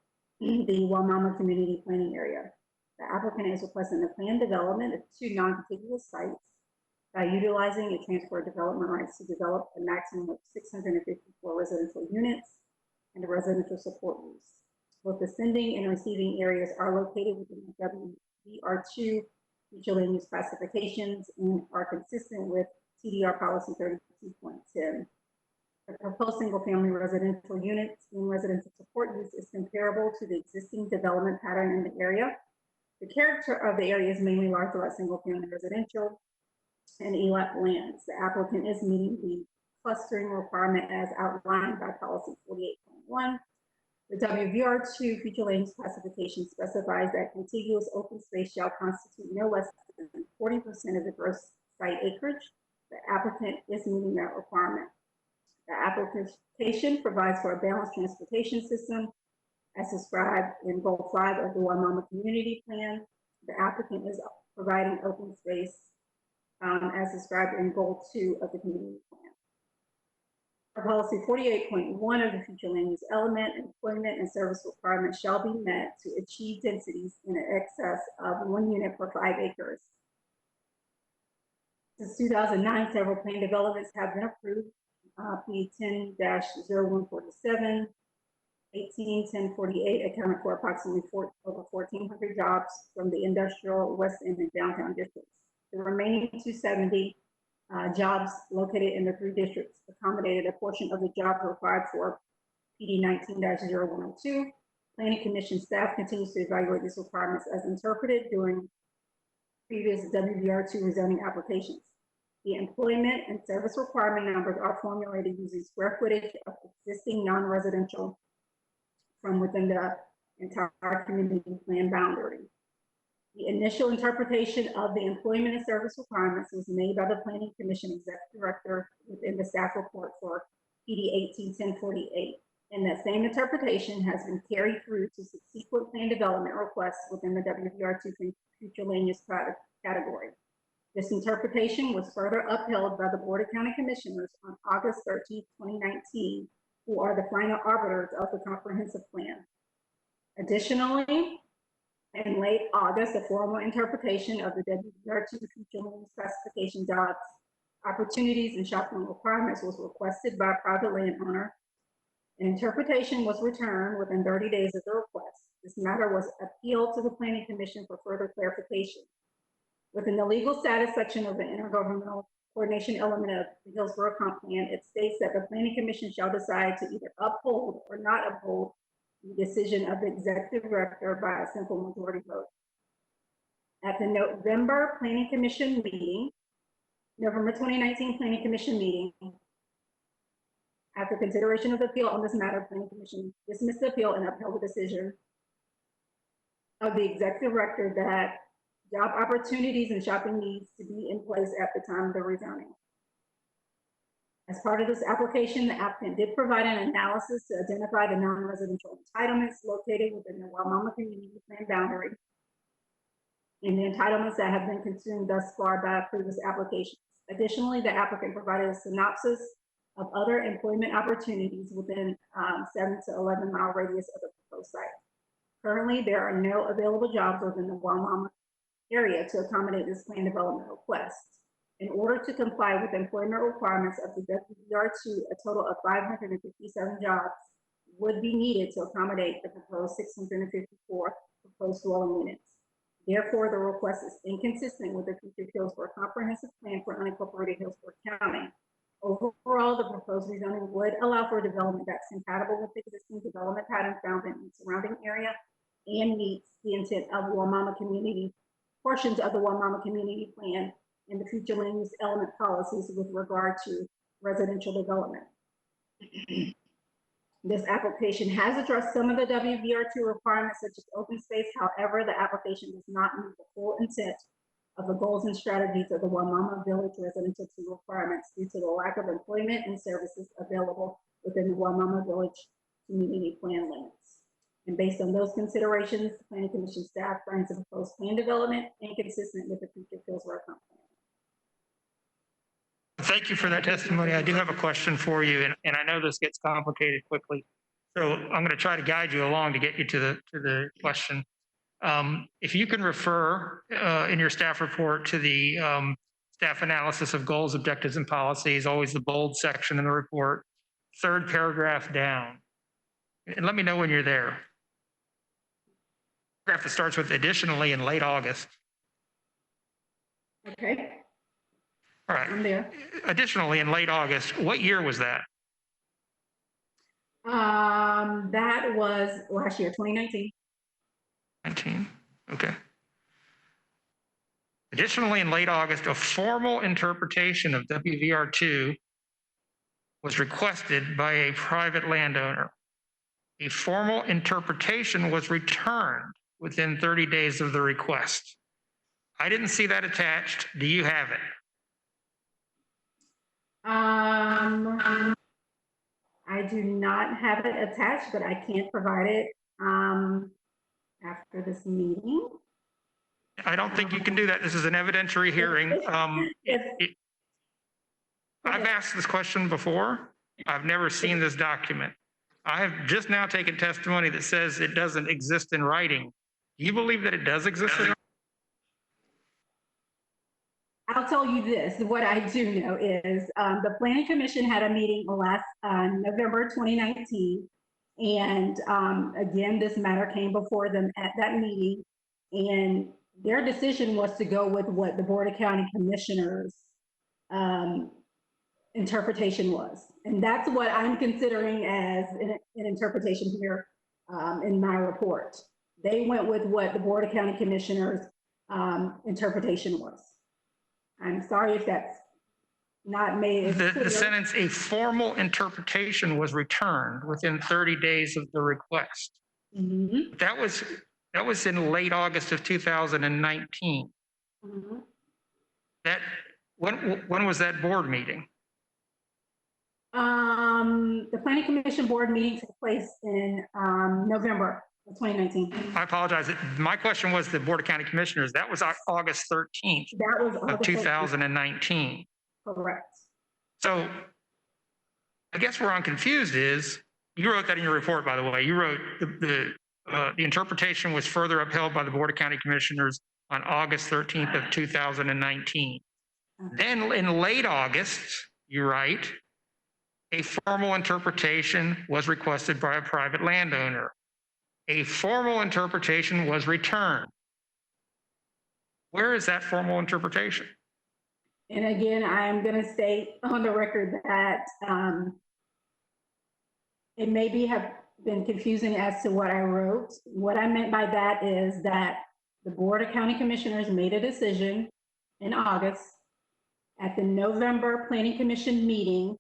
the Waimama Community Planning Area. The applicant is requesting the planned development of 2 non-contiguous sites by utilizing a transfer of development rights to develop a maximum of 654 residential units and a residential support use. Both the sending and receiving areas are located within the WVR2 future land use classifications and are consistent with TDR policy 32.10. The proposed single-family residential units and residential support use is comparable to the existing development pattern in the area. The character of the area is mainly large lot single-family residential and ELAP lands. The applicant is meeting the clustering requirement as outlined by policy 48.1. The WVR2 future land use classification specifies that contiguous open space shall constitute no less than 40% of the gross site acreage. The applicant is meeting that requirement. The application provides for a balanced transportation system as described in Goal 5 of the Waimama Community Plan. The applicant is providing open space as described in Goal 2 of the Community Plan. For policy 48.1 of the future land use element, employment and service requirements shall be met to achieve densities in excess of 1 unit per 5 acres. Since 2009, several planned developments have been approved. P 10-0147, 18-1048 accounted for approximately over 1,400 jobs from the industrial, West End, and downtown districts. The remaining 270 jobs located in the 3 districts accommodated a portion of the job required for PD 19-0102. Planning Commission staff continues to evaluate these requirements as interpreted during previous WVR2 rezoning applications. The employment and service requirement numbers are formulated using square footage of existing non-residential from within the entire community plan boundary. The initial interpretation of the employment and service requirements was made by the Planning Commission Executive Director within the staff report for PD 18-1048. And that same interpretation has been carried through to subsequent plan development requests within the WVR2 future land use category. This interpretation was further upheld by the Board of County Commissioners on August 13, 2019, who are the final arbiters of the comprehensive plan. Additionally, in late August, a formal interpretation of the WVR2 future land use classification jobs, opportunities, and shopping requirements was requested by a private landowner. An interpretation was returned within 30 days of the request. This matter was appealed to the Planning Commission for further clarification. Within the legal status section of the intergovernmental coordination element of the Hillsborough Comp Plan, it states that the Planning Commission shall decide to either uphold or not uphold the decision of the Executive Director by a simple majority vote. At the November Planning Commission meeting, November 2019 Planning Commission meeting, after consideration of the appeal on this matter, Planning Commission dismissed the appeal and upheld the decision of the Executive Director that job opportunities and shopping needs to be in place at the time of the rezoning. As part of this application, the applicant did provide an analysis to identify the non-residential entitlements located within the Waimama Community Plan boundary and the entitlements that have been consumed thus far by previous applications. Additionally, the applicant provided a synopsis of other employment opportunities within 7 to 11 mile radius of the proposed site. Currently, there are no available jobs within the Waimama area to accommodate this plan development request. In order to comply with employment requirements of the WVR2, a total of 557 jobs would be needed to accommodate the proposed 654 proposed dwelling units. Therefore, the request is inconsistent with the future Hillsborough Comprehensive Plan for unincorporated Hillsborough County. Overall, the proposed rezoning would allow for development that's compatible with the existing development pattern found in the surrounding area and meets the intent of Waimama community, portions of the Waimama Community Plan and the future land use element policies with regard to residential development. This application has addressed some of the WVR2 requirements such as open space. However, the application does not meet the full intent of the goals and strategies of the Waimama Village Residential 2 requirements due to the lack of employment and services available within the Waimama Village Community Plan limits. And based on those considerations, the Planning Commission staff finds the proposed plan development inconsistent with the future Hillsborough Plan. Thank you for that testimony. I do have a question for you, and I know this gets complicated quickly. So I'm going to try to guide you along to get you to the question. If you can refer in your staff report to the staff analysis of goals, objectives, and policies, always the bold section in the report, third paragraph down. And let me know when you're there. Paragraph that starts with additionally in late August. Okay. All right. I'm there. Additionally, in late August, what year was that? That was last year, 2019. 19. Okay. Additionally, in late August, a formal interpretation of WVR2 was requested by a private landowner. A formal interpretation was returned within 30 days of the request. I didn't see that attached. Do you have it? I do not have it attached, but I can provide it after this meeting. I don't think you can do that. This is an evidentiary hearing. I've asked this question before. I've never seen this document. I have just now taken testimony that says it doesn't exist in writing. Do you believe that it does exist in writing? I'll tell you this, what I do know is the Planning Commission had a meeting last November 2019. And again, this matter came before them at that meeting. And their decision was to go with what the Board of County Commissioners interpretation was. And that's what I'm considering as an interpretation here in my report. They went with what the Board of County Commissioners interpretation was. I'm sorry if that's not made. The sentence, a formal interpretation was returned within 30 days of the request. Mm-hmm. That was in late August of 2019. Mm-hmm. When was that board meeting? The Planning Commission board meeting took place in November of 2019. I apologize. My question was the Board of County Commissioners. That was August 13th that was of 2019. Correct. So I guess where I'm confused is, you wrote that in your report, by the way. You wrote the interpretation was further upheld by the Board of County Commissioners on August 13th of 2019. Then in late August, you write, a formal interpretation was requested by a private landowner. A formal interpretation was returned. Where is that formal interpretation? And again, I am going to state on the record that it may have been confusing as to what I wrote. What I meant by that is that the Board of County Commissioners made a decision in August. At the November Planning Commission meeting,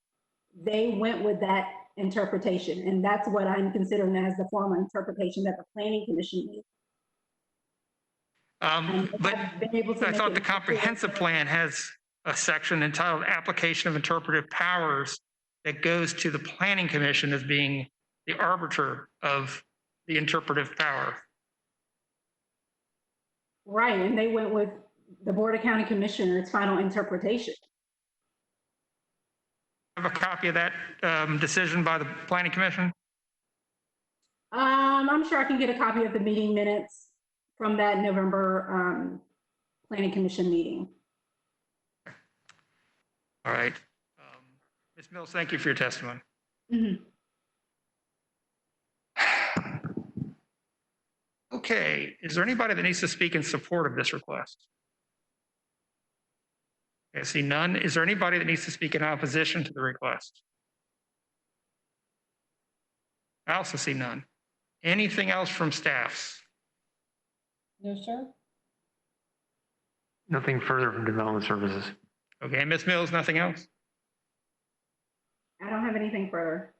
they went with that interpretation. And that's what I'm considering as the formal interpretation that the Planning Commission made. But I've been able to I make thought it the comprehensive plan has a section entitled Application of Interpretive Powers that goes to the Planning Commission as being the arbiter of the interpretive power. Right, and they went with the Board of County Commissioners' final interpretation. Have a copy of that decision by the Planning Commission? I'm sure I can get a copy of the meeting minutes from that November Planning Commission meeting. All right. Ms. Mills, thank you for your testimony. Mhm. Okay, is there anybody that needs to speak in support of this request? I see none. Is there anybody that needs to speak in opposition to the request? I also see none. Anything else from staffs? No, sir. Nothing further from Development Services. Okay, Ms. Mills, nothing else? I don't have anything further.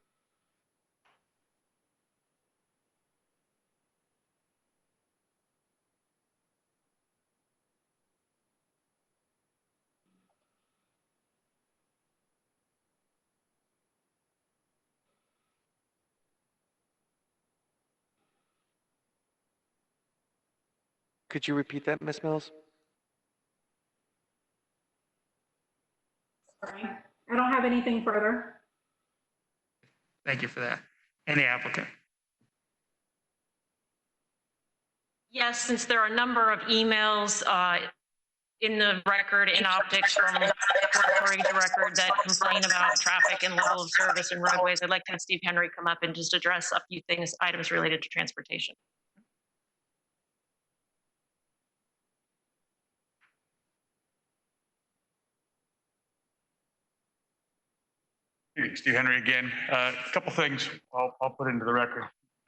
Could you repeat that, Ms. Mills? Sorry. I don't have anything further. Thank you for that. Any applicant? Yes, since there are a number of emails in the record, in optics from reporting to record that complain about traffic and level of service and roadways, I'd like to have Steve Henry come up and just address a few things, items related to transportation. Steve Henry again. A couple things I'll put into the record.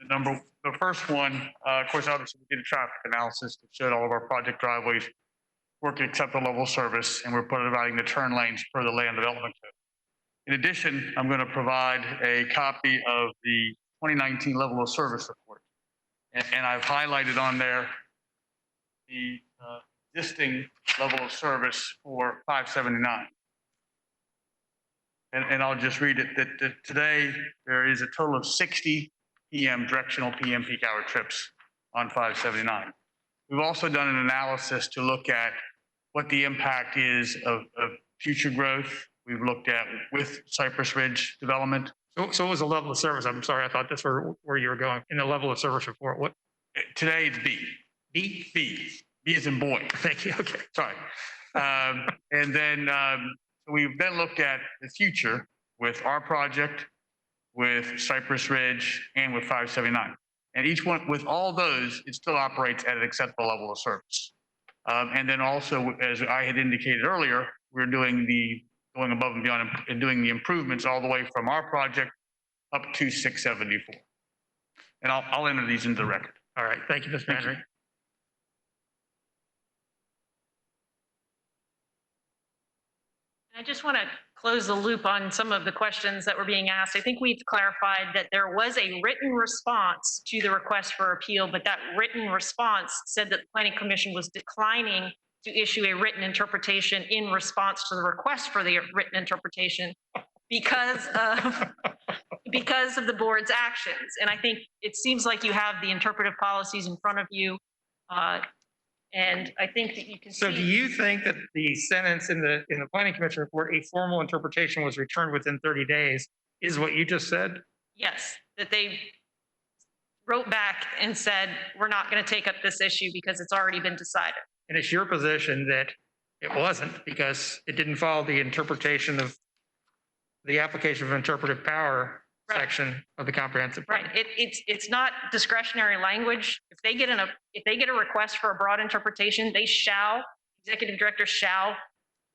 The first one, of course, obviously we did a traffic analysis that showed all of our project driveways work at acceptable level of service, and we're providing the turn lanes per the land development code. In addition, I'm going to provide a copy of the 2019 level of service report. And I've highlighted on there the existing level of service for 579. And I'll just read it, that today there is a total of 60 PM directional PM peak hour trips on 579. We've also done an analysis to look at what the impact is of future growth. We've looked at with Cypress Ridge development. So what was the level of service? I'm sorry, I thought that's where you were going in the level of service report. What? Today it's B. B? B. B as in boy. Thank you. Okay. Sorry. And then we've then looked at the future with our project, with Cypress Ridge, and with 579. And each one, with all those, it still operates at an acceptable level of service. And then also, as I had indicated earlier, we're going above and beyond and doing the improvements all the way from our project up to 674. And I'll enter these into the record. All right. Thank you, Mr. Henry. I just want to close the loop on some of the questions that were being asked. I think we've clarified that there was a written response to the request for appeal, but that written response said that the Planning Commission was declining to issue a written interpretation in response to the request for the written interpretation because of the board's actions. And I think it seems like you have the interpretive policies in front of you. And I think that you can see. So do you think that the sentence in the Planning Commission report, a formal interpretation was returned within 30 days, is what you just said? Yes, that they wrote back and said, we're not going to take up this issue because it's already been decided. And it's your position that it wasn't because it didn't follow the interpretation of the application of interpretive power section of the comprehensive plan. Right. It's not discretionary language. If they get a request for a broad interpretation, executive director shall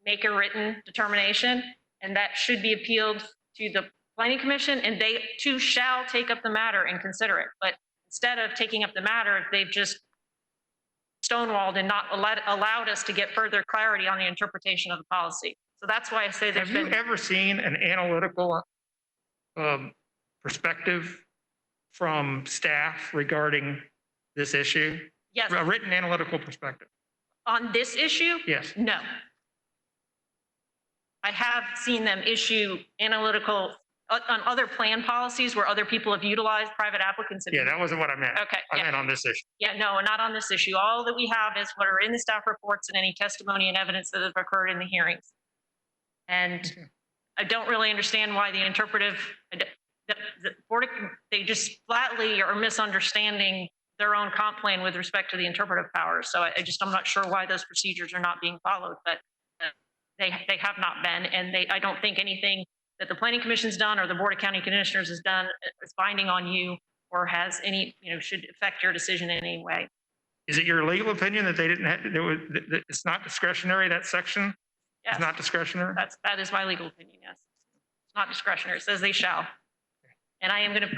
make a written determination, and that should be appealed to the Planning Commission, and they too shall take up the matter and consider it. But instead of taking up the matter, they've just stonewalled and not allowed us to get further clarity on the interpretation of the policy. So that's why I say there's been. Have you ever seen an analytical perspective from staff regarding this issue? Yes, A written analytical perspective. on this issue? Yes. No. I have seen them issue analytical on other plan policies where other people have utilized private applicants. Yeah, that wasn't what I meant. Okay. I Yeah. meant on this issue. Yeah, no, not on this issue. All that we have is what are in the staff reports and any testimony and evidence that have occurred in the hearings. And I don't really understand why the interpretive, the board, they just flatly are misunderstanding their own comp plan with respect to the interpretive powers. So I'm not sure why those procedures are not being followed, but they have not been. And I don't think anything that the Planning Commission's done or the Board of County Commissioners has done is binding on you or has any, should affect your decision in any way. Is it your legal opinion that they didn't have, that it's not discretionary, that section? Yes. It's not discretionary? That is my legal opinion, yes. It's not discretionary. It says they shall. And I am going to,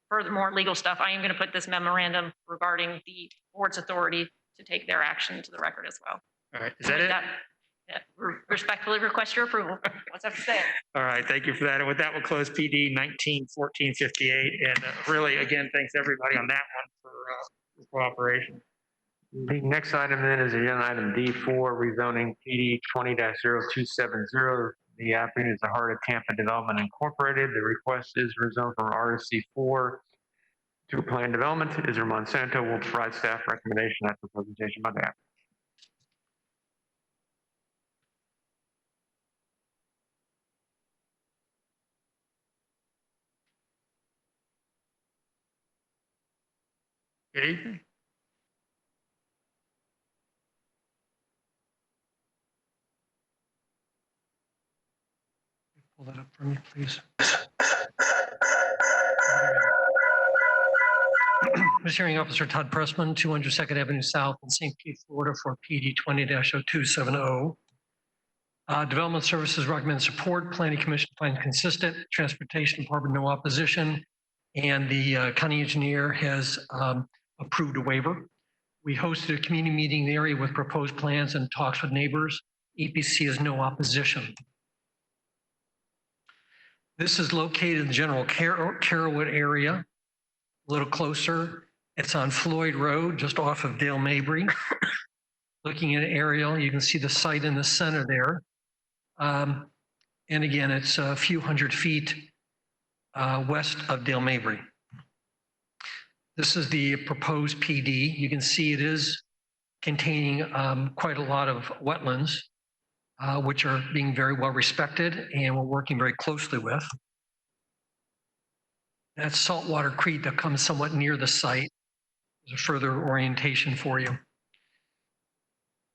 furthermore, legal stuff, I am going to put this memorandum regarding the board's authority to take their action to the record as well. All right, is that it? Respectfully request your approval. What's that to say? All right, thank you for that. And with that, we'll close PD 191458. And really, again, thanks everybody on that one for cooperation. The next item then is agenda item D4, rezoning PD 20-0270. The applicant is the Heart of Tampa Development Incorporated. The request is rezoned from RSC4 to planned development. Israel Monsanto will provide staff recommendation after presentation by the applicant. Good evening. Pull that up for me, please. Ms. Hearing Officer Todd Pressman, 200 Second Avenue South in St. Pete, Florida for PD 20-0270. Development Services recommend support. Planning Commission finds consistent. Transportation Department, no opposition. And the county engineer has approved a waiver. We hosted a community meeting in the area with proposed plans and talks with neighbors. EPC has no opposition. This is located in the general Carrollwood area, a little closer. It's on Floyd Road, just off of Dale Mabry. Looking at an aerial, you can see the site in the center there. And again, it's a few hundred feet west of Dale Mabry. This is the proposed PD. You can see it is containing quite a lot of wetlands, which are being very well respected and we're working very closely with. That's Saltwater Creek that comes somewhat near the site. There's a further orientation for you.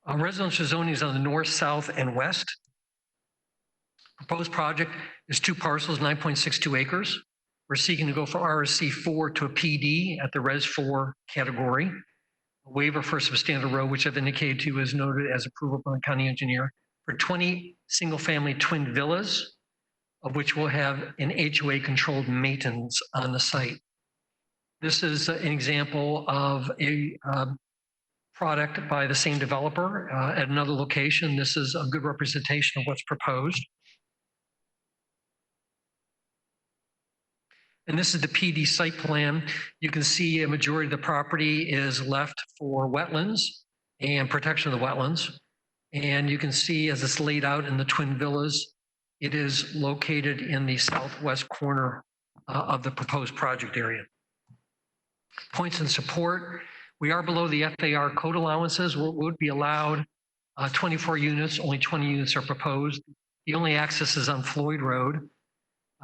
Residential zoning is on the north, south, and west. Proposed project is 2 parcels, 9.62 acres. We're seeking to go for RSC4 to a PD at the Res 4 category. A waiver for substandard road, which I've indicated to you is noted as approval by the county engineer, for 20 single-family twin villas, of which will have an HOA-controlled maintenance on the site. This is an example of a product by the same developer at another location. This is a good representation of what's proposed. And this is the PD site plan. You can see a majority of the property is left for wetlands and protection of the wetlands. And you can see as it's laid out in the twin villas, it is located in the southwest corner of the proposed project area. Points in support. We are below the FAR code allowances. What would be allowed 24 units, only 20 units are proposed. The only access is on Floyd Road.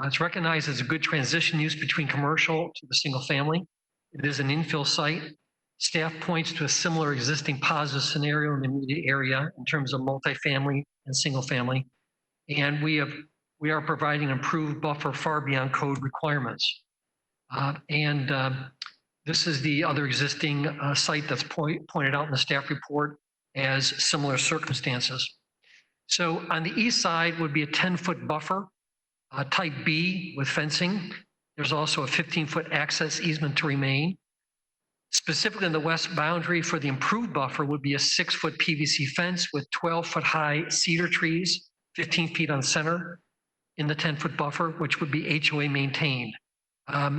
It's recognized as a good transition use between commercial to the single family. It is an infill site. Staff points to a similar existing positive scenario in the immediate area in terms of multifamily and single family. And we are providing an improved buffer far beyond code requirements. This is the other existing site that's pointed out in the staff report as similar circumstances. So on the east side would be a 10-foot buffer, type B with fencing. There's also a 15-foot access easement to remain. Specifically in the west boundary for the improved buffer would be a 6-foot PVC fence with 12-foot high cedar trees, 15 feet on center in the 10-foot buffer, which would be HOA maintained.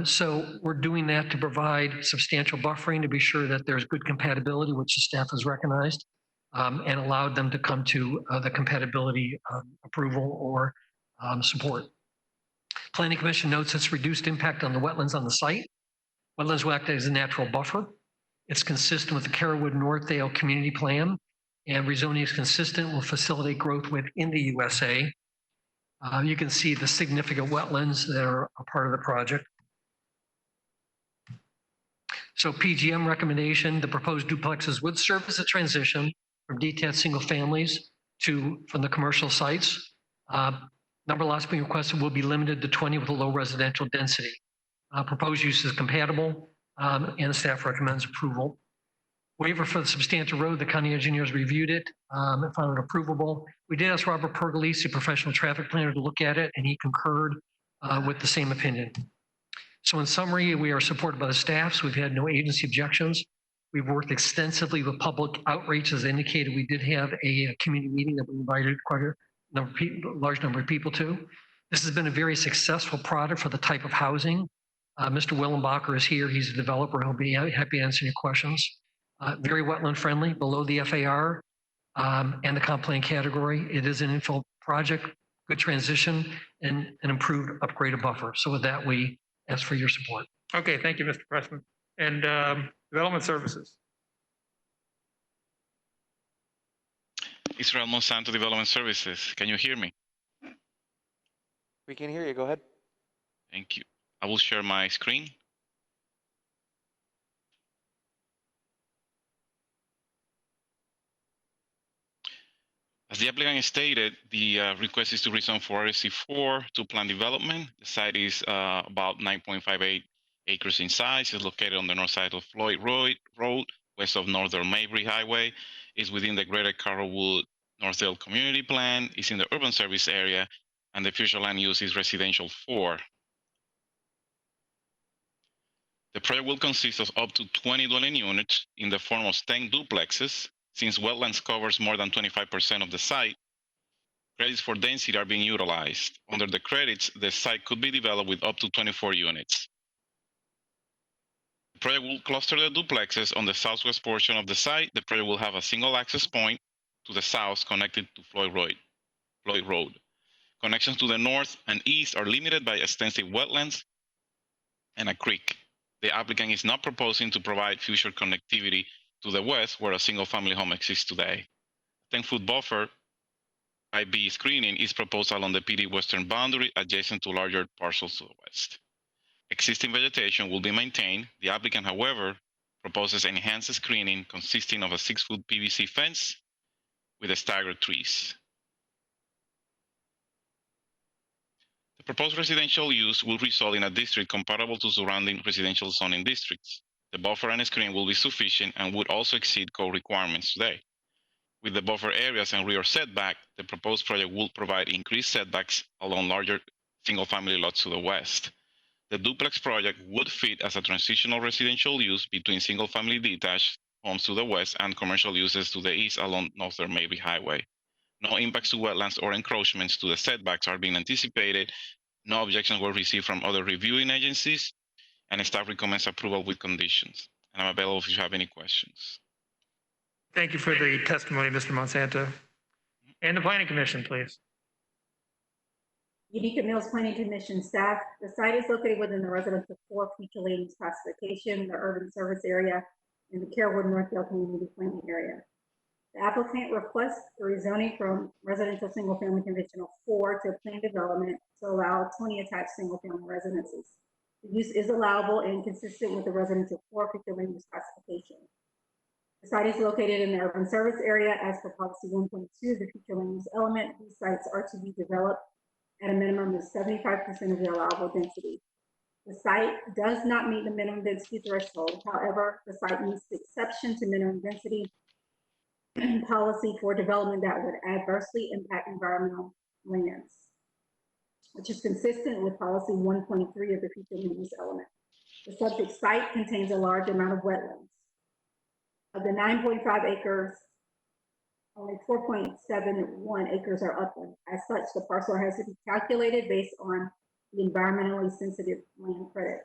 So we're doing that to provide substantial buffering to be sure that there's good compatibility, which the staff has recognized, and allowed them to come to the compatibility approval or support. Planning Commission notes its reduced impact on the wetlands on the site. Wetlands will act as a natural buffer. It's consistent with the Carrollwood Northdale Community Plan, and rezoning is consistent, will facilitate growth within the USA. You can see the significant wetlands that are a part of the project. So PGM recommendation, the proposed duplexes would serve as a transition from detached single families from the commercial sites. Number of lots being requested will be limited to 20 with a low residential density. Proposed use is compatible, and staff recommends approval. Waiver for the substantial road, the county engineers reviewed it and found it approvable. We did ask Robert Pergolese, a professional traffic planner, to look at it, and he concurred with the same opinion. So in summary, we are supported by the staff, so we've had no agency objections. We've worked extensively with public outreach. As indicated, we did have a community meeting that we invited quite a large number of people to. This has been a very successful product for the type of housing. Mr. Willenbacher is here. He's a developer. He'll be happy to answer your questions. Very wetland friendly, below the FAR and the comp plan category. It is an infill project, good transition, and an improved upgraded buffer. So with that, we ask for your support. Okay, thank you, Mr. Pressman. And Development Services. Israel Monsanto Development Services. Can you hear me? We can hear you. Go ahead. Thank you. I will share my screen. As the applicant stated, the request is to rezone for RSC4 to plan development. The site is about 9.58 acres in size. It's located on the north side of Floyd Road, west of Northern Mabry Highway. It's within the Greater Carrollwood Northdale Community Plan. It's in the urban service area, and the future land use is residential 4. The project will consist of up to 20 dwelling units in the form of 10 duplexes. Since wetlands covers more than 25% of the site, credits for density are being utilized. Under the credits, the site could be developed with up to 24 units. The project will cluster the duplexes on the southwest portion of the site. The project will have a single access point to the south connected to Floyd Road. Connections to the north and east are limited by extensive wetlands and a creek. The applicant is not proposing to provide future connectivity to the west, where a single-family home exists today. 10-foot buffer IB screening is proposed along the PD western boundary adjacent to larger parcels to the west. Existing vegetation will be maintained. The applicant, however, proposes enhanced screening consisting of a 6-foot PVC fence with staggered trees. The proposed residential use will result in a district comparable to surrounding residential zoning districts. The buffer and screen will be sufficient and would also exceed code requirements today. With the buffer areas and rear setback, the proposed project will provide increased setbacks along larger single-family lots to the west. The duplex project would fit as a transitional residential use between single-family detached homes to the west and commercial uses to the east along Northern Mabry Highway. No impacts to wetlands or encroachments to the setbacks are being anticipated. No objections were received from other reviewing agencies, and staff recommends approval with conditions. And I'm available if you have any questions. Thank you for the testimony, Mr. Monsanto. And the Planning Commission, please. Utica Mills Planning Commission staff, the site is located within the residential 4 future land use classification, the urban service area, and the Carrollwood Northdale Community Planning area. The applicant requests the rezoning from residential single-family conditional 4 to planned development to allow 20 attached single-family residences. The use is allowable and consistent with the residential 4 future land use classification. The site is located in the urban service area as per policy 1.2 of the future land use element. These sites are to be developed at a minimum of 75% of the allowable density. The site does not meet the minimum density threshold. However, the site meets the exception to minimum density policy for development that would adversely impact environmental lands, which is consistent with policy 1.3 of the future land use element. The subject site contains a large amount of wetlands. Of the 9.5 acres, only 4.71 acres are upland. As such, the parcel has to be calculated based on the environmentally sensitive land credit,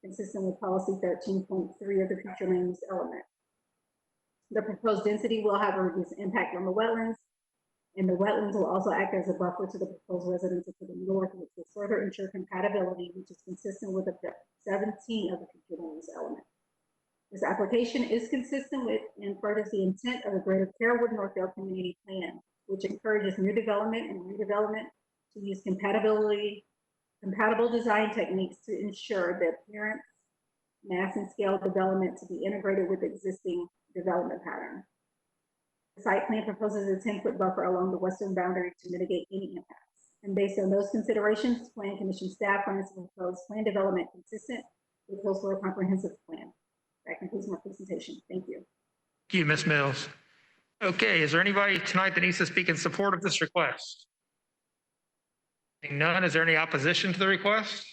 consistent with policy 13.3 of the future land use element. The proposed density will have a reduced impact on the wetlands, and the wetlands will also act as a buffer to the proposed residences to the north, which will further ensure compatibility, which is consistent with objective 17 of the future land use element. This application is consistent with and furthers the intent of the Greater Carrollwood-Northdale Community Plan, which encourages new development and redevelopment to use compatible design techniques to ensure the appearance, mass, and scale development to be integrated with existing development pattern. The site plan proposes a 10-foot buffer along the western boundary to mitigate any impacts. And based on those considerations, Planning Commission staff finds the proposed plan development consistent with Hillsborough Comprehensive Plan. That concludes my presentation. Thank you. Thank you, Ms. Mills. Okay, is there anybody tonight that needs to speak in support of this request? Seeing none, is there any opposition to the request?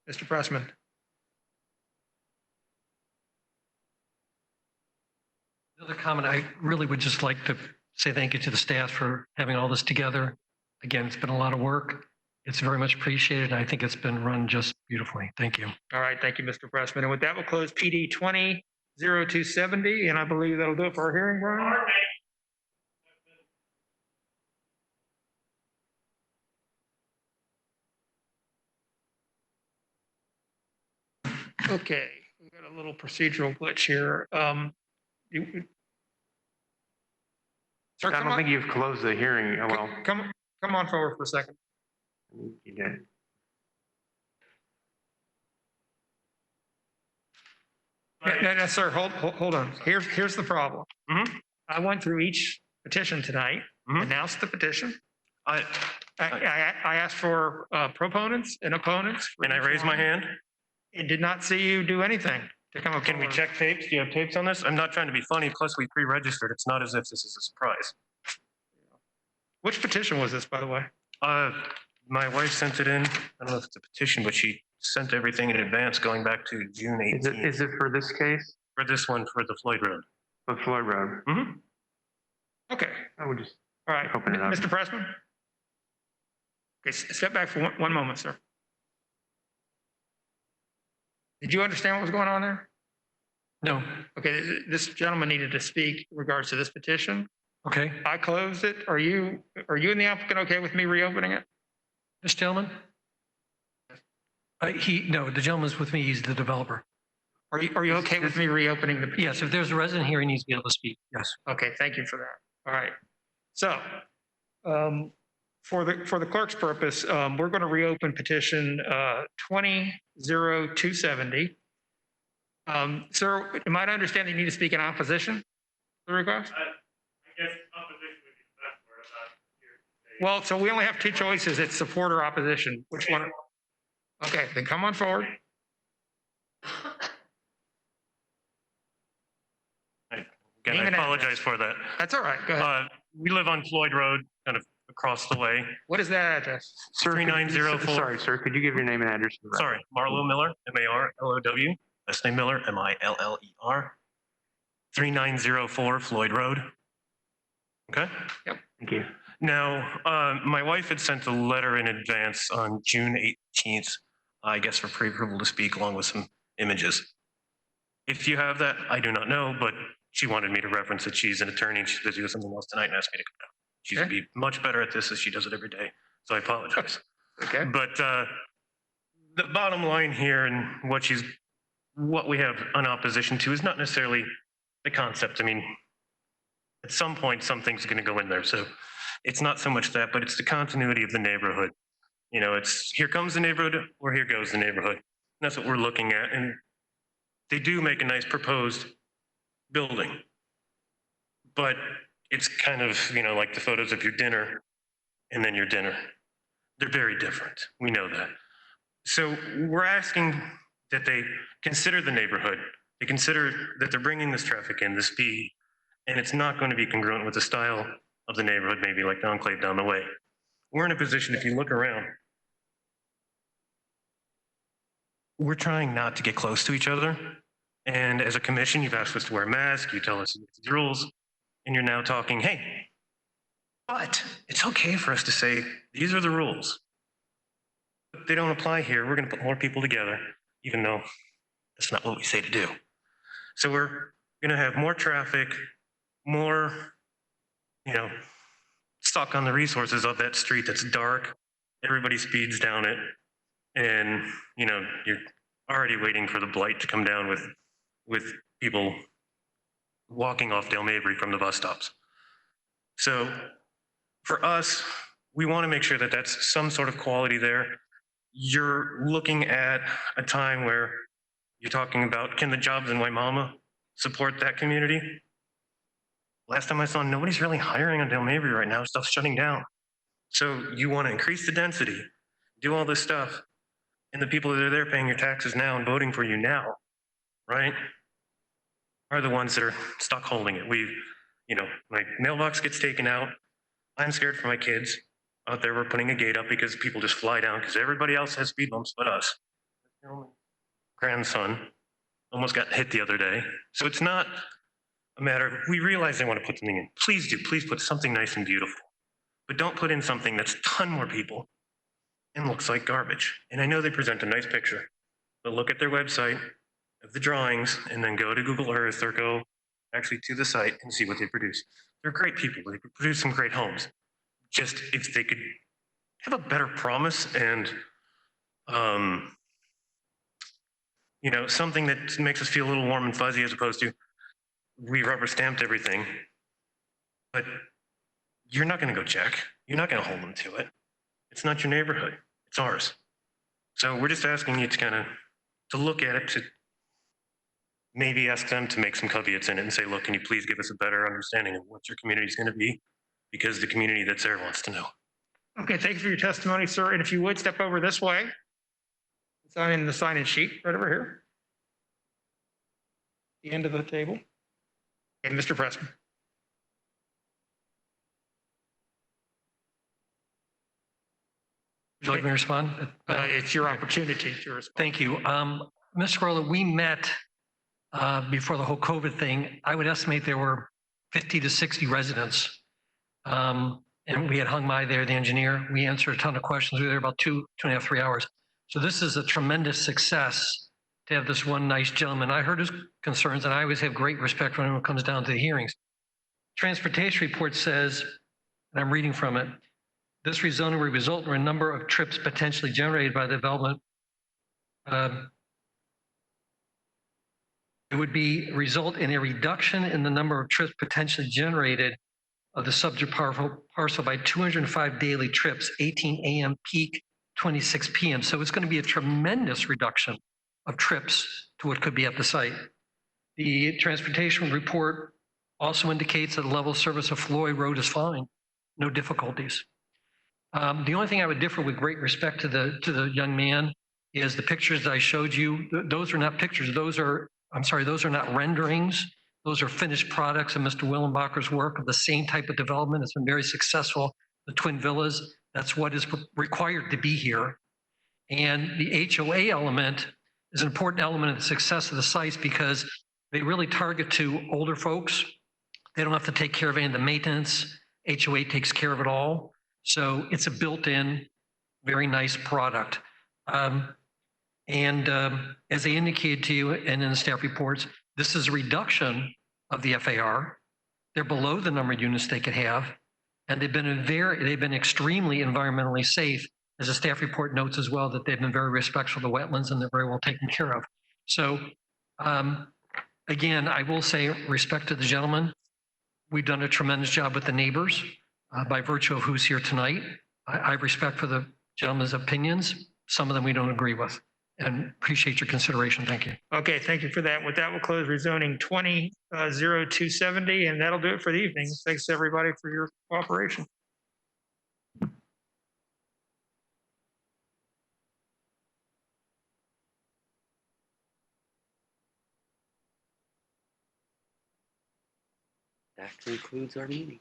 Mr. Pressman. Another comment, I really would just like to say thank you to the staff for having all this together. Again, it's been a lot of work. It's very much appreciated. I think it's been run just beautifully. Thank you. All right, thank you, Mr. Pressman. And with that, we'll close PD 20-0270, and I believe that'll do it for our hearing, Brian. Okay, we've got a little procedural glitch here. Sir, I don't think you've closed the hearing. Well, come on forward for a second. you did. No, sir, hold on. Here's the problem. I went through each petition tonight, announced the petition. I asked for proponents and opponents. And I raised my hand. And did not see you do anything to come up. Can we check tapes? Do you have tapes on this? I'm not trying to be funny. Plus, we pre-registered. It's not as if this is a surprise. Which petition was this, by the way? My wife sent it in. I don't know if it's a petition, but she sent everything in advance going back to June 18th. Is it for this case? For this one, for the Floyd Road. For Floyd Road? Okay. I would just All right, open it up. Mr. Pressman? Okay, step back for one moment, sir. Did you understand what was going on there? No. Okay, this gentleman needed to speak in regards to this petition. Okay. I closed it. Are you and the applicant okay with me reopening it? This gentleman? No, the gentleman's with me. He's the developer. Are you okay with me reopening the petition? Yes, if there's a resident here, he needs to be able to speak. Yes. Okay, thank you for that. All right. So, for the clerk's purpose, we're going to reopen petition 20-0270. Sir, am I to understand that you need to speak in opposition to the request? I guess opposition would be the best word. Well, so we only have two choices. It's support or opposition. Which one? Okay, then come on forward. Again, I apologize for that. That's all right. Go ahead. We live on Floyd Road, kind of across the way. What is that address? Sir, 3904. Sorry, sir. Could you give your name and address? For the Sorry, Marlo Miller, M-A-R-L-O-W. Last name Miller, M-I-L-L-E-R. 3904 Floyd Road. Okay? Yep. Thank you. Now, my wife had sent a letter in advance on June 18th, I guess for pre-approval to speak along with some images. If you have that, I do not know, but she wanted me to reference that she's an attorney and she's busy with something else tonight and asked me to come down. She's going to be much better at this as she does it every day, so I apologize. Okay. But the bottom line here and what we have an opposition to is not necessarily the concept. I mean, at some point, something's going to go in there. So it's not so much that, but it's the continuity of the neighborhood. You know, it's here comes the neighborhood or here goes the neighborhood. And that's what we're looking at. And they do make a nice proposed building, but it's kind of, you know, like the photos of your dinner and then your dinner. They're very different. We know that. So we're asking that they consider the neighborhood. They consider that they're bringing this traffic in, the speed, and it's not going to be congruent with the style of the neighborhood, maybe like the enclave down the way. We're in a position, if you look around, we're trying not to get close to each other. And as a commission, you've asked us to wear masks, you tell us these rules, and you're now talking, hey, but it's okay for us to say, these are the rules. but they don't apply here. We're going to put more people together, even though that's not what we say to do. So we're going to have more traffic, more, stuck on the resources of that street that's dark. Everybody speeds down it. And, you're already waiting for the blight to come down with people walking off Dale Mabry from the bus stops. So for us, we want to make sure that that's some sort of quality there. You're looking at a time where you're talking about, can the jobs in Waimama support that community? Last time I saw, nobody's really hiring on Dale Mabry right now. Stuff's shutting down. So you want to increase the density, do all this stuff, and the people that are there paying your taxes now and voting for you now, right, are the ones that are stuck holding it. My mailbox gets taken out. I'm scared for my kids out there. We're putting a gate up because people just fly down because everybody else has speed bumps but us. My grandson almost got hit the other day. So it's not a matter of, we realize they want to put something in. Please do. Please put something nice and beautiful. But don't put in something that's a ton more people and looks like garbage. And I know they present a nice picture, but look at their website of the drawings and then go to Google Earth or go actually to the site and see what they produce. They're great people. They produce some great homes. Just if they could have a better promise and, something that makes us feel a little warm and fuzzy as opposed to we rubber stamped everything, but you're not going to go check. You're not going to hold them to it. It's not your neighborhood. It's ours. So we're just asking you to to look at it, to maybe ask them to make some caveats in it and say, look, can you please give us a better understanding of what your community is going to be? Because the community that's there wants to know. Okay, thank you for your testimony, sir. And if you would step over this way, sign in the sign-in sheet right over here. The end of the table. And Mr. Pressman. Would you like me to respond? It's your opportunity to respond. Thank you. Mr. Scarlett, we met before the whole COVID thing. I would estimate there were 50 to 60 residents. And we had Hung Mai there, the engineer. We answered a ton of questions. We were there about 2.5, 3 hours. So this is a tremendous success to have this one nice gentleman. I heard his concerns, and I always have great respect when it comes down to the hearings. Transportation report says, and I'm reading from it, this rezoning will result in a number of trips potentially generated by the development. It would result in a reduction in the number of trips potentially generated of the subject parcel by 205 daily trips, 18 a.m. peak, 26 p.m. So it's going to be a tremendous reduction of trips to what could be at the site. The transportation report also indicates that the level of service of Floyd Road is fine, no difficulties. The only thing I would differ with great respect to the young man is the pictures that I showed you. Those are not pictures. Those are not renderings. Those are finished products of Mr. Willenbacher's work of the same type of development. It's been very successful. The Twin Villas, that's what is required to be here. And the HOA element is an important element of the success of the sites because they really target to older folks. They don't have to take care of any of the maintenance. HOA takes care of it all. So it's a built-in, very nice product. As I indicated to you and in the staff reports, this is a reduction of the FAR. They're below the number of units they could have. And they've been extremely environmentally safe, as the staff report notes as well, that they've been very respectful of the wetlands and they're very well taken care of. So again, I will say respect to the gentleman. We've done a tremendous job with the neighbors by virtue of who's here tonight. I have respect for the gentleman's opinions. Some of them we don't agree with, and appreciate your consideration. Thank you. Okay, thank you for that. With that, we'll close rezoning 20-0270, and that'll do it for the evening. Thanks everybody for your cooperation. That concludes our meeting.